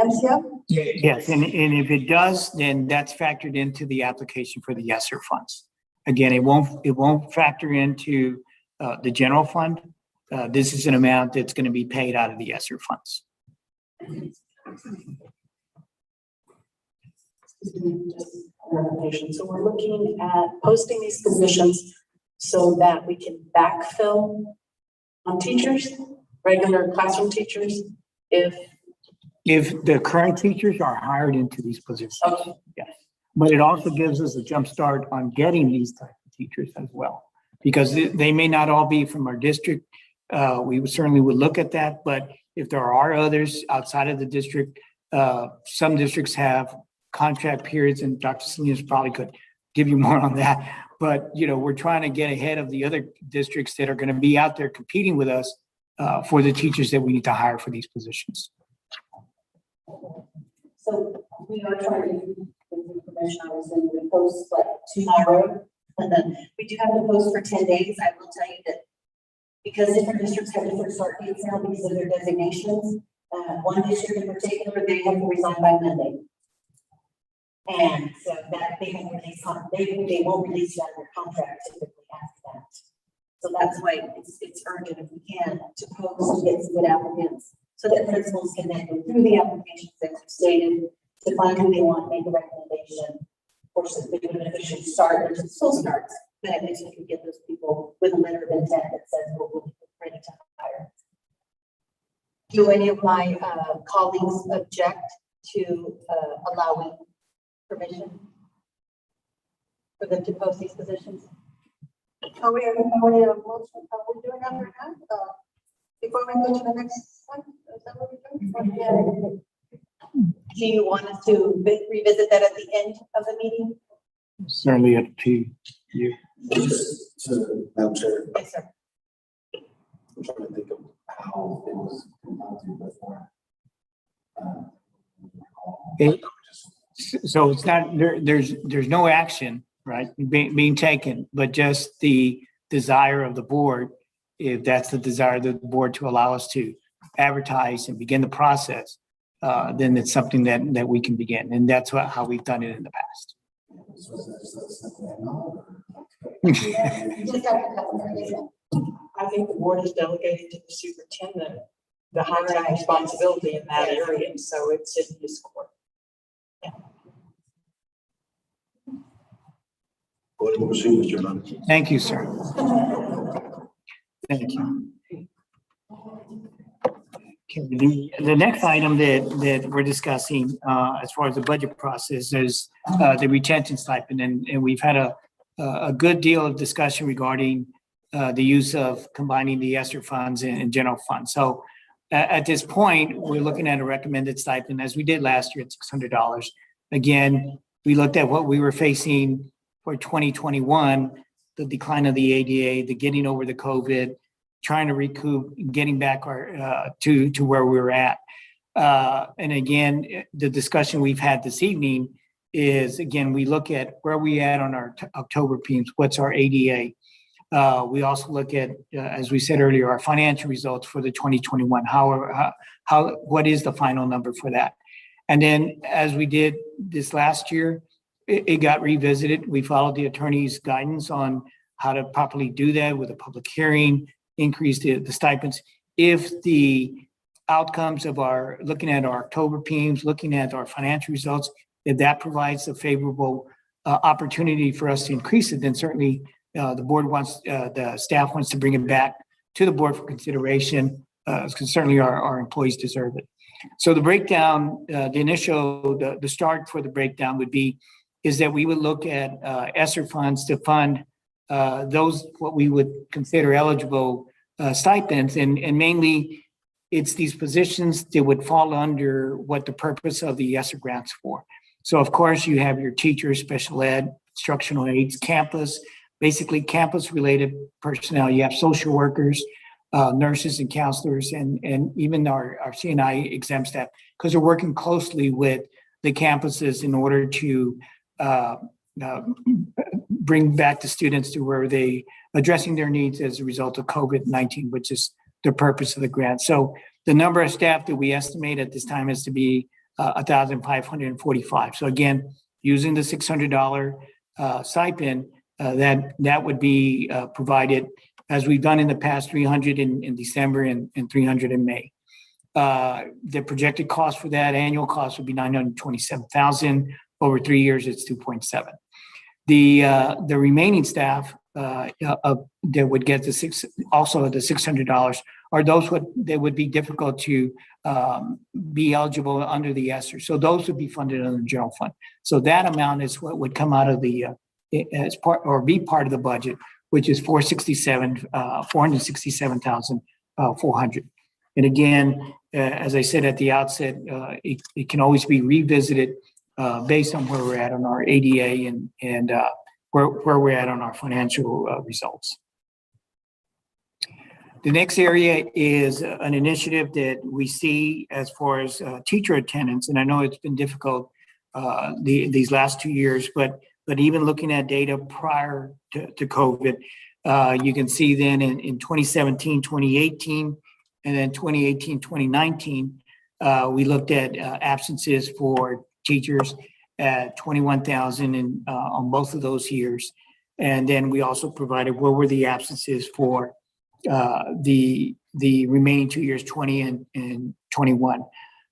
MCF? Yes, and if it does, then that's factored into the application for the ESSER funds. Again, it won't factor into the general fund. This is an amount that's going to be paid out of the ESSER funds. So we're looking at posting these positions so that we can backfill on teachers, regular classroom teachers, if the current teachers are hired into these positions. Okay. Yes. But it also gives us a jump start on getting these type of teachers as well, because they may not all be from our district. We certainly would look at that, but if there are others outside of the district, some districts have contract periods, and Dr. Salinas probably could give you more on that. But, we're trying to get ahead of the other districts that are going to be out there competing with us for the teachers that we need to hire for these positions. So we are trying to, with information, obviously, we post like tomorrow, and then we do have to post for 10 days. I will tell you that because different districts have different start dates now because of their designations. One district in particular, they have to resign by Monday. And so that they won't release, they won't release that in their contract typically after that. So that's why it's urgent if we can to post and get some good applicants, so that principals can then go through the applications that you stated to find who they want, make a recommendation. Of course, if they do an official start, there's still starts, but at least we can get those people with a letter of intent that says we're ready to hire. Do any of my colleagues object to allowing permission for them to post these positions? Are we doing that right now? Before we go to the next one, is that what we're doing? Do you want us to revisit that at the end of the meeting? Certainly up to you. Just to, Madam Chair, Yes, sir. I'm trying to think of how it was conducted before. So it's not, there's no action, right, being taken, but just the desire of the board, if that's the desire of the board to allow us to advertise and begin the process, then it's something that we can begin. And that's how we've done it in the past. I think the board is delegated to the superintendent the high responsibility in that area, so it's in his court. Thank you, sir. Thank you. Okay, the next item that we're discussing as far as the budget process is the retention stipend, and we've had a good deal of discussion regarding the use of combining the ESSER funds and general funds. So at this point, we're looking at a recommended stipend as we did last year at $600. Again, we looked at what we were facing for 2021, the decline of the ADA, the getting over the COVID, trying to recoup, getting back our to where we were at. And again, the discussion we've had this evening is, again, we look at where we at on our October PMs, what's our ADA. We also look at, as we said earlier, our financial results for the 2021. What is the final number for that? And then, as we did this last year, it got revisited. We followed the attorney's guidance on how to properly do that with a public hearing, increase the stipends. If the outcomes of our looking at our October PMs, looking at our financial results, if that provides a favorable opportunity for us to increase it, then certainly the board wants, the staff wants to bring it back to the board for consideration, because certainly our employees deserve it. So the breakdown, the start for the breakdown would be, is that we would look at ESSER funds to fund those, what we would consider eligible stipends, and mainly it's these positions that would fall under what the purpose of the ESSER grants for. So of course you have your teachers, special ed, instructional aides, campus, basically campus related personnel. You have social workers, nurses and counselors, and even our CNI exempt staff, because they're working closely with the campuses in order to bring back the students to where they addressing their needs as a result of COVID-19, which is the purpose of the grant. So the number of staff that we estimate at this time is to be 1,545. So again, using the $600 stipend, that would be provided, as we've done in the past, 300 in December and 300 in May. The projected cost for that annual cost would be $927,000. Over 3 years, it's 2.7. The remaining staff that would get the $600 are those that would be difficult to be eligible under the ESSER. So those would be funded under the general fund. So that amount is what would come out of the as part or be part of the budget, which is $467,400. And again, as I said at the outset, it can always be revisited based on where we're at on our ADA and where we're at on our financial results. The next area is an initiative that we see as far as teacher attendance, and I know it's been difficult these last 2 years, but even looking at data prior to COVID, you can see then in 2017, 2018, and then 2018, 2019, we looked at absences for teachers at 21,000 on both of those years. And then we also provided what were the absences for the remaining 2 years, 20 and 21.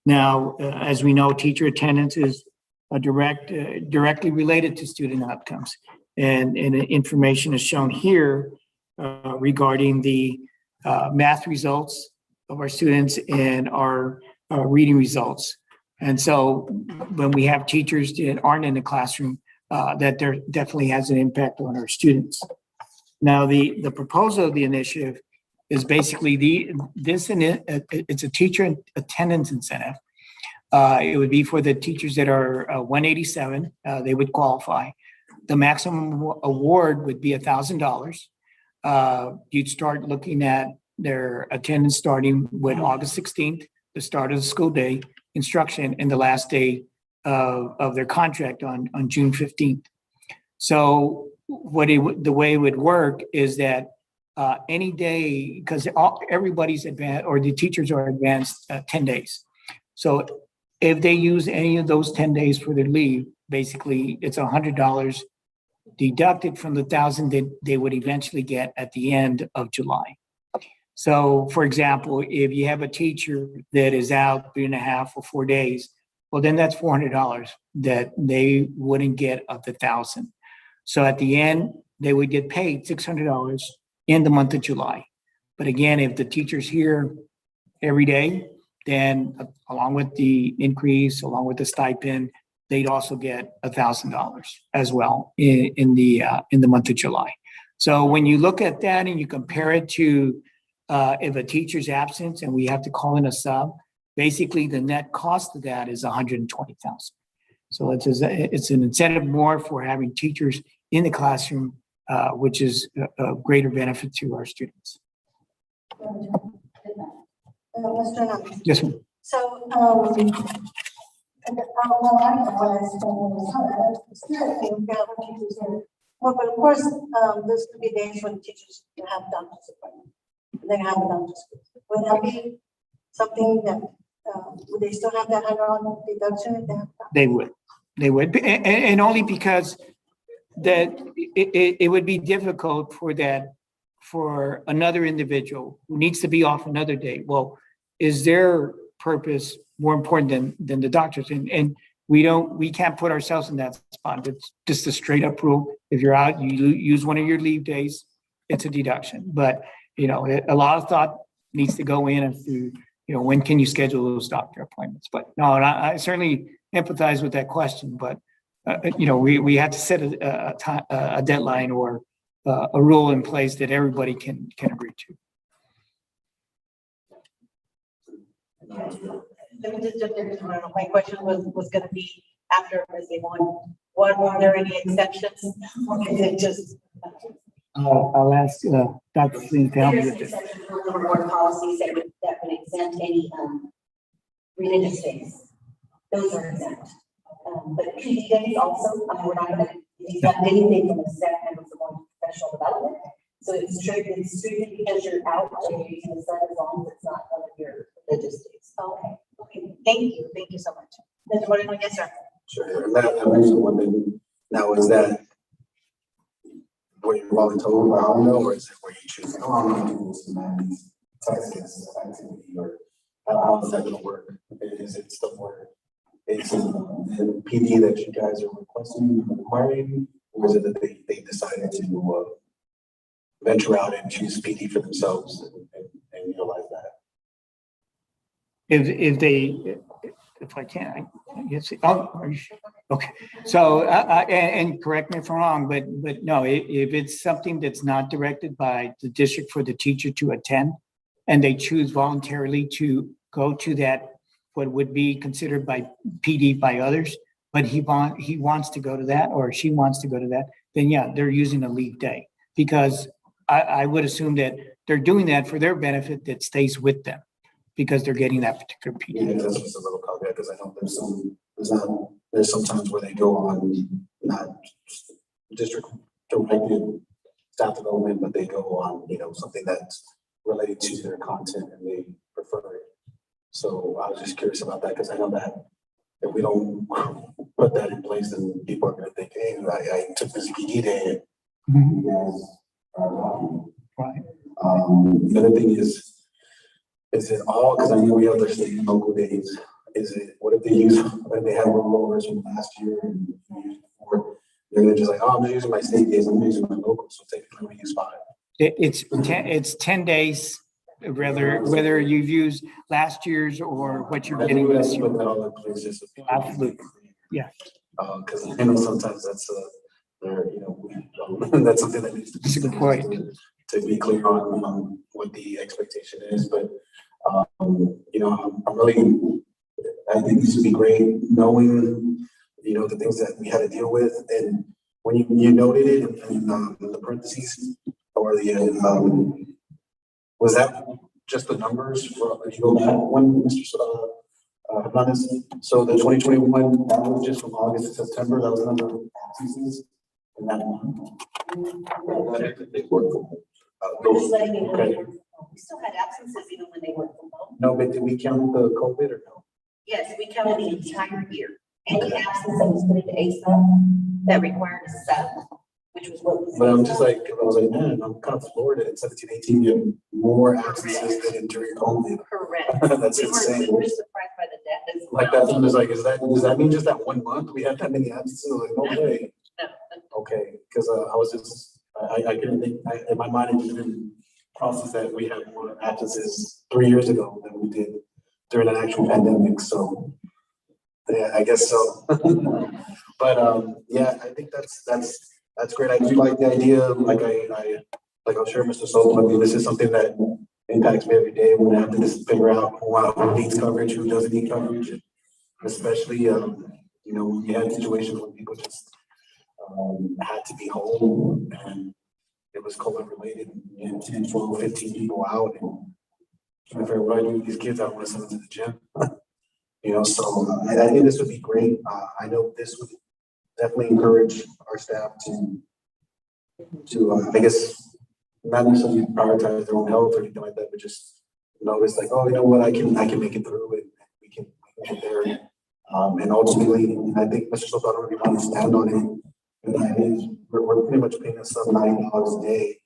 Now, as we know, teacher attendance is directly related to student outcomes. And information is shown here regarding the math results of our students and our reading results. And so when we have teachers that aren't in the classroom, that there definitely has an impact on our students. Now, the proposal of the initiative is basically it's a teacher attendance incentive. It would be for the teachers that are 187, they would qualify. The maximum award would be $1,000. You'd start looking at their attendance starting with August 16th, the start of the school day, instruction, and the last day of their contract on June 15th. So the way it would work is that any day, because everybody's advanced, or the teachers are advanced 10 days. So if they use any of those 10 days for their leave, basically it's $100 deducted from the $1,000 that they would eventually get at the end of July. So for example, if you have a teacher that is out 3.5 or 4 days, well, then that's $400 that they wouldn't get of the $1,000. So at the end, they would get paid $600 in the month of July. But again, if the teacher's here every day, then along with the increase, along with the stipend, they'd also get $1,000 as well in the month of July. So when you look at that and you compare it to if a teacher's absent and we have to call in a sub, basically the net cost of that is $120,000. So it's an incentive more for having teachers in the classroom, which is a greater benefit to our students. Mr. Hernandez. Yes, ma'am. So, well, but of course, there's could be days when teachers have doctor's appointment. They have a doctor's. Would that be something that, would they still have that $100 deduction if they have? They would, and only because that it would be difficult for another individual who needs to be off another day. Well, is their purpose more important than the doctor's? And we can't put ourselves in that spot. It's just a straight up rule. If you're out, you use one of your leave days, it's a deduction. But a lot of thought needs to go in as to when can you schedule those doctor appointments. But no, I certainly empathize with that question. But we have to set a deadline or a rule in place that everybody can agree to. Let me just jump in. My question was going to be after President one, are there any exceptions? Or is it just? I'll ask Dr. Flynn to help me with this. Board policies that would exempt any religious days. Those are exempt. But PD days also, we're not going to exempt anything from the staff members of professional development. So it's strictly because you're out and you're using the sun as long as it's not one of your religious days. Okay. Thank you so much. Mr. Moreno, yes, sir. Sure. And that brings up one thing. Now, is that where you're voluntold? I don't know, or is it where you choose? Oh, I'm going to do this and Texas activity, or how is that going to work? Is it still where it's the PD that you guys are requesting, requiring, or is it that they decided to venture out and choose PD for themselves and utilize that? If I can, yes. Oh, are you sure? Okay. So, and correct me if I'm wrong, but no, if it's something that's not directed by the district for the teacher to attend, and they choose voluntarily to go to that, what would be considered by PD by others, but he wants to go to that, or she wants to go to that, then yeah, they're using a leave day, because I would assume that they're doing that for their benefit that stays with them, because they're getting that particular PD. Yeah, that's just a little caveat, because I know there's some times where they go on not district directed staff development, but they go on, something that's related to their content and they prefer it. So I was just curious about that, because I know that if we don't put that in place, then people are going to think, hey, I took this PD day. Right. The other thing is it all, because I know we have their state and local days, what if they have rollovers from last year and years before, they're just like, oh, I'm just using my state days, I'm using my local, so technically we use 5. It's 10 days, whether you've used last year's or what you're getting this year. Absolutely, yeah. Because I know sometimes that's that's something that needs to be. That's a good point. To be clear on what the expectation is, but I'm really, I think this would be great knowing, the things that we had to deal with, and when you noted it in the parentheses or the was that just the numbers for if you go back one, Mr. Hernandez? So the 2021, that was just from August to September. That was the number of absences in that month. We're just letting you know. Okay. We still had absences even when they worked from home. No, but did we count the COVID or no? Yes, we counted the entire year. Any absence that was put into ASAP that required a sub, which was what was. But I'm just like, I was like, man, I'm kind of floored at 17, 18, you have more absences than during COVID. Correct. That's We insane. were surprised by the death as well. Like that's, I'm just like, does that mean just that 1 month we had that many absences? Like, no way. No. Okay, because I was just, I couldn't think, in my mind, I just didn't process that we had more absences 3 years ago than we did during an actual pandemic, so. Yeah, I guess so. But yeah, I think that's great. I do like the idea, like I'll share Mr. Soto. I mean, this is something that impacts me every day when I have to just figure out who needs coverage, who doesn't need coverage, especially you know, we had situations when people just had to be home and it was COVID related and 10, 12, 15 people out and trying to figure out what I do with these kids. I want to send them to the gym. You know, so I think this would be great. I know this would definitely encourage our staff to I guess, not necessarily prioritize their own health or anything like that, but just notice like, oh, you know what, I can make it through it. We can get there. And ultimately, I think Mr. Soto, I don't really want to stand on it. But that is, we're pretty much paying us some $90 a day,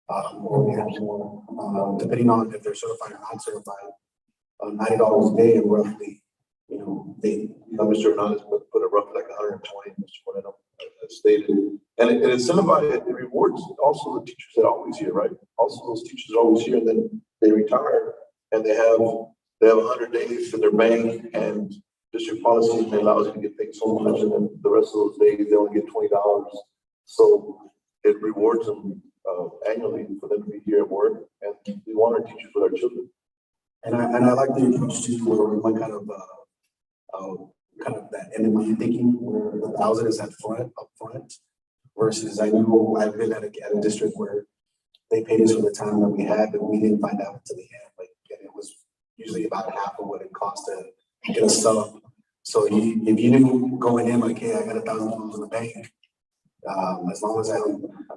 or maybe more, depending on if they're certified or not certified. $90 a day and roughly, you know, Mr. Hernandez put it roughly like 120, Mr. Moreno stated. And it incentivizes, it rewards also the teachers that are always here, right? Also those teachers are always here and then they retire and they have 100 days in their bank and district policy allows you to get paid so much and then the rest of those days they only get $20. So it rewards them annually for them to be here at work, and we want our teachers with our children. And I like the approach too, where we went kind of that end of mind thinking, where the 1,000 is up front, versus I know I've been at a district where they paid us for the time that we had, but we didn't find out until the end. Like, and it was usually about half of what it cost to get a sub. So if you knew going in like, hey, I got $1,000 in the bank, as long as I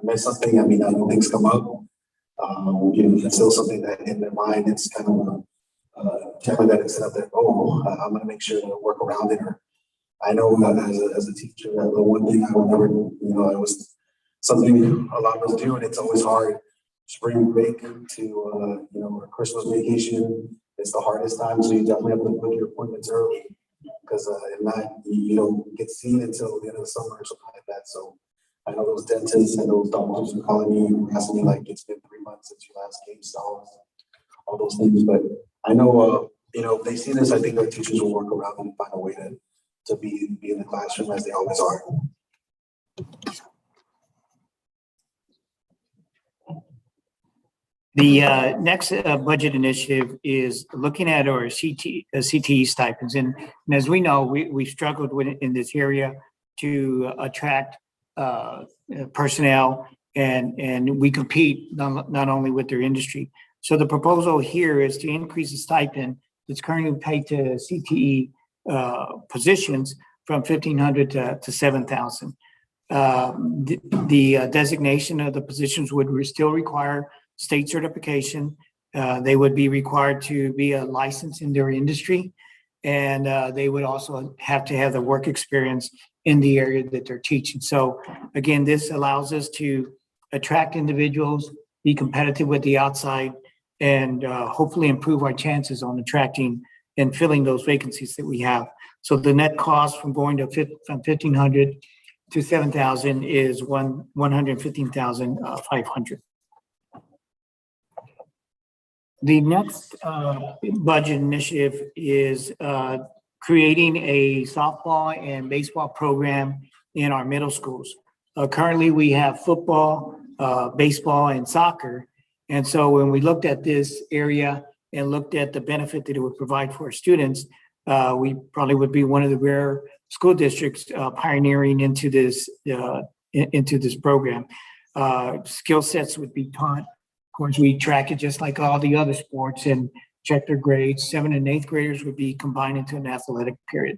miss something, I mean, I know things come up. You know, it's still something that in their mind, it's kind of telling that it's not that, oh, I'm going to make sure to work around it. Or I know as a teacher, the one thing I would never, you know, it was something a lot of us do, and it's always hard. Spring break to, you know, Christmas vacation is the hardest time, so you definitely have to book your appointments early, because if not, you don't get seen until the end of the summer or something like that. So I know those dentists and those doctors are calling me, asking me like, it's been 3 months since you last came, so all those things. But I know, you know, if they see this, I think our teachers will work around and find a way to be in the classroom as they always are. The next budget initiative is looking at our Cte stipends. And as we know, we struggled with in this area to attract personnel, and we compete not only with their industry. So the proposal here is to increase the stipend that's currently paid to CTE positions from $1,500 to $7,000. The designation of the positions would still require state certification. They would be required to be a license in their industry, and they would also have to have the work experience in the area that they're teaching. So again, this allows us to attract individuals, be competitive with the outside, and hopefully improve our chances on attracting and filling those vacancies that we have. So the net cost from going from 1,500 to 7,000 is $115,500. The next budget initiative is creating a softball and baseball program in our middle schools. Currently, we have football, baseball, and soccer. And so when we looked at this area and looked at the benefit that it would provide for our students, we probably would be one of the rare school districts pioneering into this program. Skill sets would be taught. Of course, we track it just like all the other sports and check their grades. 7th and 8th graders would be combined into an athletic period.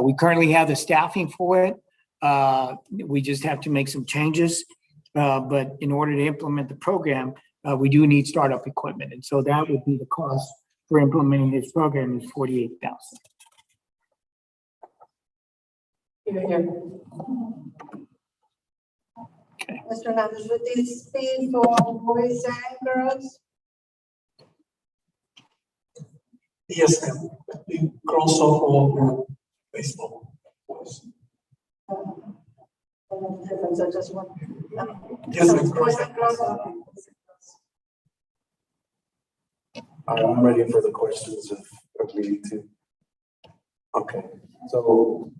We currently have the staffing for it. We just have to make some changes. But in order to implement the program, we do need startup equipment. And so that would be the cost for implementing this program is $48,000. Mr. Hernandez, would this be for boys and girls? Yes, ma'am. The girls softball and baseball. Boys. Difference, I just want. Yes, ma'am. Boys and girls, okay. I'm ready for the questions if we need to. Okay, so,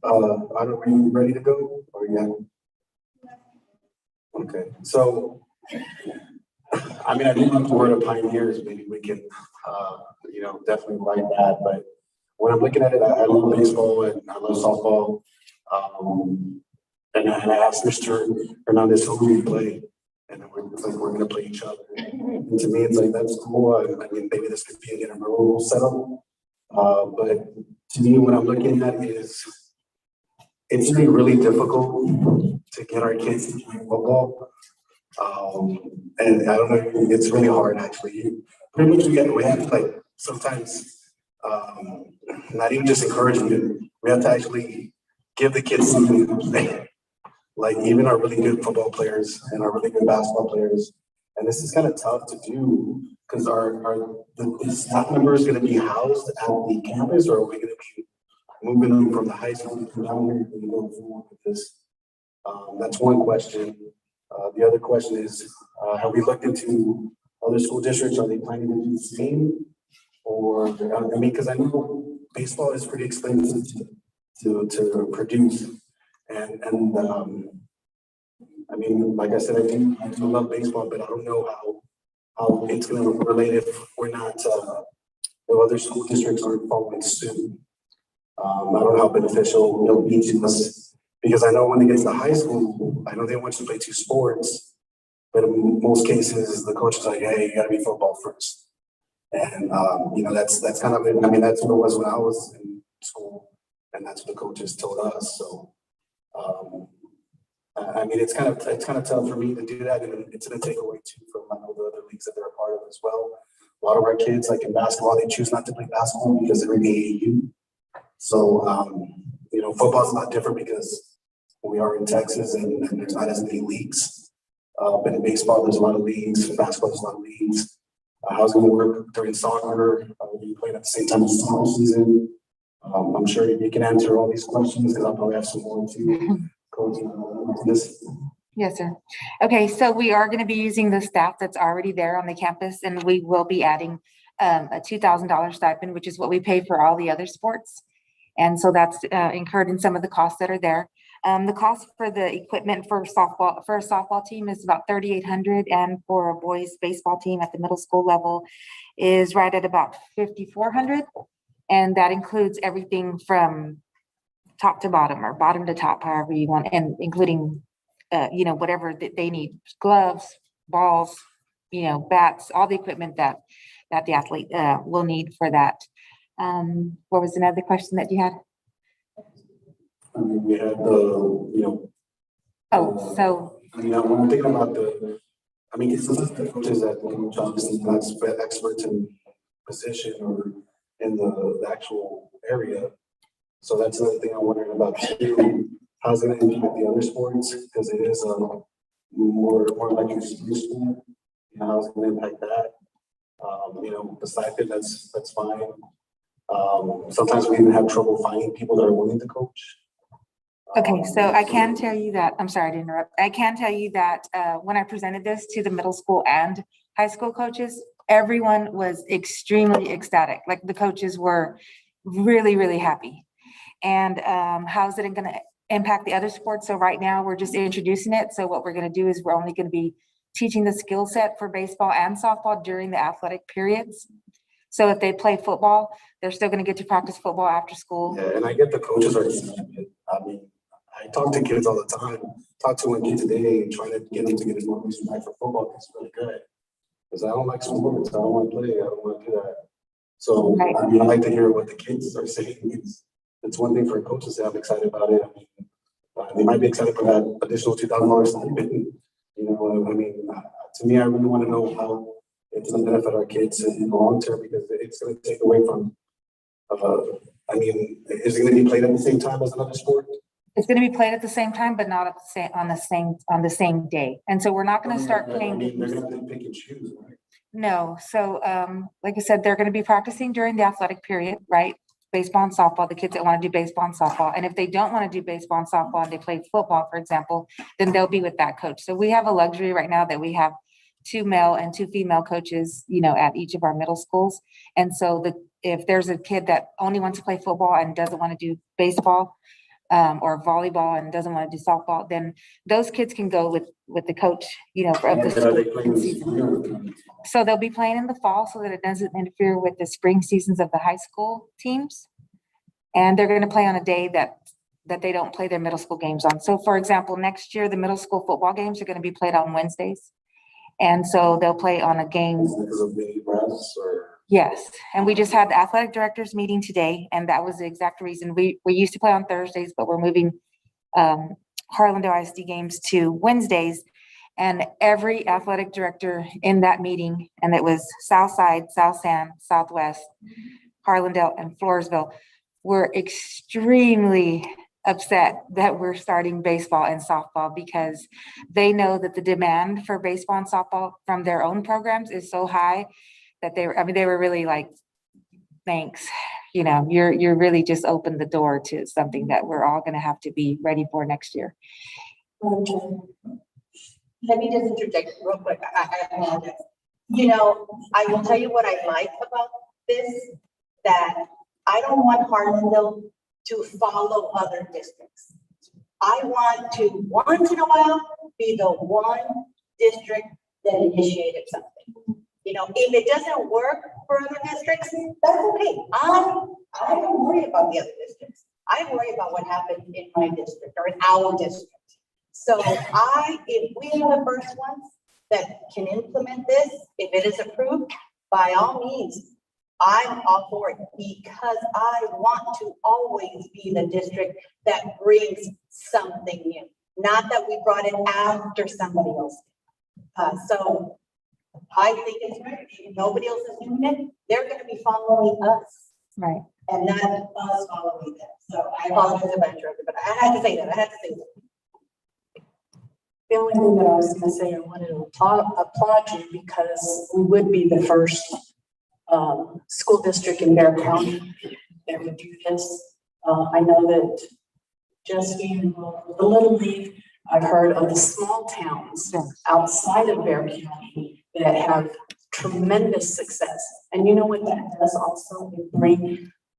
are we ready to go or yeah? Okay, so, I mean, I do love the word of pioneers. Maybe we can, definitely like that. But when I'm looking at it, I love baseball and I love softball. And I asked Mr. Hernandez who we play, and it's like we're going to play each other. And to me, it's like that's cool. I mean, maybe this could be an intramural setup. But to me, what I'm looking at is it's really, really difficult to get our kids to play football. And I don't know, it's really hard actually. Pretty much we have to like sometimes not even just encourage them, we have to actually give the kids something to play. Like even our really good football players and our really good basketball players. And this is kind of tough to do because the staff member is going to be housed at the campus, or are we going to be moving them from the high school to come down here and go forward with this? That's one question. The other question is, have we looked into other school districts? Are they planning to do the same? Or, I mean, because I know baseball is pretty expensive to produce. And I mean, like I said, I do love baseball, but I don't know how it's going to relate if we're not, if other school districts aren't following suit. I don't know how beneficial it'll be to us, because I know when it gets to high school, I know they want you to play 2 sports, but in most cases, the coach is like, hey, you got to be football first. And, that's kind of it. I mean, that's what it was when I was in school, and that's what the coaches told us. So, I mean, it's kind of tough for me to do that, and it's going to take away too from the other leagues that they're a part of as well. A lot of our kids, like in basketball, they choose not to play basketball because they're in the AAU. So, football is a lot different because we are in Texas and there's not as many leagues. But in baseball, there's a lot of leagues. In basketball, there's a lot of leagues. How's it going to work during soccer? We playing at the same time as the summer season. I'm sure you can answer all these questions because I'll probably have some more too. Yes, sir. Okay, so we are going to be using the staff that's already there on the campus, and we will be adding a $2,000 stipend, which is what we pay for all the other sports. And so that's incurred in some of the costs that are there. The cost for the equipment for a softball team is about $3,800, and for a boys baseball team at the middle school level is right at about $5,400, and that includes everything from top to bottom or bottom to top, however you want, and including whatever that they need, gloves, balls, bats, all the equipment that the athlete will need for that. What was another question that you had? I mean, we had the, I'm thinking about the coaches that obviously not experts in position or in the actual area. So that's another thing I'm wondering about too. How's it going to impact the other sports? Because it is more like a sport. How's it going to impact that? The stipend, that's fine. Sometimes we even have trouble finding people that are willing to coach. Okay, so I can tell you that, I'm sorry to interrupt. I can tell you that when I presented this to the middle school and high school coaches, everyone was extremely ecstatic. Like the coaches were really, really happy. And how's it going to impact the other sports? So right now we're just introducing it. So what we're going to do is we're only going to be teaching the skill set for baseball and softball during the athletic periods. So if they play football, they're still going to get to practice football after school. Yeah, and I get the coaches are excited. I mean, I talk to kids all the time. Talk to one kid today, trying to get them to get his motivation back for football. It's really good because I don't like sports. I don't want to play. I don't want to do that. So I mean, I like to hear what the kids are saying. It's one thing for coaches to say I'm excited about it. I mean, they might be excited for that additional $2,000 stipend, You know, I mean, to me, I really want to know how it's going to benefit our kids in the long term, because it's going to take away from, I mean, is it going to be played at the same time as another sport? It's going to be played at the same time, but not at the same, on the same day. And so we're not going to start playing. I mean, they're going to have to pick and choose, right? No. So, like I said, they're going to be practicing during the athletic period, right? Baseball and softball, the kids that want to do baseball and softball. And if they don't want to do baseball and softball and they play football, for example, then they'll be with that coach. So we have a luxury right now that we have 2 male and 2 female coaches, you know, at each of our middle schools. And so if there's a kid that only wants to play football and doesn't want to do baseball, or volleyball and doesn't want to do softball, then those kids can go with the coach, you know, of the spring season. So they'll be playing in the fall so that it doesn't interfere with the spring seasons of the high school teams. And they're going to play on a day that they don't play their middle school games on. So for example, next year, the middle school football games are going to be played on Wednesdays. And so they'll play on a game. Because of mini press or? Yes, and we just had the athletic directors meeting today, and that was the exact reason. We used to play on Thursdays, but we're moving Harlandale ISD games to Wednesdays. And every athletic director in that meeting, and it was Southside, South San, Southwest, Harlandale, and Floresville, were extremely upset that we're starting baseball and softball, because they know that the demand for baseball and softball from their own programs is so high that they were really like, thanks, you know, you're really just opened the door to something that we're all going to have to be ready for next year. Let me just interject real quick. I apologize. You know, I will tell you what I like about this, that I don't want Harlandale to follow other districts. I want to, once in a while, be the one district that initiated something. You know, if it doesn't work for other districts, that's okay. I don't worry about the other districts. I worry about what happened in my district or in our district. So if we are the first ones that can implement this, if it is approved, by all means, I'm all for it, because I want to always be the district that brings something new, not that we brought it after somebody else. So I think it's right. If nobody else is doing it, they're going to be following us. Right. And not us following them. So I apologize if I interrupted, but I had to say that. The only thing that I was going to say, I wanted to applaud you, because we would be the first school district in Bear County that would do this. I know that just being involved with the Little League, I've heard of the small towns outside of Bear County that have tremendous success. And you know what that does also?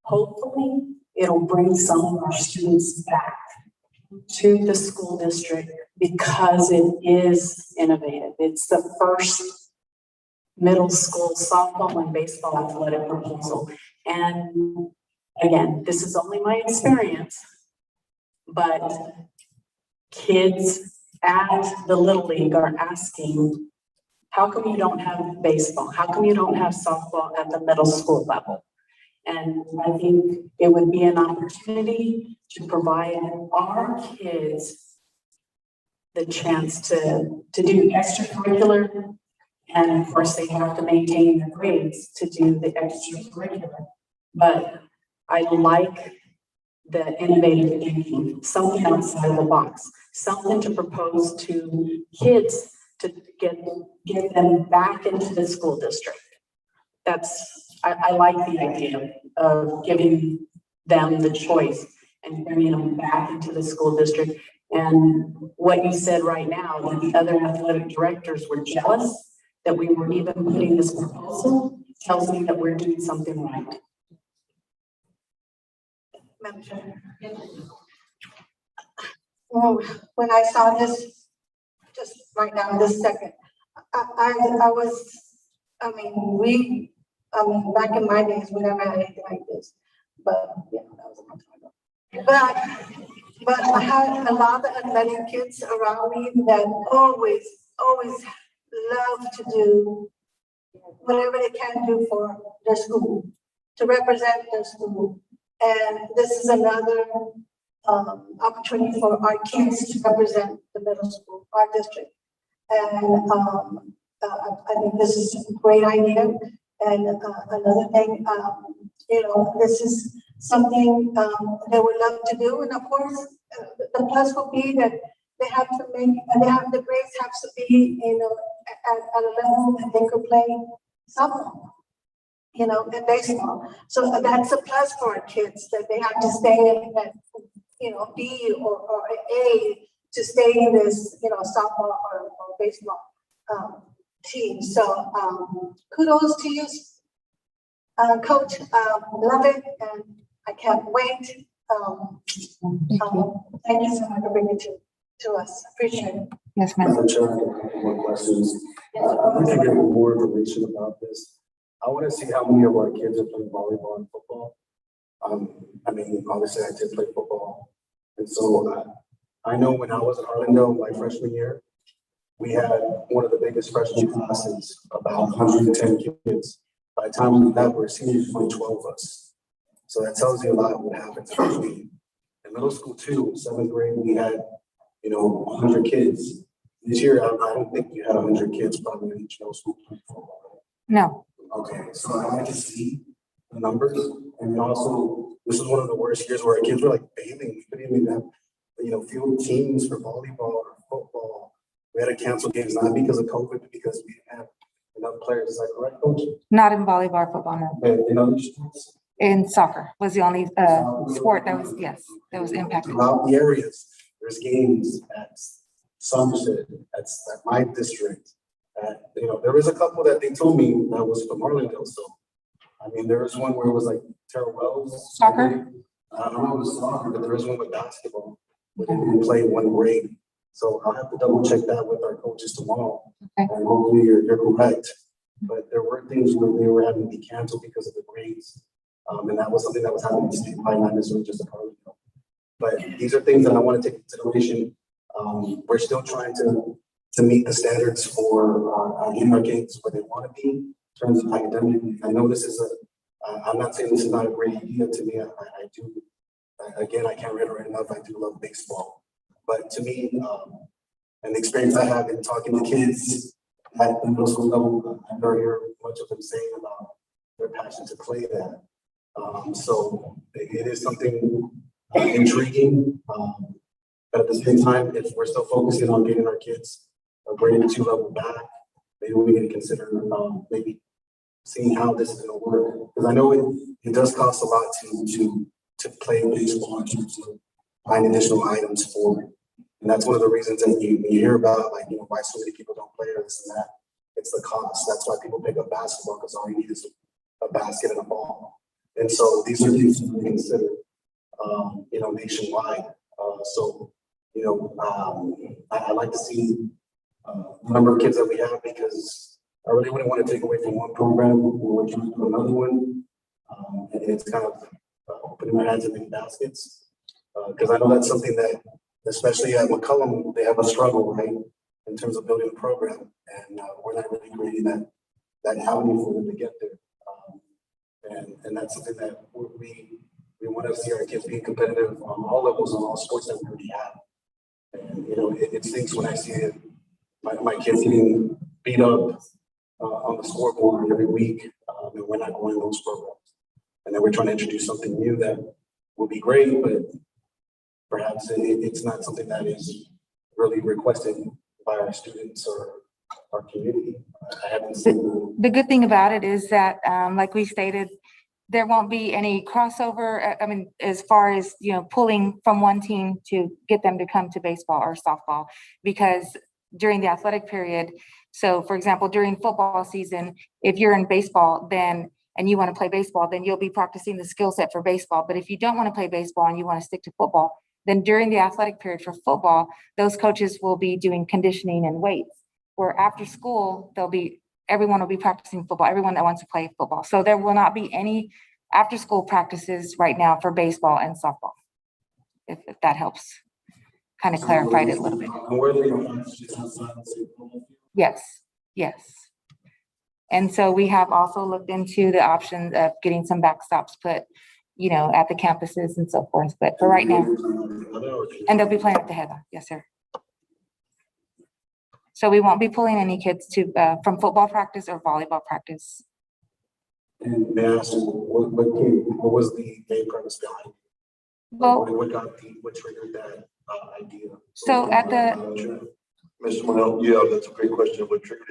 Hopefully, it'll bring some of our students back to the school district, because it is innovative. It's the first middle school softball and baseball athletic proposal. And again, this is only my experience, but kids at the Little League are asking, how come you don't have baseball? How come you don't have softball at the middle school level? And I think it would be an opportunity to provide our kids the chance to do extracurricular. And of course, they have to maintain their grades to do the extracurricular. But I like the innovative thinking, something outside of the box, something to propose to kids to get them back into the school district. I like the idea of giving them the choice and bringing them back into the school district. And what you said right now, that the other athletic directors were jealous that we were even putting this proposal, tells me that we're doing something right. Well, when I saw this, just right now, this second, back in my days, we never had anything like this. But yeah, that was a long time ago. But I had a lot of athletic kids around me that always love to do whatever they can do for their school, to represent their school. And this is another opportunity for our kids to represent the middle school, our district. And I think this is a great idea. And another thing, you know, this is something they would love to do. And of course, the plus will be that they have to make, the grades have to be, you know, at a level that they could play softball, you know, and baseball. So that's a plus for our kids, that they have to stay at, you know, B or A to stay in this, you know, softball or baseball team. So kudos to you, Coach. Love it, and I can't wait. Thank you so much for bringing it to us. Appreciate it. Yes, ma'am. Madam Chair, I have a couple more questions. I'd like to get more information about this. I want to see how many of our kids are playing volleyball and football. I mean, obviously I did play football. And so I know when I was at Harlandale my freshman year, we had one of the biggest freshman classes, about 110 kids. By the time we left, we were seniors, only 12 of us. So that tells you a lot of what happens freshman year. In middle school too, 7th grade, we had, you know, 100 kids. This year, I don't think you had 100 kids probably in each middle school. No. Okay, so I like to see the numbers. And also, this is one of the worst years where our kids were like bathing. We couldn't even have, you know, field teams for volleyball or football. We had to cancel games, not because of COVID, but because we didn't have enough players. Is that correct, Coach? Not in volleyball or football, no. And in other sports? In soccer was the only sport that was, yes, that was impacted. Throughout the areas, there's games at Somerset, at my district. You know, there was a couple that they told me that was from Harlandale. So, I mean, there was one where it was like Terrell Wells. Soccer? I don't know if it was soccer, but there was one with basketball where they didn't play one grade. So I'll have to double check that with our coaches tomorrow. Okay. And hopefully you're correct. But there were things where they were having to be canceled because of the grades. And that was something that was happening statewide, not necessarily just a Harlandale. But these are things that I want to take into consideration. We're still trying to meet the standards for getting our kids where they want to be in terms of academic. I know this is I'm not saying this is not a great idea to me. I do, again, I can't reiterate enough, I do love baseball. But to me, and the experience I have in talking to kids at the middle school level, I never hear much of them saying about their passion to play that. So it is something intriguing. But at the same time, if we're still focusing on getting our kids a grade 2 level back, maybe we need to consider maybe seeing how this is going to work. Because I know it does cost a lot to play baseball and to find additional items for it. And that's one of the reasons that you hear about, like, you know, why so many people don't play or this and that. It's the cost. That's why people pick up basketball, because all you need is a basket and a ball. And so these are things to consider, you know, nationwide. So, you know, I like to see the number of kids that we have, because I really wouldn't want to take away from one program when we're trying to do another one. And it's kind of putting my hands in many baskets, because I know that's something that, especially at McCollum, they have a struggle, right, in terms of building a program, and we're not really creating that avenue for them to get there. And that's something that we want to see our kids being competitive on all levels, on all sports that we already have. And, you know, it stinks when I see my kids getting beat up on the scoreboard every week, and we're not going to those programs. And then we're trying to introduce something new that will be great, but perhaps it's not something that is really requested by our students or our community. I haven't seen The good thing about it is that, like we stated, there won't be any crossover. I mean, as far as, you know, pulling from one team to get them to come to baseball or softball, because during the athletic period, so for example, during football season, if you're in baseball, then and you want to play baseball, then you'll be practicing the skill set for baseball. But if you don't want to play baseball and you want to stick to football, then during the athletic period for football, those coaches will be doing conditioning and weights. Where after school, everyone will be practicing football, everyone that wants to play football. So there will not be any after school practices right now for baseball and softball, if that helps kind of clarify it a little bit. Yes, yes. And so we have also looked into the option of getting some backstops put, you know, at the campuses and so forth. But for right now, and they'll be playing at the Heather. Yes, sir. So we won't be pulling any kids to from football practice or volleyball practice. And may I ask, what was the main premise behind? Well, What triggered that idea? So at the Mr. Monell, yeah, that's a great question. What triggered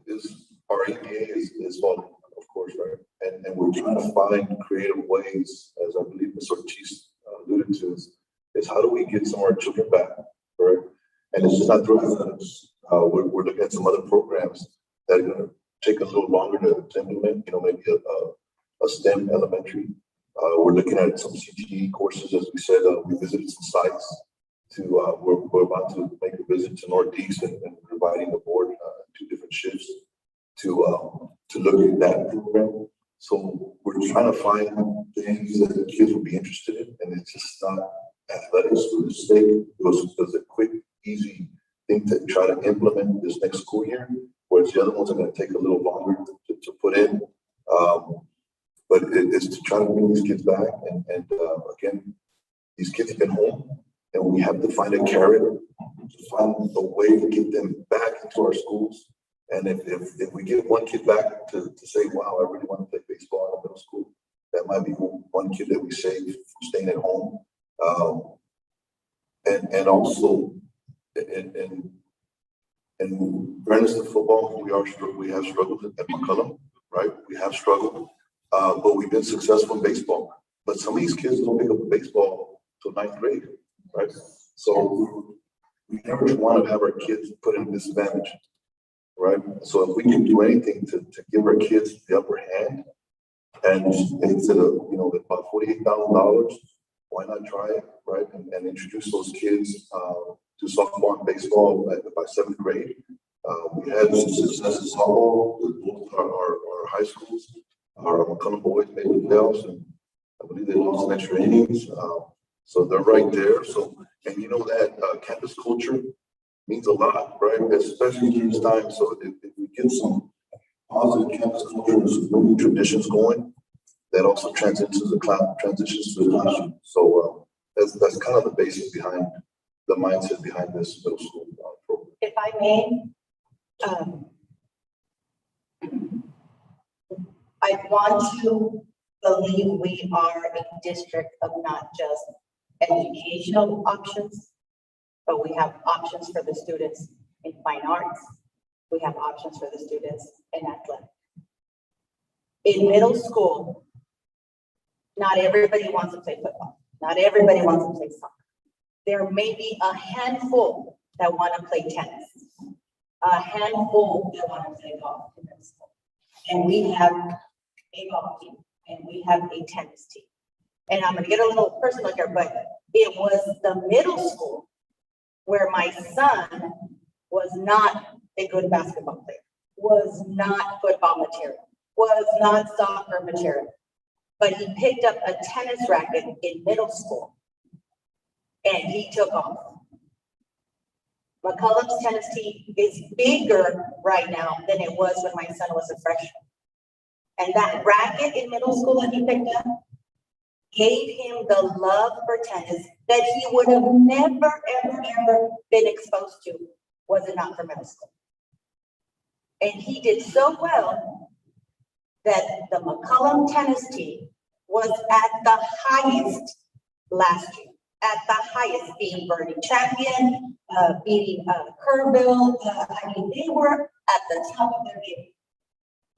is our APA is falling, of course, right? And we're trying to find creative ways, as I believe Ms. Ortiz alluded to, is how do we get some of our children back, right? And it's just not through athletics. We're looking at some other programs that are going to take a little longer to implement, maybe a STEM elementary. We're looking at some CTE courses, as we said, we visited some sites we're about to make a visit to Northeast and providing the board 2 different shifts to look at that program. So we're trying to find things that the kids will be interested in, and it's just not athletics for the state. It was a quick, easy thing to try to implement this next school year, whereas the other ones are going to take a little longer to put in. But it's to try to bring these kids back, and again, these kids have been home, and we have to find a carrot to find a way to get them back into our schools. And if we get one kid back to say, wow, I really want to play baseball in the middle school, that might be one kid that we save from staying at home. And also, in fairness to football, we have struggled at McCollum, right? We have struggled, but we've been successful in baseball. But some of these kids don't pick up baseball till 9th grade, right? So we never want to have our kids put in a disadvantage, right? So if we can do anything to give our kids the upper hand, and instead of about $48,000, why not try it, right? And introduce those kids to softball and baseball by 7th grade. We had some success in softball with both our high schools. Our McCollum boys made the playoffs, and I believe they lost in extra innings. So they're right there. So, and that campus culture means a lot, right? Especially in this time. So if we get some positive campus culture and some new traditions going, that also transitions to the classroom. So that's kind of the basis behind the mindset behind this middle school program. If I may, I want to believe we are a district of not just educational options, but we have options for the students in fine arts. We have options for the students in athletics. In middle school, not everybody wants to play football. Not everybody wants to play soccer. There may be a handful that want to play tennis, a handful that want to play golf in middle school. And we have a golf team and we have a tennis team. And I'm going to get a little personal here, but it was the middle school where my son was not a good basketball player, was not football material, was not soccer material. But he picked up a tennis racket in middle school and he took off. McCollum's tennis team is bigger right now than it was when my son was a freshman. And that racket in middle school that he picked up gave him the love for tennis that he would have never, ever been exposed to was it not for middle school. And he did so well that the McCollum tennis team was at the highest last year, at the highest, being Bernie champion, beating Kerrville. I mean, they were at the top of their game.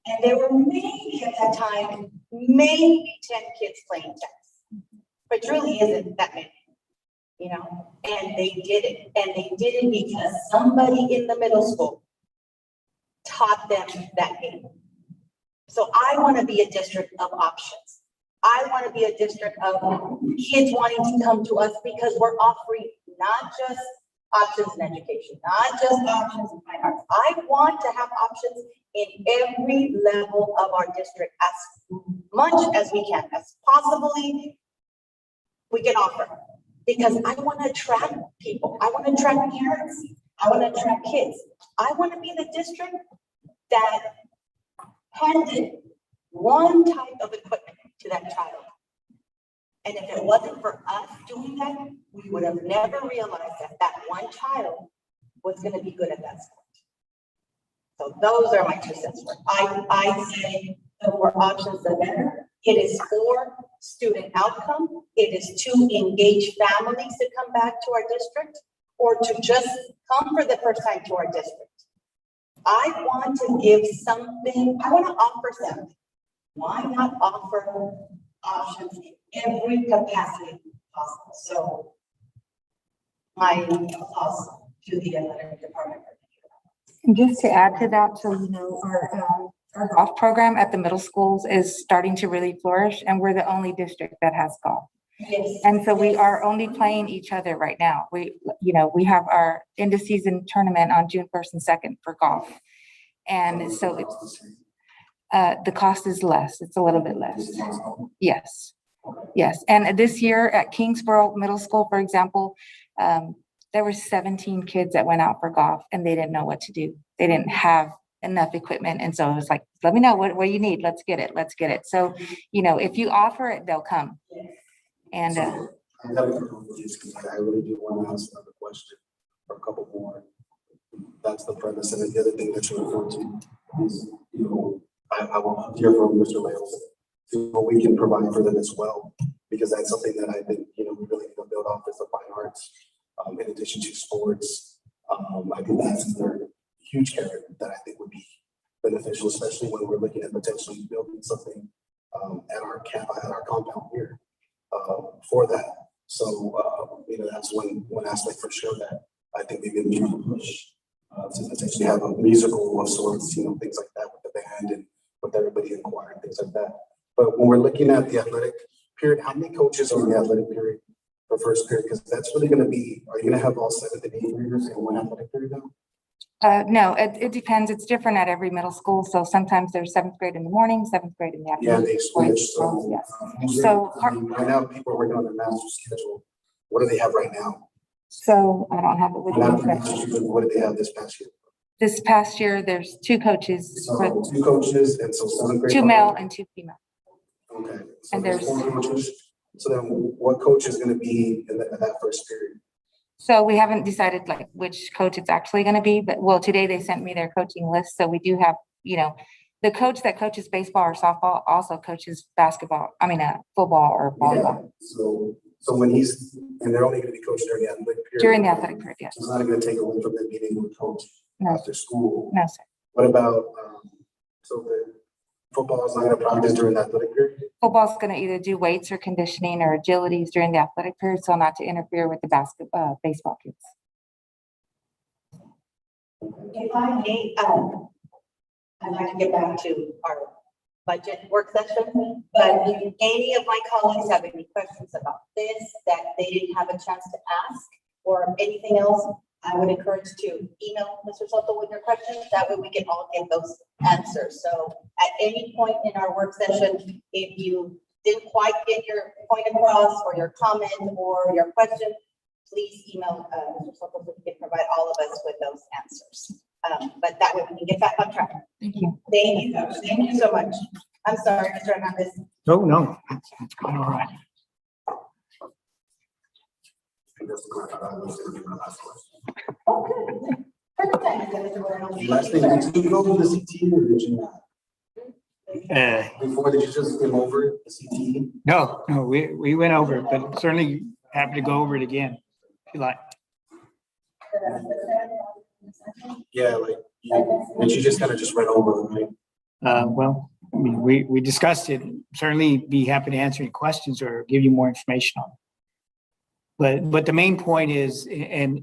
And there were maybe at that time, maybe 10 kids playing tennis, but really isn't that many, and they did it. And they did it because somebody in the middle school taught them that game. So I want to be a district of options. I want to be a district of kids wanting to come to us because we're offering not just options in education, not just options in fine arts. I want to have options in every level of our district as much as we can, as possibly we can offer. Because I want to attract people. I want to attract parents. I want to attract kids. I want to be the district that handed one type of equipment to that child. And if it wasn't for us doing that, we would have never realized that that one child was gonna be good at that sport. So those are my 2 cents worth. I say the more options, the better. It is for student outcome. It is to engage families to come back to our district or to just come for the first time to our district. I want to give something, I want to offer something. Why not offer options in every capacity possible? So my thoughts to the athletic department. And just to add to that, so you know, our golf program at the middle schools is starting to really flourish, and we're the only district that has golf. Yes. And so we are only playing each other right now. We have our end of season tournament on June 1st and 2nd for golf. And so it's, the cost is less. It's a little bit less. Yes. Yes. And this year at Kingsborough Middle School, for example, there were 17 kids that went out for golf and they didn't know what to do. They didn't have enough equipment. And so it was like, let me know what you need. Let's get it. Let's get it. So, if you offer it, they'll come. And I gotta go with this because I really do want to ask another question or a couple more. That's the premise. And the other thing that you referred to is, I want to hear from Mr. Lales what we can provide for them as well, because that's something that I think, we really need to build off is the fine arts, in addition to sports. I think that's another huge area that I think would be beneficial, especially when we're looking at potentially building something at our compound here for that. So, that's one aspect for sure that I think we've been trying to push to potentially have a musical of sorts, things like that with the band and with everybody in choir and things like that. But when we're looking at the athletic period, how many coaches are in the athletic period for first period? Because that's really going to be, are you going to have all 7th and 8th graders in one athletic period now? no, it depends. It's different at every middle school. So sometimes there's 7th grade in the morning, 7th grade in the afternoon. Yeah, they switch. So, yes. Right now, people are working on their master schedule. What do they have right now? So I don't have it with me. What did they have this past year? This past year, there's 2 coaches. So 2 coaches, and so 7th grade. 2 male and 2 female. Okay. So and there's 4 coaches. So then what coach is going to be in that first period? So we haven't decided which coach it's actually going to be, but today they sent me their coaching list. So we do have, the coach that coaches baseball or softball also coaches football or volleyball. Yeah. So when and they're only going to be coached during the athletic period. During the athletic period, yes. So it's not going to take away from them being able to coach after school. No, sir. What about, so the football is not going to practice during the athletic period? Football's going to either do weights or conditioning or agilities during the athletic period, so not to interfere with the baseball kids. If I may, I'd like to get back to our budget work session, but if any of my colleagues have any questions about this that they didn't have a chance to ask or anything else, I would encourage to email Mr. Soto with your questions. That way we can all get those answers. So at any point in our work session, if you didn't quite get your point across or your comment or your question, please email Mr. Soto so he can provide all of us with those answers. But that way we can get back on track. Thank you. Thank you. Thank you so much. I'm sorry, Mr. Hernandez. Oh, no, it's going all right. Last thing, did you go to the CT or did you not? Before, did you just skim over the CT? No, we went over it, but certainly happy to go over it again if you like. Yeah, but you just kind of just read over it, right? Well, I mean, we discussed it. Certainly be happy to answer any questions or give you more information on it. But the main point is, and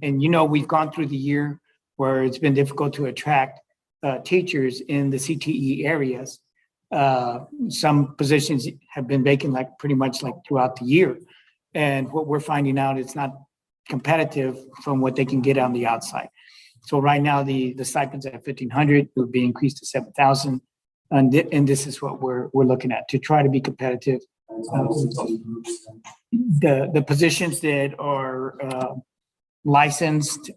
we've gone through the year where it's been difficult to attract teachers in the CTE areas. Some positions have been vacant pretty much throughout the year. And what we're finding out, it's not competitive from what they can get on the outside. So right now the stipends at $1,500 will be increased to $7,000. And this is what we're looking at to try to be competitive. The positions that are licensed,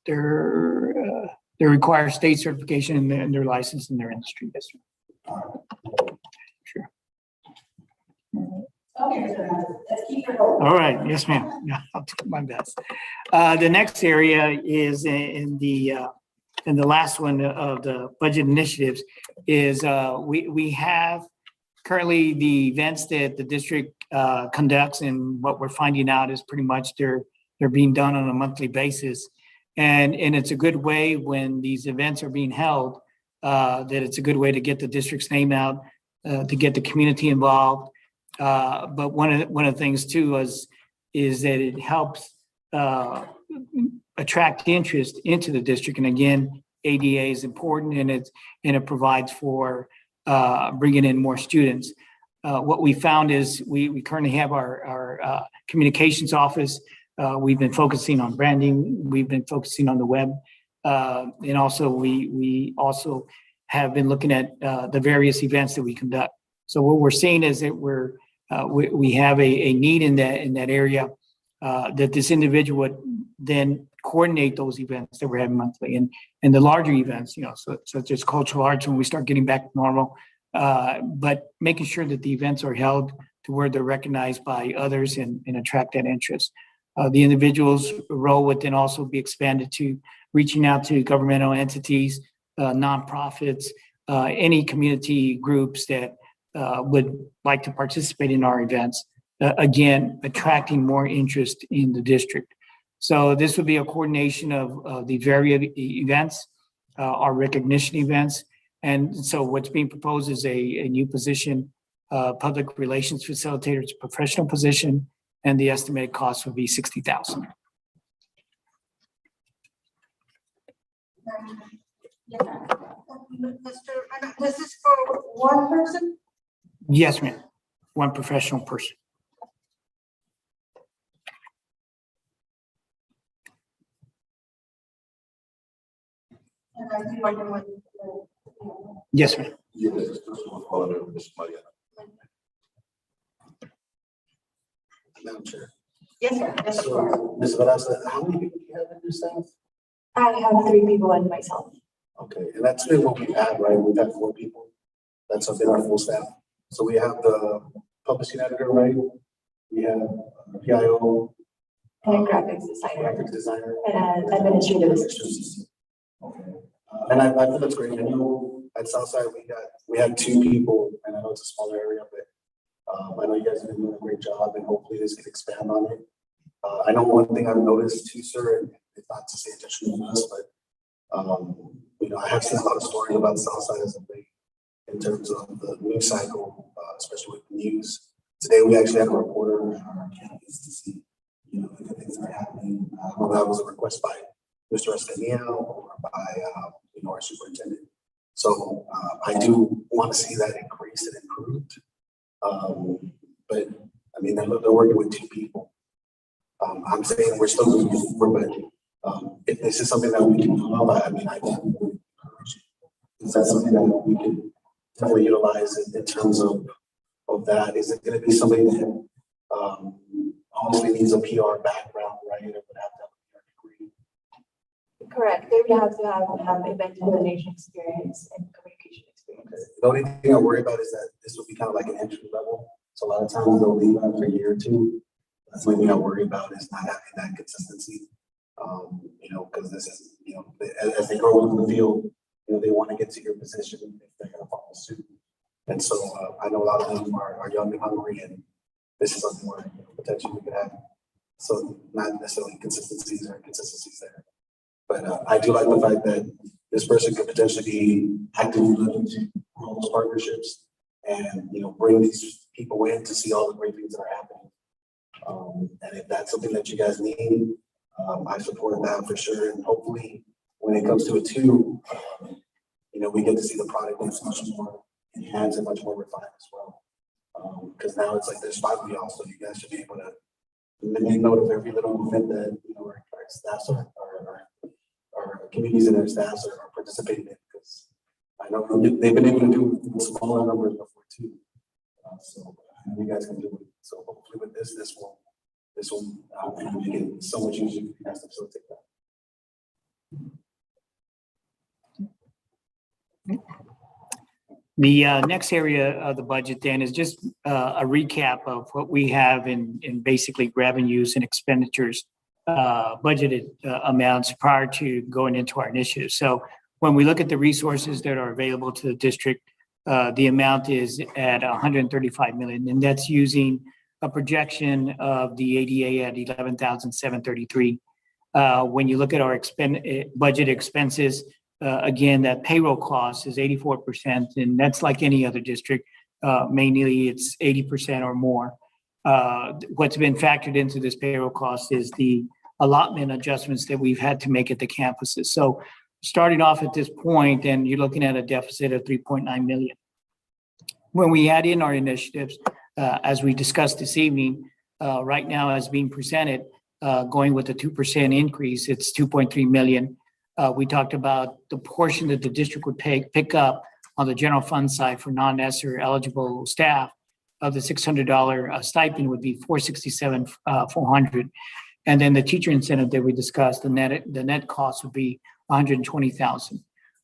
they require state certification and they're licensed in their industry. Yes, sir. Sure. Okay, let's All right, yes, ma'am. Yeah, I'll do my best. The next area is in the last one of the budget initiatives is we have currently the events that the district conducts, and what we're finding out is pretty much they're being done on a monthly basis. And it's a good way when these events are being held, that it's a good way to get the district's name out, to get the community involved. But one of the things too is that it helps attract interest into the district. And again, ADA is important, and it provides for bringing in more students. What we found is we currently have our communications office. We've been focusing on branding. We've been focusing on the web. And also we also have been looking at the various events that we conduct. So what we're seeing is that we have a need in that area, that this individual would then coordinate those events that we're having monthly, and the larger events, such as cultural arts when we start getting back to normal, but making sure that the events are held to where they're recognized by others and attract that interest. The individual's role would then also be expanded to reaching out to governmental entities, nonprofits, any community groups that would like to participate in our events. Again, attracting more interest in the district. So this would be a coordination of the various events, our recognition events. And so what's being proposed is a new position, public relations facilitator. It's a professional position, and the estimated cost would be $60,000. This is for one person? Yes, ma'am. One professional person. And I do wonder what. Yes, ma'am. Madam Chair. Yes, sir. Yes, of course. So, Ms. Velazquez, how many people do you have in your staff? I have 3 people and myself. Okay, and that's been what we've had, right? We've had 4 people. That's been our full staff. So we have the publishing editor, right? We have PIO. And graphics designer. Graphics designer. And administrative assistant. Okay. And I feel that's great. I know at Southside we had 2 people, and I know it's a smaller area, but I know you guys have been doing a great job, and hopefully this can expand on it. I know one thing I've noticed too, sir, and it's not to say additional to us, but I have seen a lot of stories about Southside as of late in terms of the news cycle, especially with the news. Today we actually had a reporter on our campus to see, the things that are happening. Whether that was a request by Mr. Escamilla or by our superintendent. So I do want to see that increase and improved. But I mean, they're working with 2 people. I'm saying we're still moving forward, but if this is something that we can do, I definitely encourage it. Is that something that we can definitely utilize in terms of that? Is it going to be something that obviously needs a PR background, right? It would have to have a PR degree. Correct. They would have to have event coordination experience and communication experience. The only thing I worry about is that this would be kind of like an entry level. So a lot of times they'll leave after a year or 2. That's the only thing I worry about is not having that consistency. Because this is, as they grow into the field, they want to get to your position if they're going to follow suit. And so I know a lot of them are young and hungry, and this is something where potentially we could have. So not necessarily inconsistencies there. But I do like the fact that this person could potentially be actively looking to grow those partnerships and, bring these people in to see all the great things that are happening. And if that's something that you guys need, I support that for sure. And hopefully when it comes to it too, we get to see the product that's much more enhanced and much more refined as well. Because now it's like there's 5 of y'all, so you guys should be able to make note of every little event that our staffs our communities and their staffs are participating in. Because I know they've been able to do it in smaller numbers before too. So I know you guys can do it. So hopefully with this will make it so much easier for you guys to facilitate that. The next area of the budget then is just a recap of what we have in basically revenues and expenditures, budgeted amounts prior to going into our initiative. So when we look at the resources that are available to the district, the amount is at 135 million, and that's using a projection of the ADA at 11,733. When you look at our budget expenses, again, that payroll cost is 84%, and that's like any other district. Mainly it's 80% or more. What's been factored into this payroll cost is the allotment adjustments that we've had to make at the campuses. So starting off at this point, and you're looking at a deficit of 3.9 million. When we add in our initiatives, as we discussed this evening, right now as being presented, going with a 2% increase, it's 2.3 million. We talked about the portion that the district would pick up on the general fund side for non-ESSER eligible staff of the $600 stipend would be $467,400. And then the teacher incentive that we discussed, the net cost would be $120,000.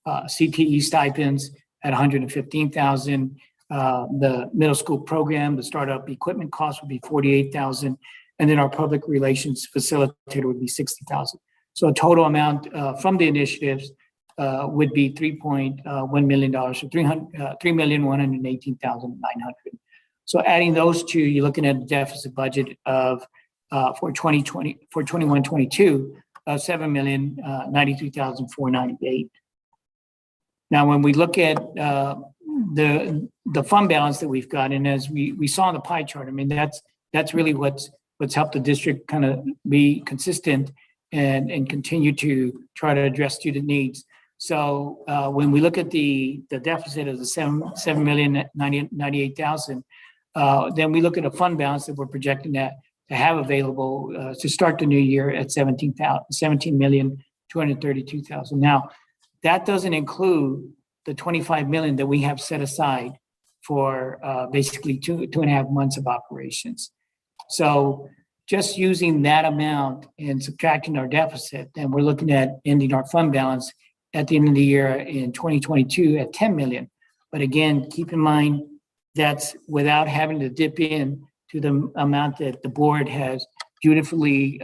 Cte stipends at $115,000. The middle school program, the startup equipment cost would be $48,000. And then our public relations facilitator would be $60,000. So a total amount from the initiatives would be $3.1 million, so $3,118,900. So adding those two, you're looking at a deficit budget of for 21-22 of $7,093,498. Now, when we look at the fund balance that we've got, and as we saw in the pie chart, I mean that's really what's helped the district kind of be consistent and continue to try to address student needs. So when we look at the deficit of the $7,098,000, then we look at a fund balance that we're projecting that to have available to start the new year at $17,232,000. Now, that doesn't include the $25 million that we have set aside for basically two and a half months of operations. So just using that amount and subtracting our deficit, then we're looking at ending our fund balance at the end of the year in 2022 at 10 million. But again, keep in mind that's without having to dip in to the amount that the board has dutifully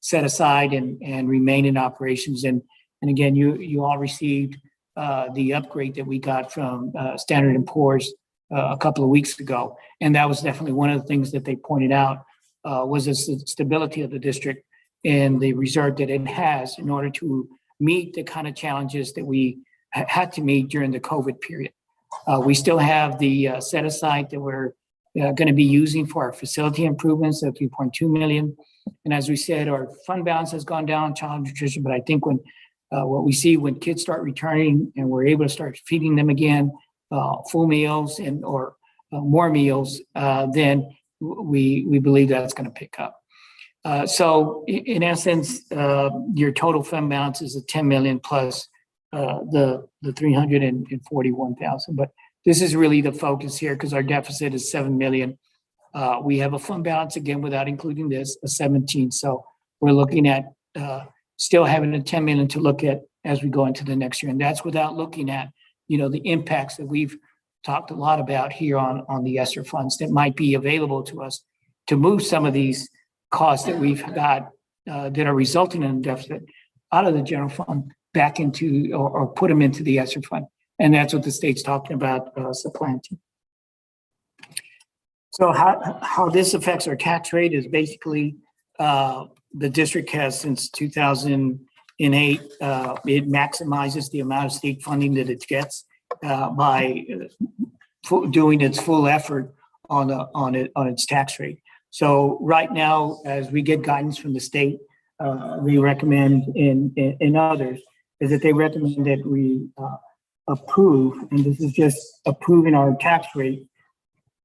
set aside and remain in operations. And again, you all received the upgrade that we got from Standard & Poor's a couple of weeks ago. And that was definitely one of the things that they pointed out was the stability of the district and the reserve that it has in order to meet the kind of challenges that we had to meet during the COVID period. We still have the set aside that we're going to be using for our facility improvements of 3.2 million. And as we said, our fund balance has gone down on child nutrition, but I think when what we see when kids start returning and we're able to start feeding them again, full meals or more meals, then we believe that's going to pick up. So in essence, your total fund balance is a 10 million plus the 341,000. But this is really the focus here because our deficit is 7 million. We have a fund balance again without including this, a 17. So we're looking at still having a 10 million to look at as we go into the next year. And that's without looking at, the impacts that we've talked a lot about here on the ESSER funds that might be available to us to move some of these costs that we've got that are resulting in a deficit out of the general fund back into or put them into the ESSER fund. And that's what the state's talking about supplanting. So how this affects our tax rate is basically the district has since 2008, it maximizes the amount of state funding that it gets by doing its full effort on its tax rate. So right now, as we get guidance from the state, we recommend in others is that they recommend that we approve, and this is just approving our tax rate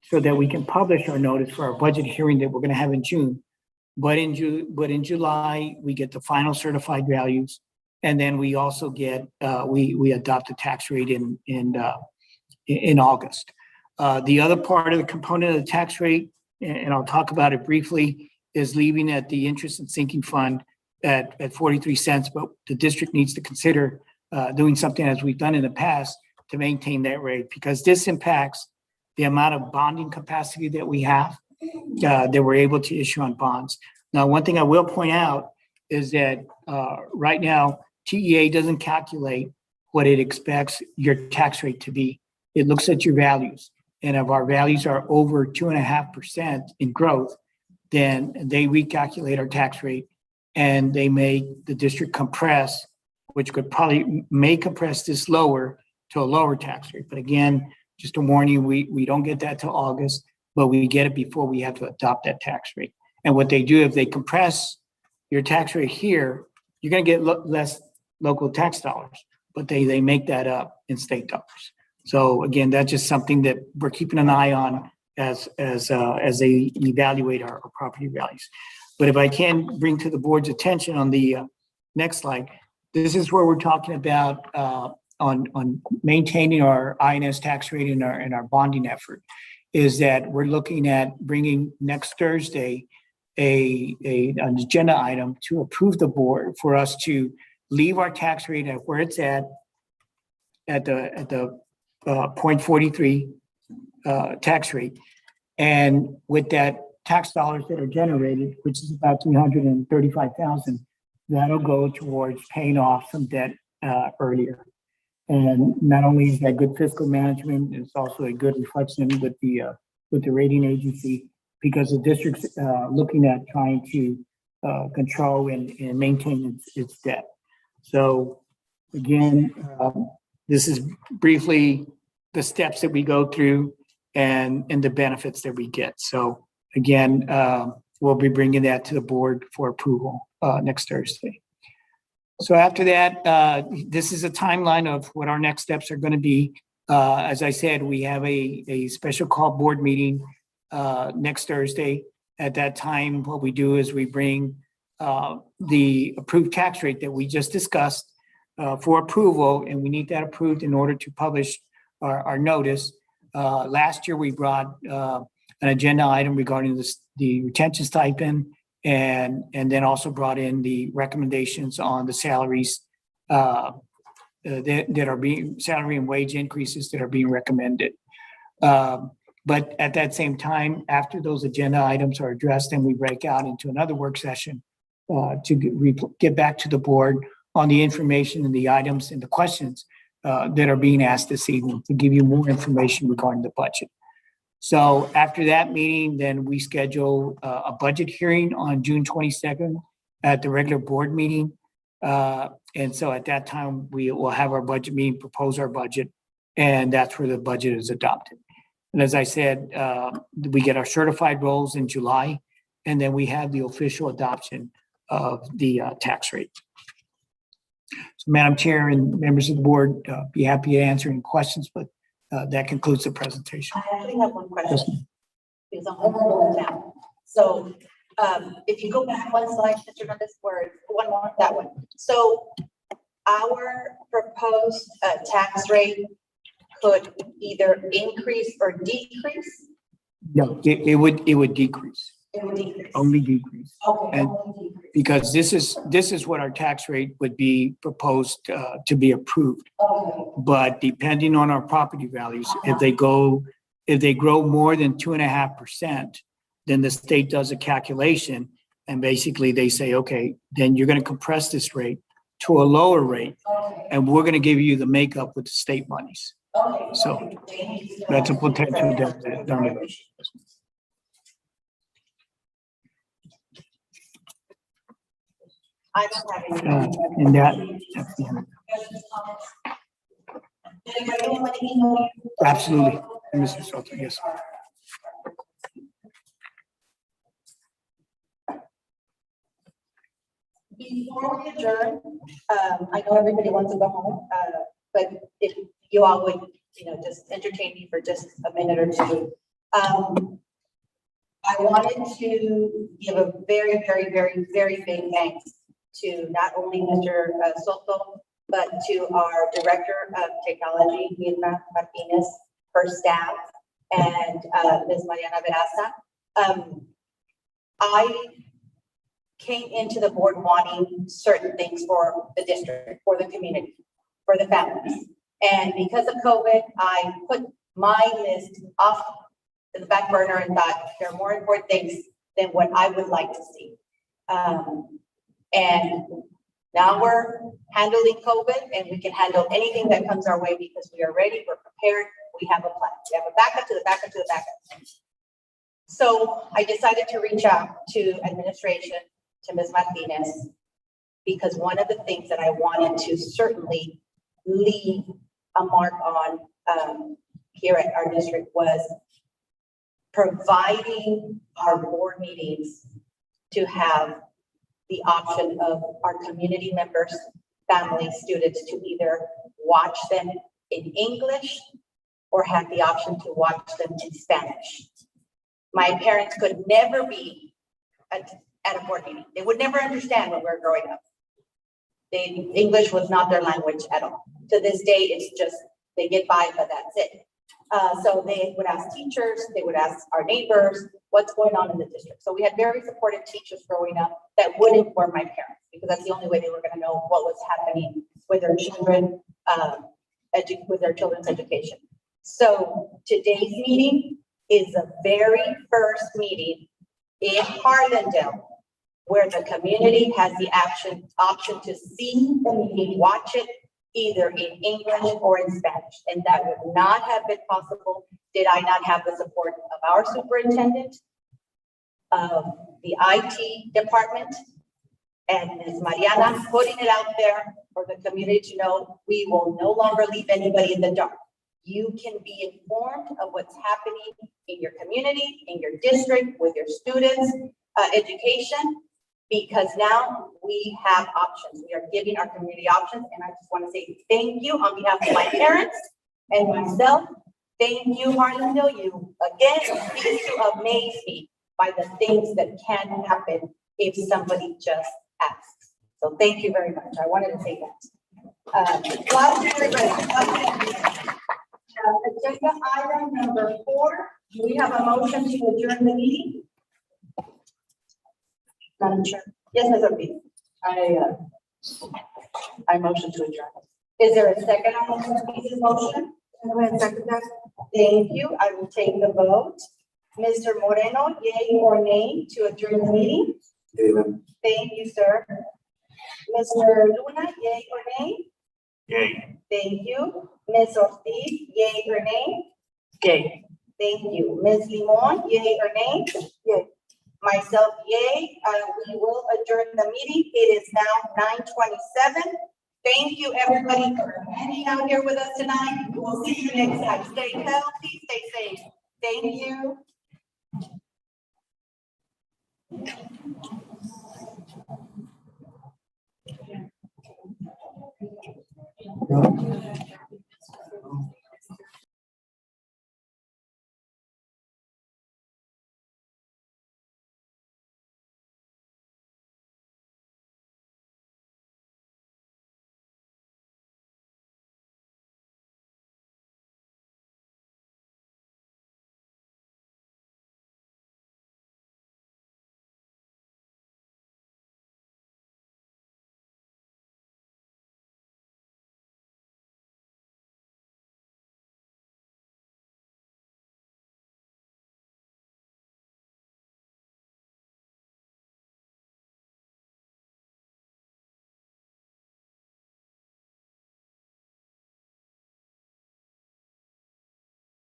so that we can publish our notice for our budget hearing that we're going to have in June. But in July, we get the final certified values, and then we also get we adopt the tax rate in August. The other part of the component of the tax rate, and I'll talk about it briefly, is leaving at the interest and sinking fund at 43 cents. But the district needs to consider doing something as we've done in the past to maintain that rate, because this impacts the amount of bonding capacity that we have, that we're able to issue on bonds. Now, one thing I will point out is that right now, TEA doesn't calculate what it expects your tax rate to be. It looks at your values. And if our values are over 2.5% in growth, then they recalculate our tax rate and they make the district compress, which could probably may compress this lower to a lower tax rate. But again, just to warn you, we don't get that till August, but we get it before we have to adopt that tax rate. And what they do, if they compress your tax rate here, you're going to get less local tax dollars, but they make that up in state dollars. So again, that's just something that we're keeping an eye on as they evaluate our property values. But if I can bring to the board's attention on the next slide, this is where we're talking about on maintaining our INS tax rate in our bonding effort, is that we're looking at bringing next Thursday an agenda item to approve the board for us to leave our tax rate at where it's at the 0.43 tax rate. And with that tax dollars that are generated, which is about $335,000, that'll go towards paying off some debt earlier. And not only is that good fiscal management, it's also a good reflection with the rating agency, because the district's looking at trying to control and maintain its debt. So again, this is briefly the steps that we go through and the benefits that we get. So again, we'll be bringing that to the board for approval next Thursday. So after that, this is a timeline of what our next steps are going to be. As I said, we have a special call board meeting next Thursday. At that time, what we do is we bring the approved tax rate that we just discussed for approval, and we need that approved in order to publish our notice. Last year, we brought an agenda item regarding the retention stipend, and then also brought in the recommendations on the salaries that are being salary and wage increases that are being recommended. But at that same time, after those agenda items are addressed, then we break out into another work session to get back to the board on the information and the items and the questions that are being asked this evening to give you more information regarding the budget. So after that meeting, then we schedule a budget hearing on June 22nd at the regular board meeting. And so at that time, we will have our budget meeting, propose our budget, and that's where the budget is adopted. And as I said, we get our certified rolls in July, and then we have the official adoption of the tax rate. So Madam Chair and members of the board, be happy to answer any questions, but that concludes the presentation. I actually have one question. Because I'm over in town. So if you go back one slide, Mr. Hernandez, where one more, that one. So our proposed tax rate could either increase or decrease? No, it would decrease. It would decrease. Only decrease. Okay, And only decrease. because this is what our tax rate would be proposed to be approved. Okay. But depending on our property values, if they grow more than 2.5%, then the state does a calculation and basically they say, okay, then you're going to compress this rate to a lower rate, and we're going to give you the makeup with the state monies. Okay. So that's a potential down the road. I don't have any. And that's the end. Anybody want to email you? Absolutely, Mr. Soto, yes. Before we adjourn, I know everybody wants to go home, but if you all would, just entertain me for just a minute or two. I wanted to give a very, very, very, very big thanks to not only Mr. Soto, but to our Director of Technology, Mirna Martinez, her staff, and Ms. Mariana Veraza. I came into the board wanting certain things for the district, for the community, for the families. And because of COVID, I put my list off to the back burner and thought there are more important things than what I would like to see. And now we're handling COVID, and we can handle anything that comes our way because we are ready, we're prepared, we have a plan. We have a backup to the backup to the backup. So I decided to reach out to administration, to Ms. Martinez, because one of the things that I wanted to certainly leave a mark on here at our district was providing our board meetings to have the option of our community members, family, students to either watch them in English or have the option to watch them in Spanish. My parents could never be at a board meeting. They would never understand when we were growing up. English was not their language at all. To this day, it's just, they get by, but that's it. So they would ask teachers, they would ask our neighbors, what's going on in the district. So we had very supportive teachers growing up that would inform my parents, because that's the only way they were gonna know what was happening with their children, with their children's education. So today's meeting is the very first meeting in Harlandale where the community has the option to see the meeting, watch it, either in English or in Spanish. And that would not have been possible did I not have the support of our superintendent, of the IT department, and Ms. Mariana putting it out there for the community to know we will no longer leave anybody in the dark. You can be informed of what's happening in your community, in your district, with your students' education, because now we have options. We are giving our community options, and I just want to say thank you on behalf of my parents and myself. Thank you, Harlandale. You again continue to amaze me by the things that can happen if somebody just asks. So thank you very much. I wanted to say that. Last everybody. Agenda item number 4. Do we have a motion to adjourn the meeting? Madam Chair. Yes, Ms. Ortiz. I motion to adjourn. Is there a second on Ms. Ortiz's motion? Go ahead, second that. Thank you. I will take the vote. Mr. Moreno, yay or nay to adjourn the meeting? Amen. Thank you, sir. Mr. Luna, yay or nay? Yay. Thank you. Ms. Ortiz, yay or nay? Yay. Thank you. Ms. Limon, yay or nay? Yay. Myself, yay. We will adjourn the meeting. It is now 9:27. Thank you, everybody, for hanging out here with us tonight. We'll see you next time. Stay healthy, stay safe. Thank you.